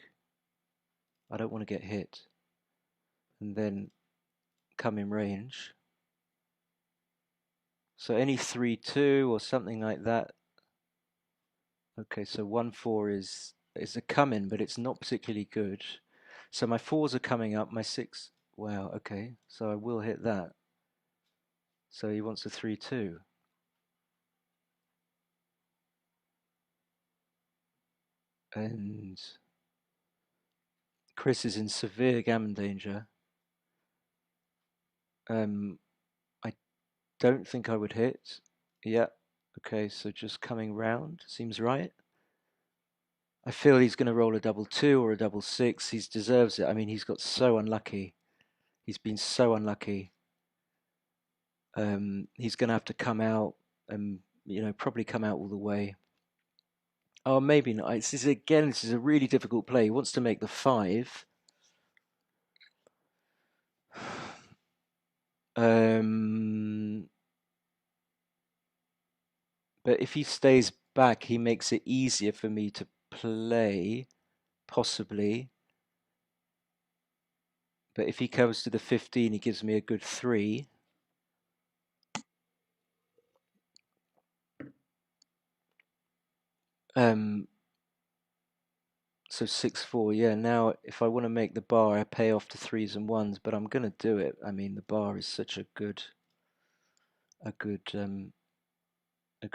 I don't want to get hit. And then come in range. So any 3-2 or something like that. Okay, so 1-4 is a come in, but it's not particularly good. So my 4s are coming up, my 6. Wow, okay. So I will hit that. So he wants a 3-2. And Chris is in severe gammon danger. I don't think I would hit. Yeah. Okay, so just coming round seems right. I feel he's going to roll a double 2 or a double 6. He deserves it. I mean, he's got so unlucky. He's been so unlucky. He's going to have to come out and, probably come out all the way. Oh, maybe not. This is a really difficult play. He wants to make the 5. But if he stays back, he makes it easier for me to play, possibly. But if he comes to the 15, he gives me a good 3. So 6-4, yeah. Now, if I want to make the bar, I pay off to 3s and 1s, but I'm going to do it. I mean, the bar is such a good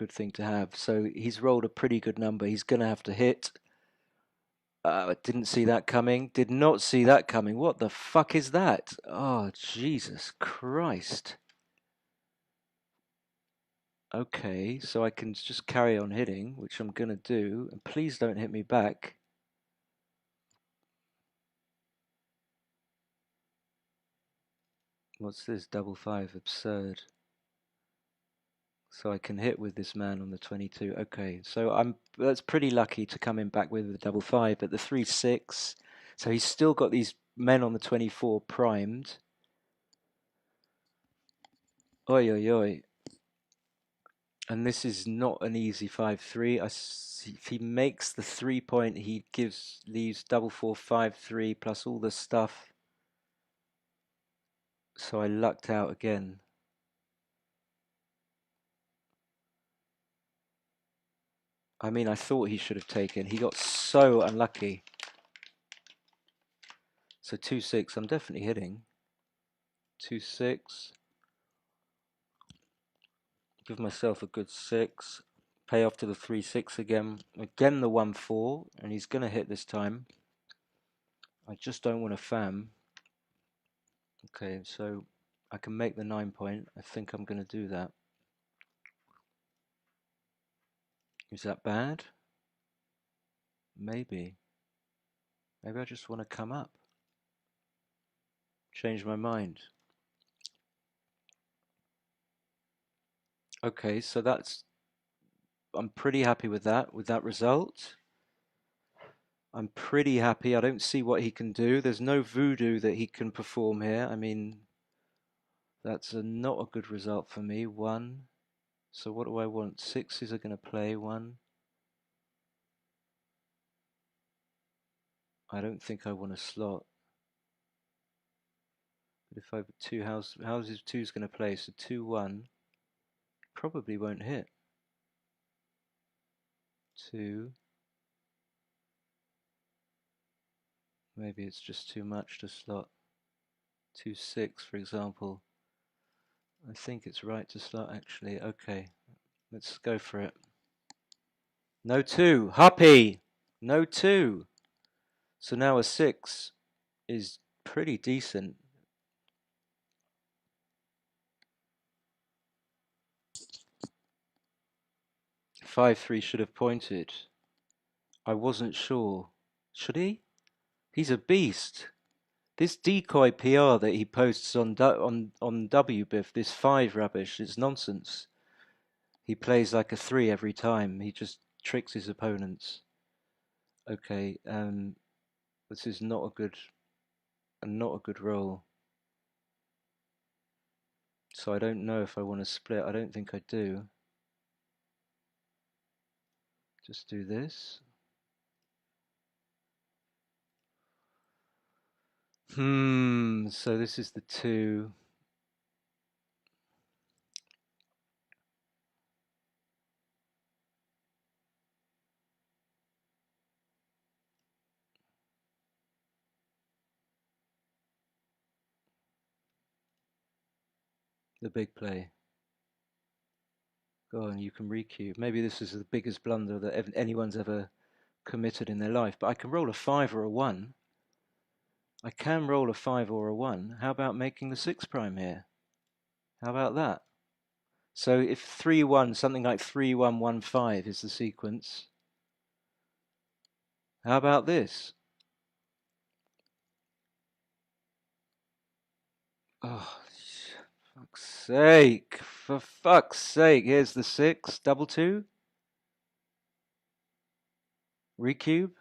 thing to have. So he's rolled a pretty good number. He's going to have to hit. Didn't see that coming. Did not see that coming. What the fuck is that? Oh, Jesus Christ. Okay, so I can just carry on hitting, which I'm going to do. And please don't hit me back. What's this? Double 5. Absurd. So I can hit with this man on the 22. Okay, so that's pretty lucky to come in back with the double 5, but the 3-6. So he's still got these men on the 24 primed. Oi, oi, oi. And this is not an easy 5-3. If he makes the 3-point, he leaves double 4, 5-3 plus all the stuff. So I lucked out again. I mean, I thought he should have taken. He got so unlucky. So 2-6, I'm definitely hitting. 2-6. Give myself a good 6. Pay off to the 3-6 again. Again the 1-4, and he's going to hit this time. I just don't want to fam. Okay, so I can make the 9-point. I think I'm going to do that. Is that bad? Maybe. Maybe I just want to come up. Change my mind. Okay, so I'm pretty happy with that result. I'm pretty happy. I don't see what he can do. There's no voodoo that he can perform here. I mean, that's not a good result for me. 1. So what do I want? 6s are going to play 1. I don't think I want a slot. But if I have 2 houses, 2's going to play. So 2-1. Probably won't hit. 2. Maybe it's just too much to slot. 2-6, for example. I think it's right to slot, actually. Okay, let's go for it. No 2. Happy! No 2. So now a 6 is pretty decent. 5-3 should have pointed. I wasn't sure. Should he? He's a beast. This decoy PR that he posts on WBIF, this 5 rubbish, is nonsense. He plays like a 3 every time. He just tricks his opponents. Okay, this is not a good roll. So I don't know if I want to split. I don't think I do. Just do this. So this is the 2. The big play. Go on, you can recube. Maybe this is the biggest blunder that anyone's ever committed in their life. But I can roll a 5 or a 1. I can roll a 5 or a 1. How about making the 6 prime here? How about that? So if 3-1, something like 3-1-1-5 is the sequence. How about this? Oh, fuck's sake. For fuck's sake. Here's the 6. Double 2. Recube.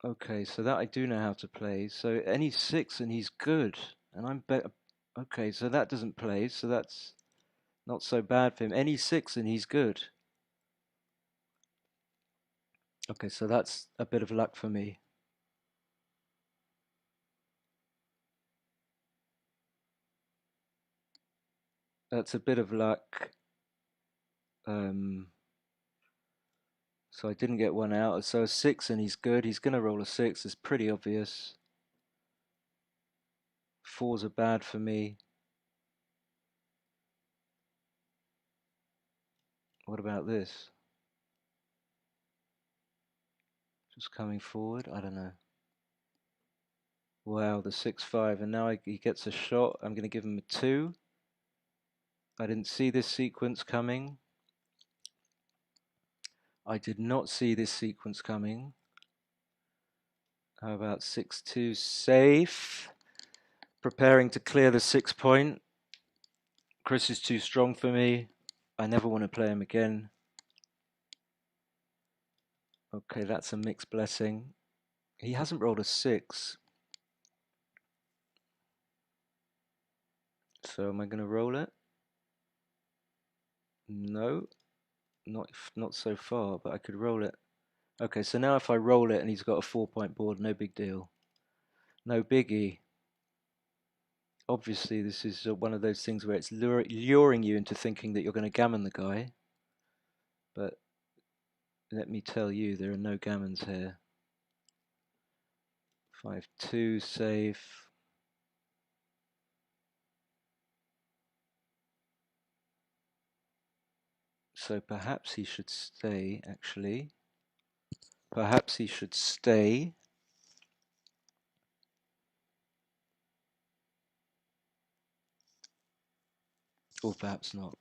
Okay, so that I do know how to play. So any 6 and he's good. And I'm better. Okay, so that doesn't play. So that's not so bad for him. Any 6 and he's good. Okay, so that's a bit of luck for me. That's a bit of luck. So I didn't get one out. So a 6 and he's good. He's going to roll a 6. It's pretty obvious. 4s are bad for me. What about this? Just coming forward? I don't know. Wow, the 6-5. And now he gets a shot. I'm going to give him a 2. I didn't see this sequence coming. I did not see this sequence coming. How about 6-2 safe? Preparing to clear the 6 point. Chris is too strong for me. I never want to play him again. Okay, that's a mixed blessing. He hasn't rolled a 6. So am I going to roll it? No, not so far, but I could roll it. Okay, so now if I roll it and he's got a 4-point board, no big deal. No biggie. Obviously, this is one of those things where it's luring you into thinking that you're going to gammon the guy. But let me tell you, there are no gammons here. 5-2 safe. So perhaps he should stay, actually. Perhaps he should stay. Or perhaps not.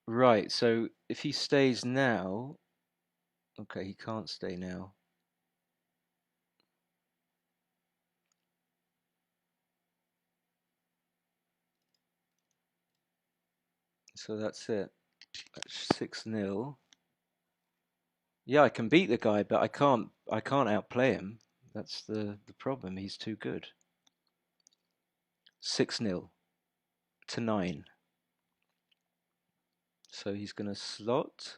Right, so if he stays now... Okay, he can't stay now. So that's it. That's 6-0. Yeah, I can beat the guy, but I can't outplay him. That's the problem. He's too good. 6-0 to 9. So he's going to slot.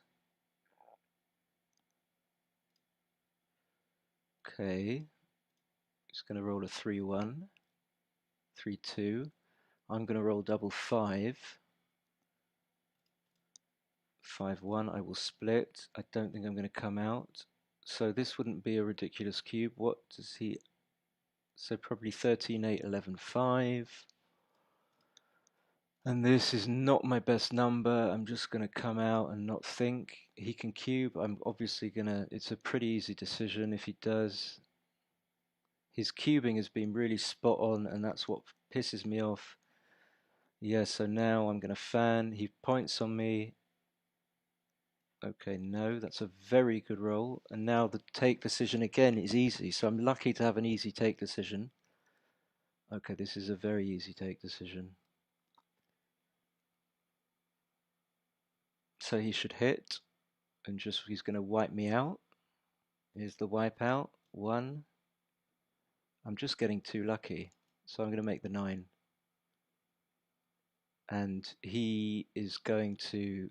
Okay. He's going to roll a 3-1. 3-2. I'm going to roll double 5. 5-1. I will split. I don't think I'm going to come out. So this wouldn't be a ridiculous cube. What does he... So probably 13-8, 11-5. And this is not my best number. I'm just going to come out and not think. He can cube. I'm obviously going to... It's a pretty easy decision if he does. His cubing has been really spot on, and that's what pisses me off. Yeah, so now I'm going to fan. He points on me. Okay, no, that's a very good roll. And now the take decision again is easy. So I'm lucky to have an easy take decision. Okay, this is a very easy take decision. So he should hit. And just he's going to wipe me out. Here's the wipe out. 1. I'm just getting too lucky. So I'm going to make the 9. And he is going to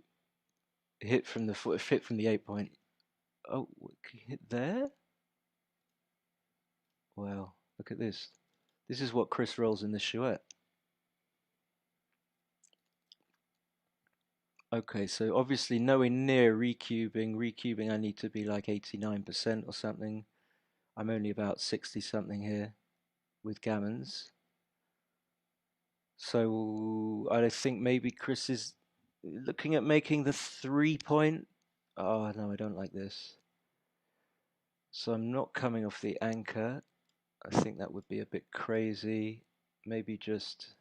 hit from the 8 point. Oh, hit there. Wow, look at this. This is what Chris rolls in the chouette. Okay, so obviously nowhere near recubing. Recubing, I need to be like 89% or something. I'm only about 60 something here with gammons. So I think maybe Chris is looking at making the 3 point. Oh no, I don't like this. So I'm not coming off the anchor. I think that would be a bit crazy. Maybe just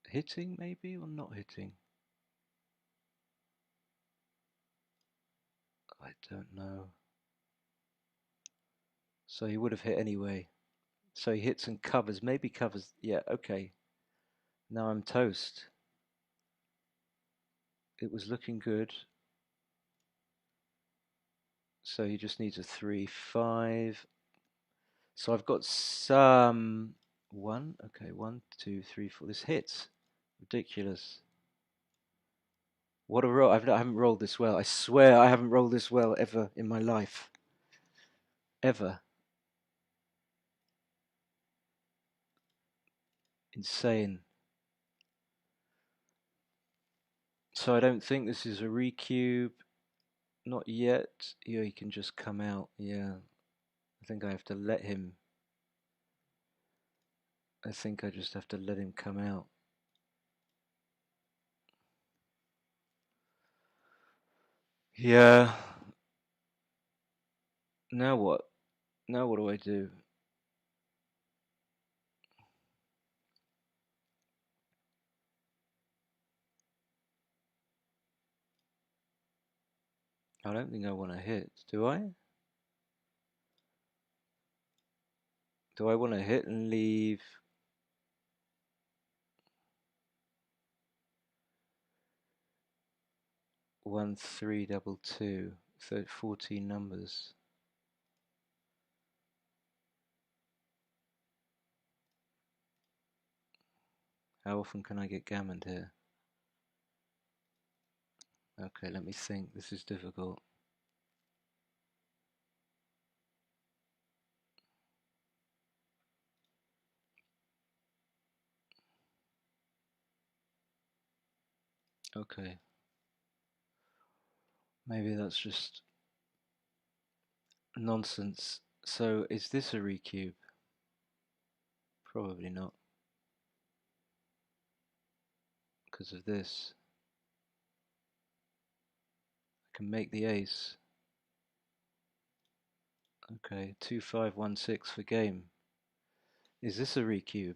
hitting, maybe, or not hitting. I don't know. So he would have hit anyway. So he hits and covers, maybe covers. Yeah, okay. Now I'm toast. It was looking good. So he just needs a 3-5. So I've got some one. Okay, 1, 2, 3, 4. This hits. Ridiculous. What a roll. I haven't rolled this well. I swear I haven't rolled this well ever in my life. Ever. Insane. So I don't think this is a recube. Not yet. Yeah, he can just come out. Yeah. I think I have to let him. I think I just have to let him come out. Yeah. Now what? Now what do I do? I don't think I want to hit. Do I? Do I want to hit and leave? One, 3, double 2. So 14 numbers. How often can I get gammoned here? Okay, let me think. This is difficult. Okay. Maybe that's just nonsense. So is this a recube? Probably not. Because of this. I can make the ace. Okay, 2-5-1-6 for game. Is this a recube?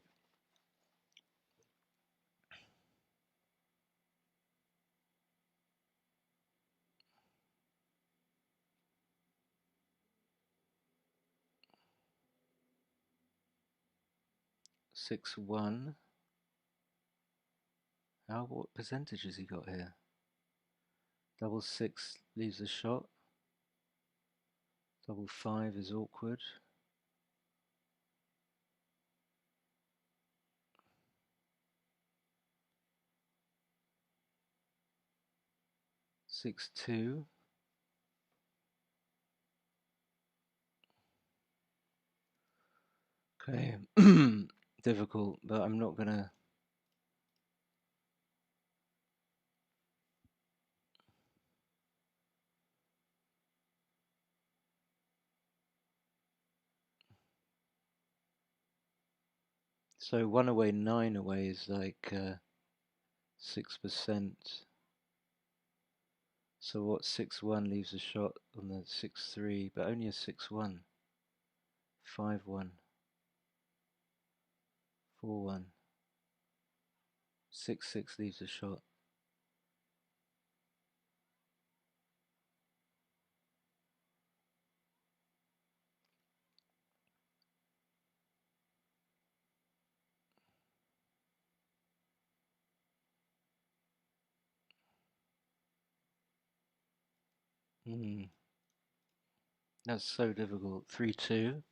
Six one. What percentage has he got here? Double 6 leaves a shot. Double 5 is awkward. Six two. Okay. Difficult, but I'm not gonna. So 1 away, 9 away is like 6%. So what? 6-1 leaves a shot on the 6-3, but only a 6-1. 5-1. 4-1. 6-6 leaves a shot. That's so difficult. 3-2.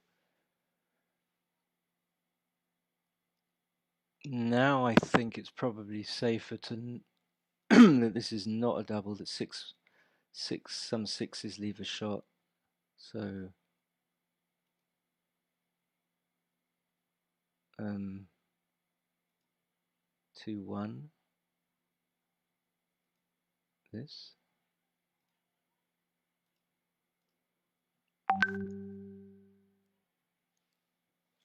Now I think it's probably safer to that this is not a double, that some sixes leave a shot. So 2-1. This.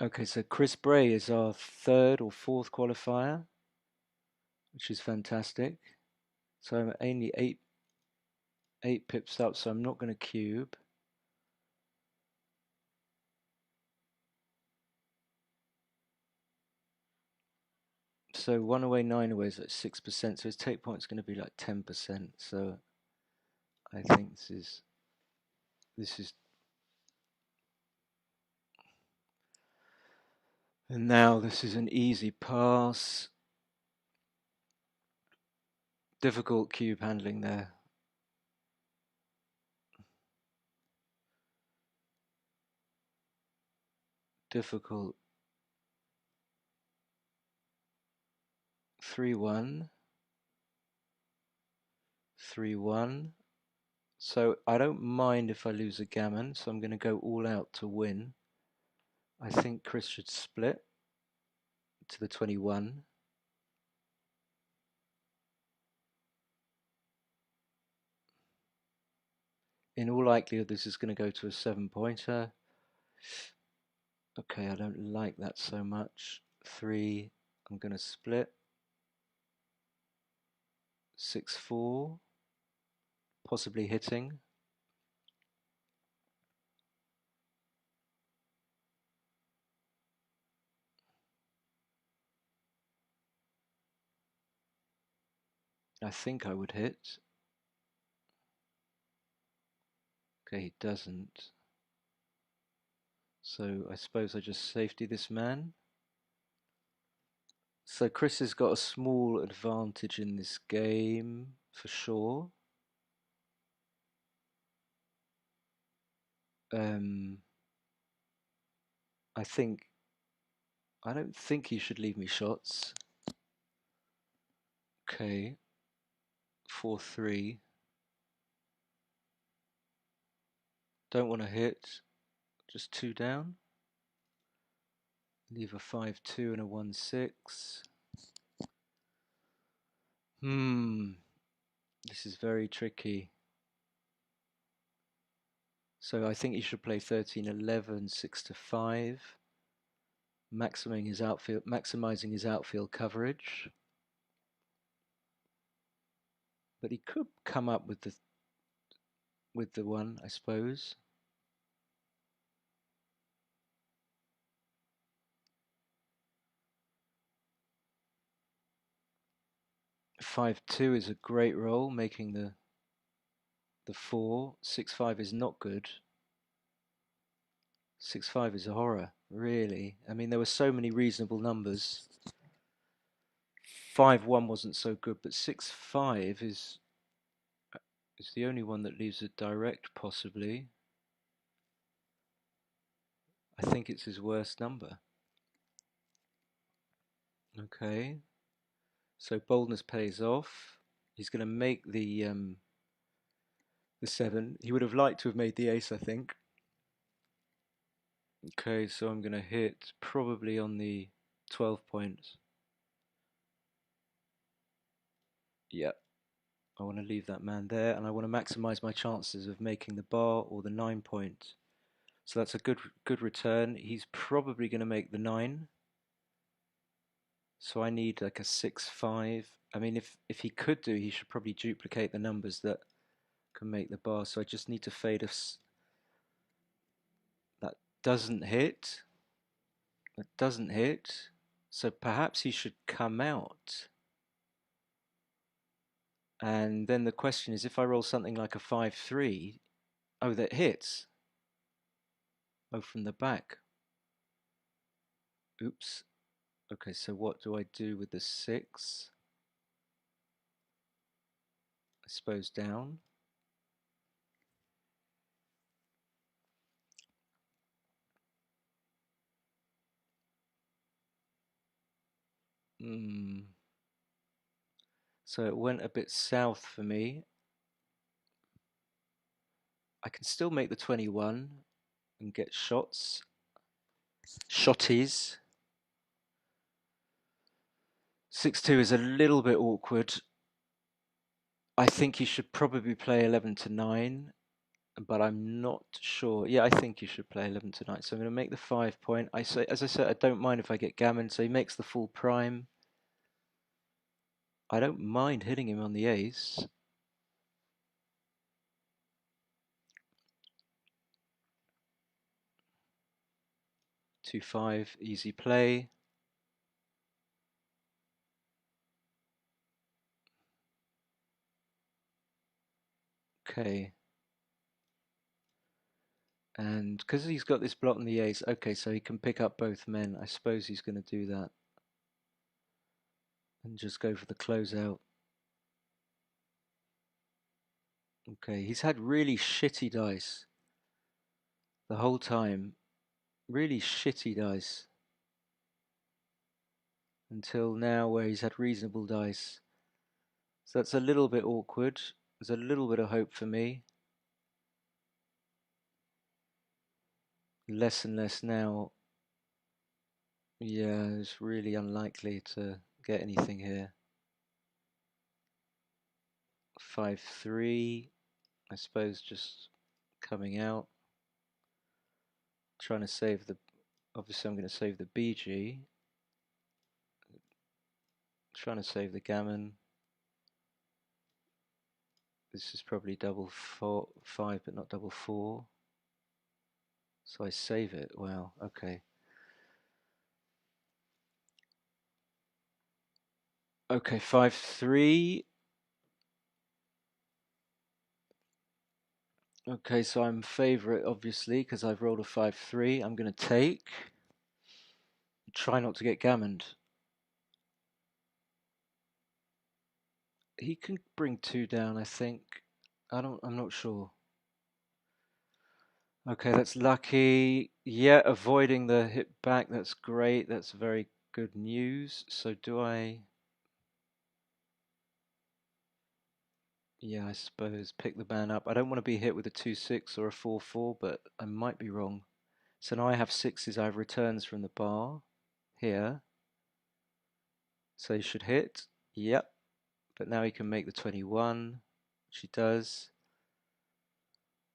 Okay, so Chris Bray is our third or fourth qualifier, which is fantastic. So I'm only eight pips up, so I'm not going to cube. So 1 away, 9 away is at 6%, so his take point is going to be like 10%. So I think this is. And now this is an easy pass. Difficult cube handling there. Difficult. 3-1. 3-1. So I don't mind if I lose a gammon, so I'm going to go all out to win. I think Chris should split to the 21. In all likelihood, this is going to go to a 7-pointer. Okay, I don't like that so much. 3, I'm going to split. 6-4, possibly hitting. I think I would hit. Okay, he doesn't. So I suppose I just safety this man. So Chris has got a small advantage in this game, for sure. I don't think he should leave me shots. Okay. 4-3. Don't want to hit. Just 2 down. Leave a 5-2 and a 1-6. This is very tricky. So I think he should play 13-11, 6-5. Maximizing his outfield coverage. But he could come up with the one, I suppose. $5-2 is a great roll, making the 4. 6-5 is not good. 6-5 is a horror, really. I mean, there were so many reasonable numbers. 5-1 wasn't so good, but 6-5 is the only one that leaves a direct, possibly. I think it's his worst number. Okay. So boldness pays off. He's going to make the 7. He would have liked to have made the ace, I think. Okay, so I'm going to hit probably on the 12 points. Yep. I want to leave that man there, and I want to maximize my chances of making the bar or the 9 point. So that's a good return. He's probably going to make the 9. So I need like a 6-5. I mean, if he could do, he should probably duplicate the numbers that can make the bar. So I just need to fade us. That doesn't hit. That doesn't hit. So perhaps he should come out. And then the question is, if I roll something like a 5-3, oh, that hits. Oh, from the back. Oops. Okay, so what do I do with the 6? I suppose down. So it went a bit south for me. I can still make the 21 and get shots. Shotties. 6-2 is a little bit awkward. I think he should probably play 11 to 9, but I'm not sure. Yeah, I think he should play 11 to 9. So I'm going to make the 5 point. As I said, I don't mind if I get gammon. So he makes the full prime. I don't mind hitting him on the ace. Two five, easy play. Okay. And because he's got this block on the ace, okay, so he can pick up both men. I suppose he's going to do that. And just go for the closeout. Okay, he's had really shitty dice the whole time. Really shitty dice. Until now, where he's had reasonable dice. So that's a little bit awkward. There's a little bit of hope for me. Less and less now. Yeah, it's really unlikely to get anything here. 5-3. I suppose just coming out. Trying to save the... Obviously I'm going to save the BG. Trying to save the gammon. This is probably double 5, but not double 4. So I save it. Wow, okay. Okay, 5-3. Okay, so I'm favourite, obviously, because I've rolled a 5-3. I'm going to take. Try not to get gammoned. He can bring 2 down, I think. I'm not sure. Okay, that's lucky. Yeah, avoiding the hit back. That's great. That's very good news. So do I... Yeah, I suppose pick the man up. I don't want to be hit with a 2-6 or a 4-4, but I might be wrong. So now I have 6s. I have returns from the bar here. So he should hit. Yep. But now he can make the 21, which he does.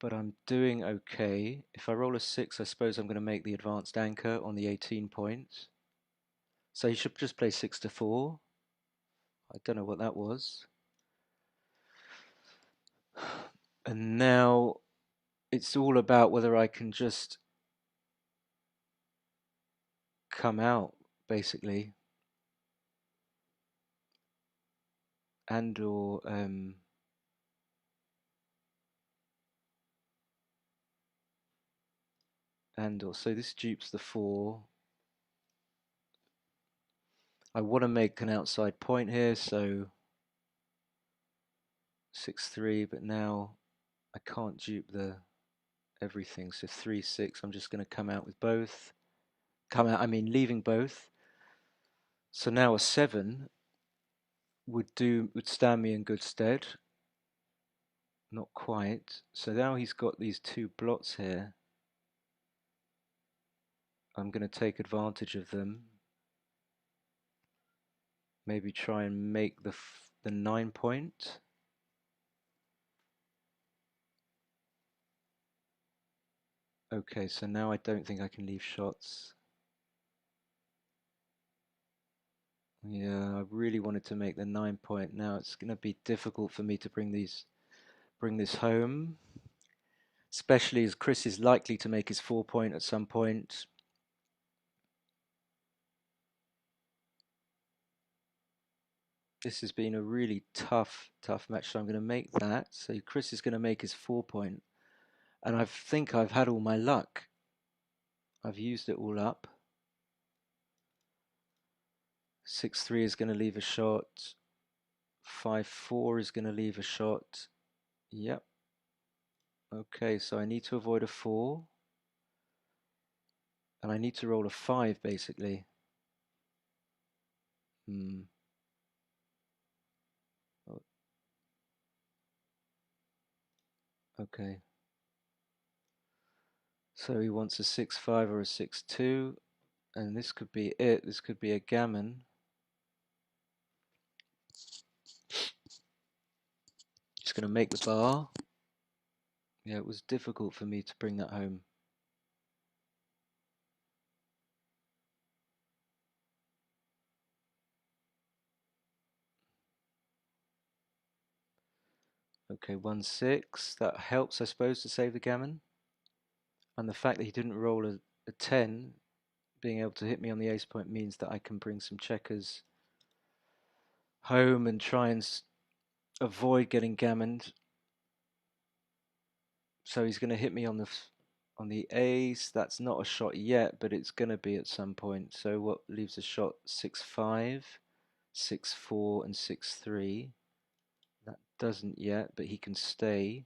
But I'm doing okay. If I roll a 6, I suppose I'm going to make the advanced anchor on the 18 points. So he should just play 6-4. I don't know what that was. And now it's all about whether I can just come out, basically. And or so this dupes the 4. I want to make an outside point here, so 6-3, but now I can't dupe the everything, so 3-6. I'm just going to come out with both. Leaving both. So now a 7 would stand me in good stead. Not quite. So now he's got these 2 blots here. I'm going to take advantage of them. Maybe try and make the 9 point. Okay, so now I don't think I can leave shots. Yeah, I really wanted to make the 9 point. Now it's going to be difficult for me to bring this home, especially as Chris is likely to make his 4 point at some point. This has been a really tough match, so I'm going to make that. So Chris is going to make his 4 point. And I think I've had all my luck. I've used it all up. 6-3 is going to leave a shot. 5-4 is going to leave a shot. Yep. Okay, so I need to avoid a 4. And I need to roll a 5, basically. Okay. So he wants a 6-5 or a 6-2, and this could be it. This could be a gammon. Just going to make the bar. Yeah, it was difficult for me to bring that home. Okay, 1-6. That helps, I suppose, to save the gammon. And the fact that he didn't roll a 10, being able to hit me on the ace point means that I can bring some checkers home and try and avoid getting gammoned. So he's going to hit me on the ace. That's not a shot yet, but it's going to be at some point. So what leaves a shot? 6-5, 6-4, and 6-3. That doesn't yet, but he can stay.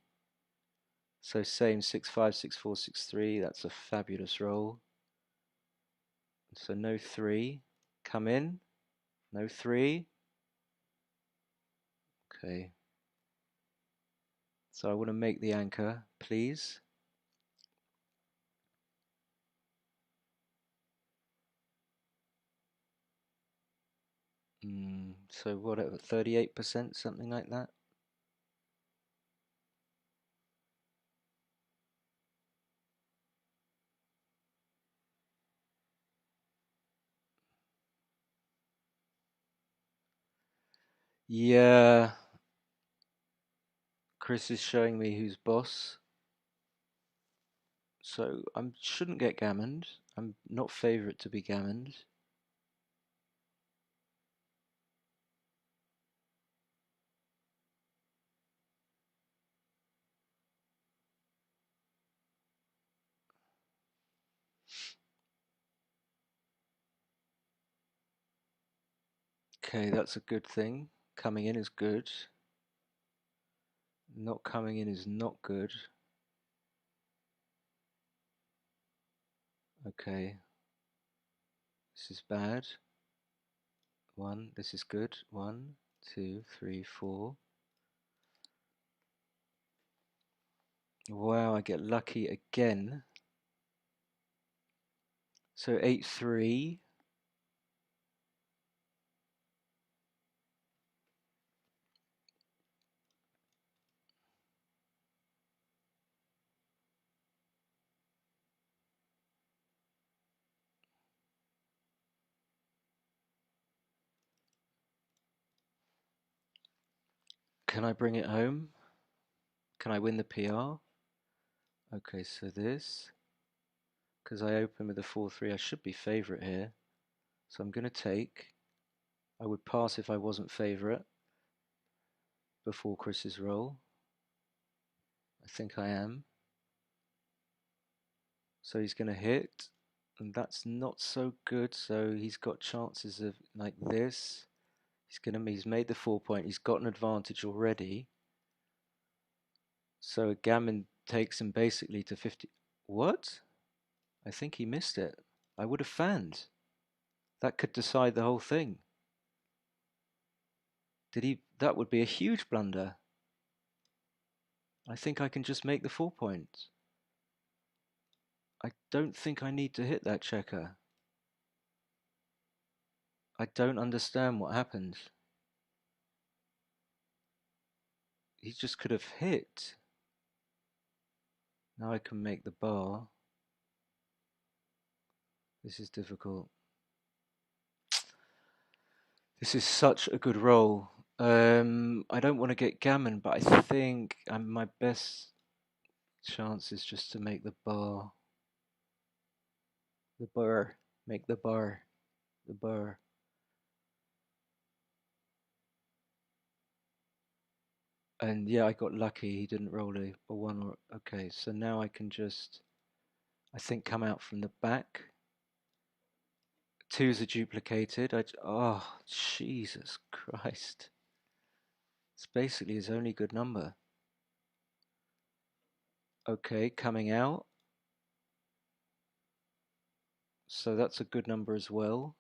So same 6-5, 6-4, 6-3. That's a fabulous roll. So no 3. Come in. No 3. Okay. So I want to make the anchor, please. So whatever, 38%, something like that. Yeah. Chris is showing me who's boss. So I shouldn't get gammoned. I'm not favourite to be gammoned. Okay, that's a good thing. Coming in is good. Not coming in is not good. Okay. This is bad. 1. This is good. 1, 2, 3, 4. Wow, I get lucky again. So 8-3. Can I bring it home? Can I win the PR? Okay, so this. Because I open with a 4-3, I should be favourite here. So I'm going to take. I would pass if I wasn't favourite before Chris's roll. I think I am. So he's going to hit. And that's not so good. So he's got chances of like this. He's made the 4 point. He's got an advantage already. So a gammon takes him basically to 50. What? I think he missed it. I would have fanned. That could decide the whole thing. Did he? That would be a huge blunder. I think I can just make the 4 point. I don't think I need to hit that checker. I don't understand what happened. He just could have hit. Now I can make the bar. This is difficult. This is such a good roll. I don't want to get gammon, but I think my best chance is just to make the bar. The bar. Make the bar. The bar. And yeah, I got lucky. He didn't roll a 1 or... Okay, so now I can just, I think, come out from the back. 2s are duplicated. Oh, Jesus Christ. It's basically his only good number. Okay, coming out. So that's a good number as well.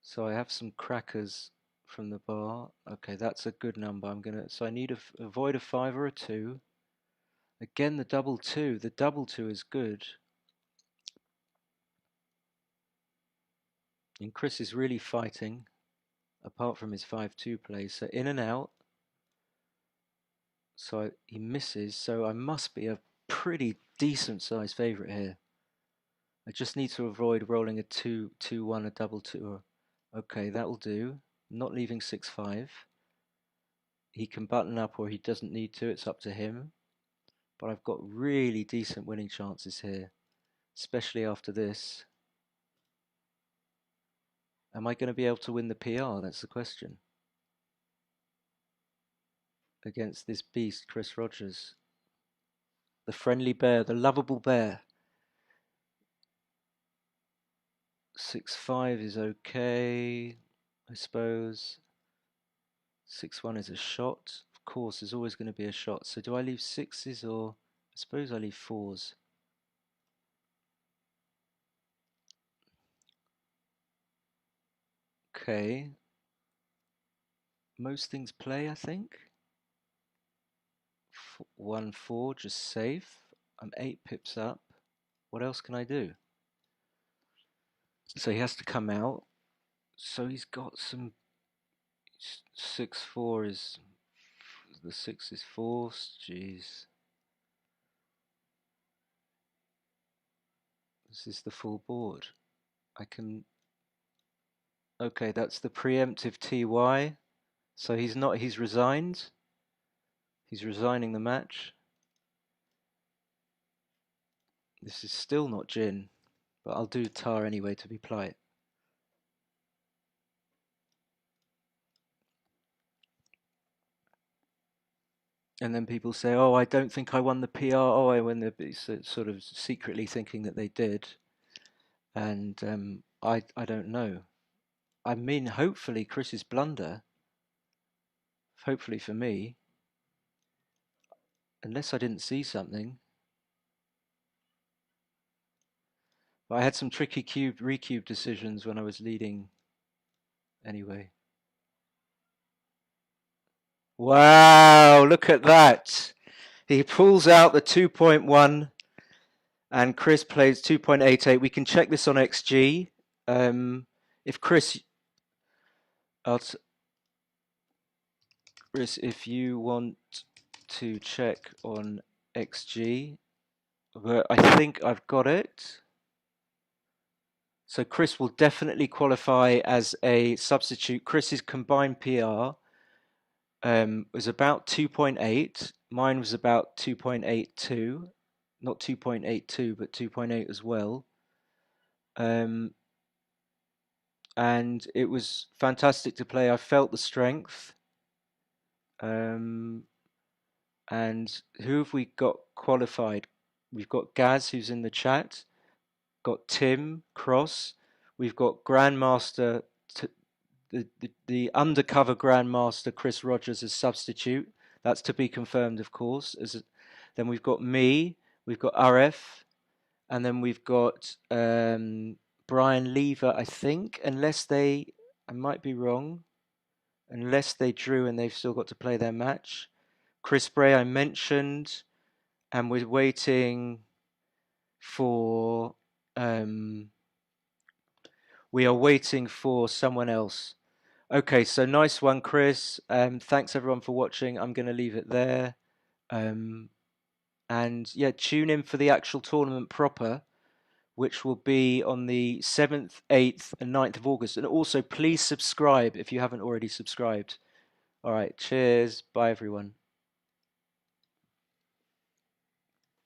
So I have some crackers from the bar. Okay, that's a good number. So I need to avoid a 5 or a 2. Again, the double 2. The double 2 is good. And Chris is really fighting, apart from his 5-2 play. So in and out. So he misses. So I must be a pretty decent sized favourite here. I just need to avoid rolling a 2-2-1, a double 2. Okay, that'll do. Not leaving 6-5. He can button up or he doesn't need to. It's up to him. But I've got really decent winning chances here, especially after this. Am I going to be able to win the PR? That's the question. Against this beast, Chris Rogers. The friendly bear, the lovable bear. 6-5 is okay, I suppose. 6-1 is a shot. Of course, there's always going to be a shot. So do I leave 6s or... I suppose I leave 4s. Okay. Most things play, I think. 1-4, just safe. I'm 8 pips up. What else can I do? So he has to come out. So he's got some... 6-4 is... The 6 is forced. Jeez. This is the full board. I can... Okay, that's the preemptive TY. So he's resigned. He's resigning the match. This is still not gin, but I'll do tar anyway to be polite. And then people say, oh, I don't think I won the PR. Oh, I won the... Sort of secretly thinking that they did. And I don't know. I mean, hopefully Chris's blunder, hopefully for me, unless I didn't see something. But I had some tricky recube decisions when I was leading anyway. Wow, look at that. He pulls out the 2.1 and Chris plays 2.88. We can check this on XG. If Chris, if you want to check on XG, but I think I've got it. So Chris will definitely qualify as a substitute. Chris's combined PR was about 2.8. Mine was about 2.82. Not 2.82, but 2.8 as well. And it was fantastic to play. I felt the strength. And who have we got qualified? We've got Gaz, who's in the chat. Got Tim Cross. We've got Grandmaster, the undercover Grandmaster Chris Rogers as substitute. That's to be confirmed, of course. Then we've got me. We've got RF. And then we've got Brian Lever, I think, I might be wrong, unless they drew and they've still got to play their match. Chris Bray, I mentioned, and we're waiting for, we are waiting for someone else. Okay, so nice one, Chris. Thanks everyone for watching. I'm going to leave it there. And yeah, tune in for the actual tournament proper, which will be on the 7th, 8th and 9th of August. And also, please subscribe if you haven't already subscribed. All right, cheers. Bye, everyone.